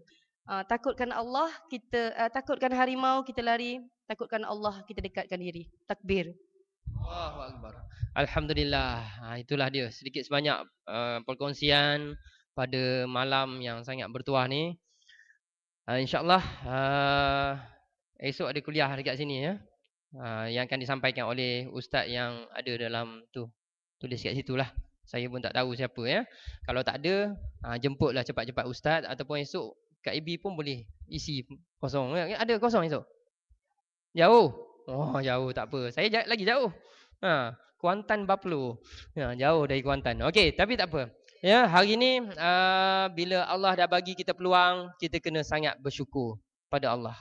Takutkan Allah, kita takutkan harimau, kita lari. Takutkan Allah, kita dekatkan diri. Takbir. Allahu Akbar. Alhamdulillah. Itulah dia sedikit sebanyak perkongsian pada malam yang sangat bertuah ni. InsyaAllah esok ada kuliah dekat sini ya. Yang akan disampaikan oleh ustaz yang ada dalam tu. Tulis kat situ lah. Saya pun tak tahu siapa ya. Kalau tak ada, jemputlah cepat-cepat ustaz ataupun esok Kak Ibi pun boleh isi kosong. Ada kosong esok? Jauh? Oh, jauh tak apa. Saya lagi jauh. Kuantan Baplu. Jauh dari Kuantan. Okey, tapi tak apa. Ya, hari ni bila Allah dah bagi kita peluang, kita kena sangat bersyukur pada Allah.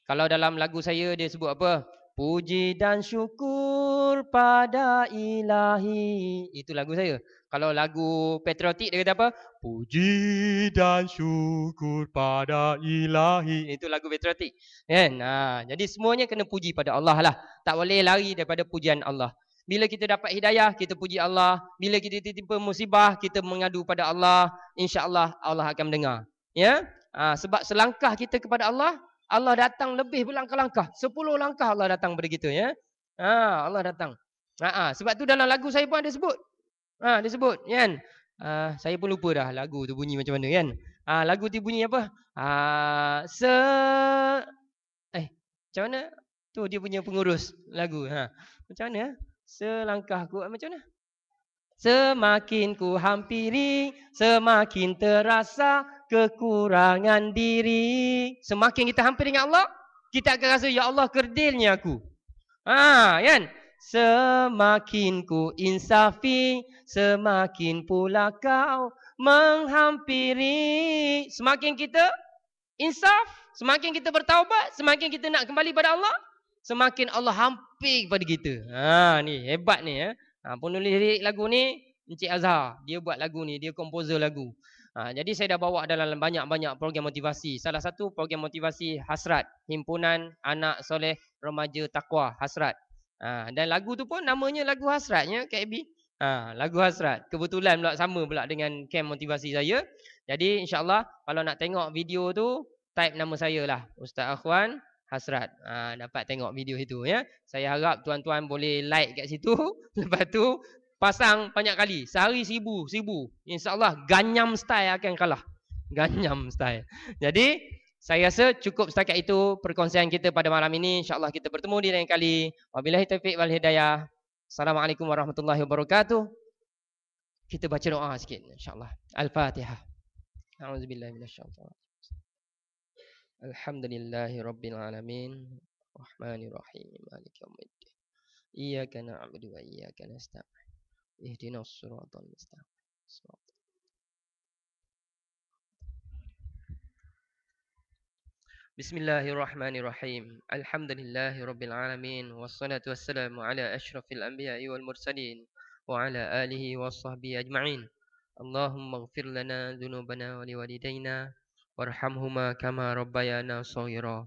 Kalau dalam lagu saya dia sebut apa? Puji dan syukur pada ilahi. Itu lagu saya. Kalau lagu patriotik dia kata apa? Puji dan syukur pada ilahi. Itu lagu patriotik. Kan? Jadi semuanya kena puji pada Allah lah. Tak boleh lari daripada pujian Allah. Bila kita dapat hidayah, kita puji Allah. Bila kita tertimpa musibah, kita mengadu pada Allah. InsyaAllah Allah akan mendengar. Ya? Sebab selangkah kita kepada Allah, Allah datang lebih berlangkah-langkah. 10 langkah Allah datang pada kita ya. Allah datang. Sebab tu dalam lagu saya pun ada sebut. Dia sebut kan. Saya pun lupa dah lagu tu bunyi macam mana kan. Lagu tu bunyi apa? Macam mana? Tu dia punya pengurus lagu. Macam mana? Selangkahku macam mana? Semakin ku hampiri, semakin terasa kekurangan diri. Semakin kita hampir dengan Allah, kita akan rasa ya Allah kerdilnya aku. Kan? Semakin ku insafi, semakin pula kau menghampiri. Semakin kita insaf, semakin kita bertaubat, semakin kita nak kembali pada Allah, semakin Allah hampir kepada kita. Ni hebat ni ya. Penulis lirik lagu ni Encik Azhar. Dia buat lagu ni, dia komposer lagu. Jadi saya dah bawa dalam banyak-banyak program motivasi. Salah satu program motivasi Hasrat, Himpunan Anak Soleh Remaja Taqwa Hasrat. Dan lagu tu pun namanya lagu Hasratnya Kak Abi. Lagu Hasrat. Kebetulan pula sama pula dengan camp motivasi saya. Jadi insya-Allah kalau nak tengok video tu, type nama saya lah, Ustaz Akhwan Hasrat. Dapat tengok video itu ya. Saya harap tuan-tuan boleh like kat situ. Lepas tu pasang banyak kali. Sehari 1000. InsyaAllah Ganyam style akan kalah. Ganyam style. Jadi saya rasa cukup setakat itu perkongsian kita pada malam ini. InsyaAllah kita bertemu di lain kali. Wabillahi taufiq wal hidayah. Assalamualaikum warahmatullahi wabarakatuh. Kita baca doa sikit insyaAllah. Al-Fatihah. A'udzubillahi minasyaitonir rajim. Alhamdulillahi rabbil alamin. Rahmanir rahim. Maliki yaumiddin. Iyyaka na'budu wa iyyaka nasta'in. Ihdinas siratal mustaqim. Bismillahirrahmanirrahim. Alhamdulillahi rabbil alamin. Wassalatu wassalamu ala asyrafil anbiya'i wal mursalin. وعلى آله وصحبه أجمعين. اللهم اغفر لنا ذنوبنا ولوالدينا وارحمهما كما ربيانا صغيرا.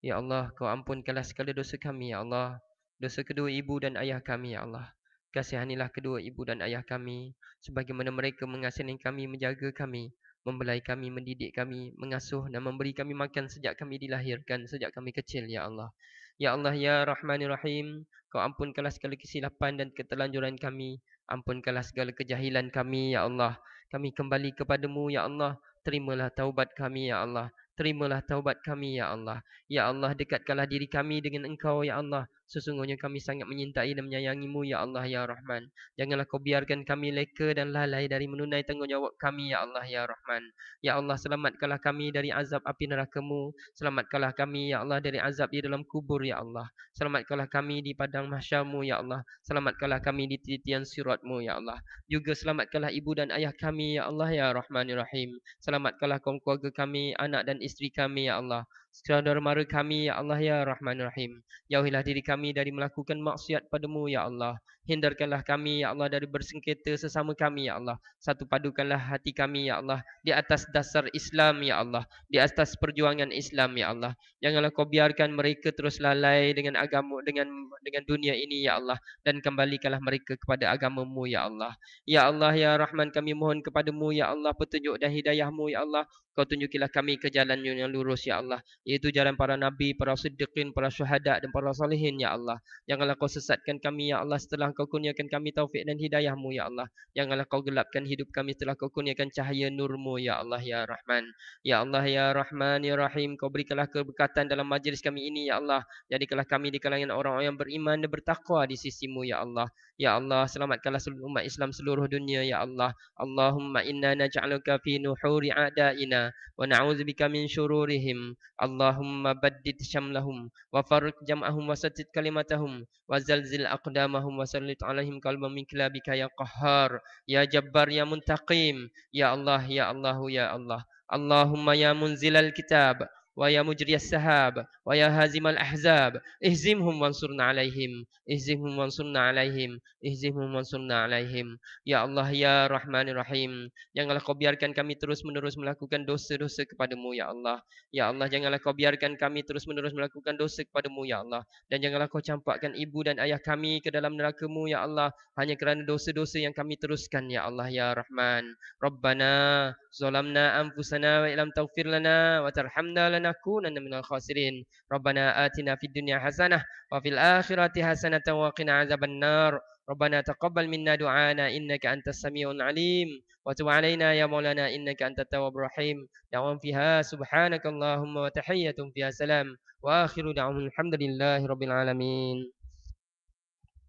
Ya Allah, Kau ampunkanlah segala dosa kami, Ya Allah. Dosa kedua ibu dan ayah kami, Ya Allah. Kasihanilah kedua ibu dan ayah kami, sebagaimana mereka mengasihi kami, menjaga kami, membelai kami, mendidik kami, mengasuh dan memberi kami makan sejak kami dilahirkan, sejak kami kecil, Ya Allah. Ya Allah, Ya Rahmanir Rahim, Kau ampunkanlah segala kesilapan dan keterlanjuran kami. Ampunkanlah segala kejahilan kami, Ya Allah. Kami kembali kepadamu, Ya Allah. Terimalah taubat kami, Ya Allah. Terimalah taubat kami, Ya Allah. Ya Allah, dekatkanlah diri kami dengan Engkau, Ya Allah. Sesungguhnya kami sangat menyintai dan menyayangimu, Ya Allah, Ya Rahman. Janganlah Kau biarkan kami leka dan lalai dari menunai tanggungjawab kami, Ya Allah, Ya Rahman. Ya Allah, selamatkanlah kami dari azab api neraka-Mu. Selamatkanlah kami, Ya Allah, dari azab di dalam kubur, Ya Allah. Selamatkanlah kami di padang mahsyar-Mu, Ya Allah. Selamatkanlah kami di titian sirat-Mu, Ya Allah. Juga selamatkanlah ibu dan ayah kami, Ya Allah, Ya Rahmanir Rahim. Selamatkanlah kaum keluarga kami, anak dan isteri kami, Ya Allah. Saudara mara kami, Ya Allah, Ya Rahmanir Rahim. Jauhilah diri kami dari melakukan maksiat padamu, Ya Allah. Hindarkanlah kami, Ya Allah, dari bersengketa sesama kami, Ya Allah. Satu padukanlah hati kami, Ya Allah, di atas dasar Islam, Ya Allah. Di atas perjuangan Islam, Ya Allah. Janganlah Kau biarkan mereka terus lalai dengan agama, dengan dunia ini, Ya Allah. Dan kembalikanlah mereka kepada agama-Mu, Ya Allah. Ya Allah, Ya Rahman, kami mohon kepadamu, Ya Allah, petunjuk dan hidayah-Mu, Ya Allah. Kau tunjukilah kami ke jalan yang lurus, Ya Allah. Iaitu jalan para nabi, para siddiqin, para syuhada dan para salihin, Ya Allah. Janganlah Kau sesatkan kami, Ya Allah, setelah Kau kurniakan kami taufik dan hidayah-Mu, Ya Allah. Janganlah Kau gelapkan hidup kami setelah Kau kurniakan cahaya nur-Mu, Ya Allah, Ya Rahman. Ya Allah, Ya Rahman, Ya Rahim, Kau berikanlah keberkatan dalam majlis kami ini, Ya Allah. Jadikanlah kami di kalangan orang-orang yang beriman dan bertakwa di sisi-Mu, Ya Allah. Ya Allah, selamatkanlah seluruh umat Islam seluruh dunia, Ya Allah. Allahumma inna naj'aluka fi nuhuri a'daina wa na'udzubika min syururihim. Allahumma baddid syamlahum wa farriq jam'ahum wa saddid kalimatahum wa zalzil aqdamahum wa sallit alaihim qalban min kilabika ya qahhar ya jabbar ya muntaqim. Ya Allah, Ya Allah, Ya Allah. Allahumma ya munzilal kitab wa ya mujriyas sahab wa ya hazimal ahzab ihzimhum wansurna alaihim ihzimhum wansurna alaihim ihzimhum wansurna alaihim. Ya Allah, Ya Rahmanir Rahim, janganlah Kau biarkan kami terus-menerus melakukan dosa-dosa kepadamu, Ya Allah. Ya Allah, janganlah Kau biarkan kami terus-menerus melakukan dosa kepadamu, Ya Allah. Dan janganlah Kau campakkan ibu dan ayah kami ke dalam neraka-Mu, Ya Allah, hanya kerana dosa-dosa yang kami teruskan, Ya Allah, Ya Rahman. Rabbana zalamna anfusana wa illam taghfir lana wa tarhamna lanakunanna minal khasirin. Rabbana atina fid dunya hasanah wa fil akhirati hasanatan wa qina azabannar. Rabbana taqabbal minna du'ana innaka antas samiul alim wa tub alaina ya maulana innaka antat tawwabur rahim. Da'wan fiha subhanakallahumma wa tahiyyatun fiha salam wa akhiru da'wahum alhamdulillahi rabbil alamin.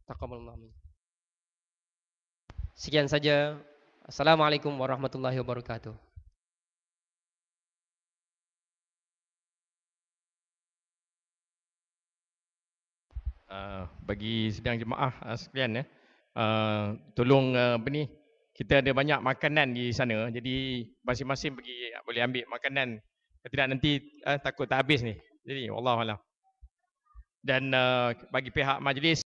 Taqabbalallahu minna. Sekian saja. Assalamualaikum warahmatullahi wabarakatuh. Bagi sidang jemaah sekalian, tolong apa ni, kita ada banyak makanan di sana, jadi masing-masing boleh ambil makanan, tidak nanti takut tak habis ni. Jadi wallahualam. Dan bagi pihak majlis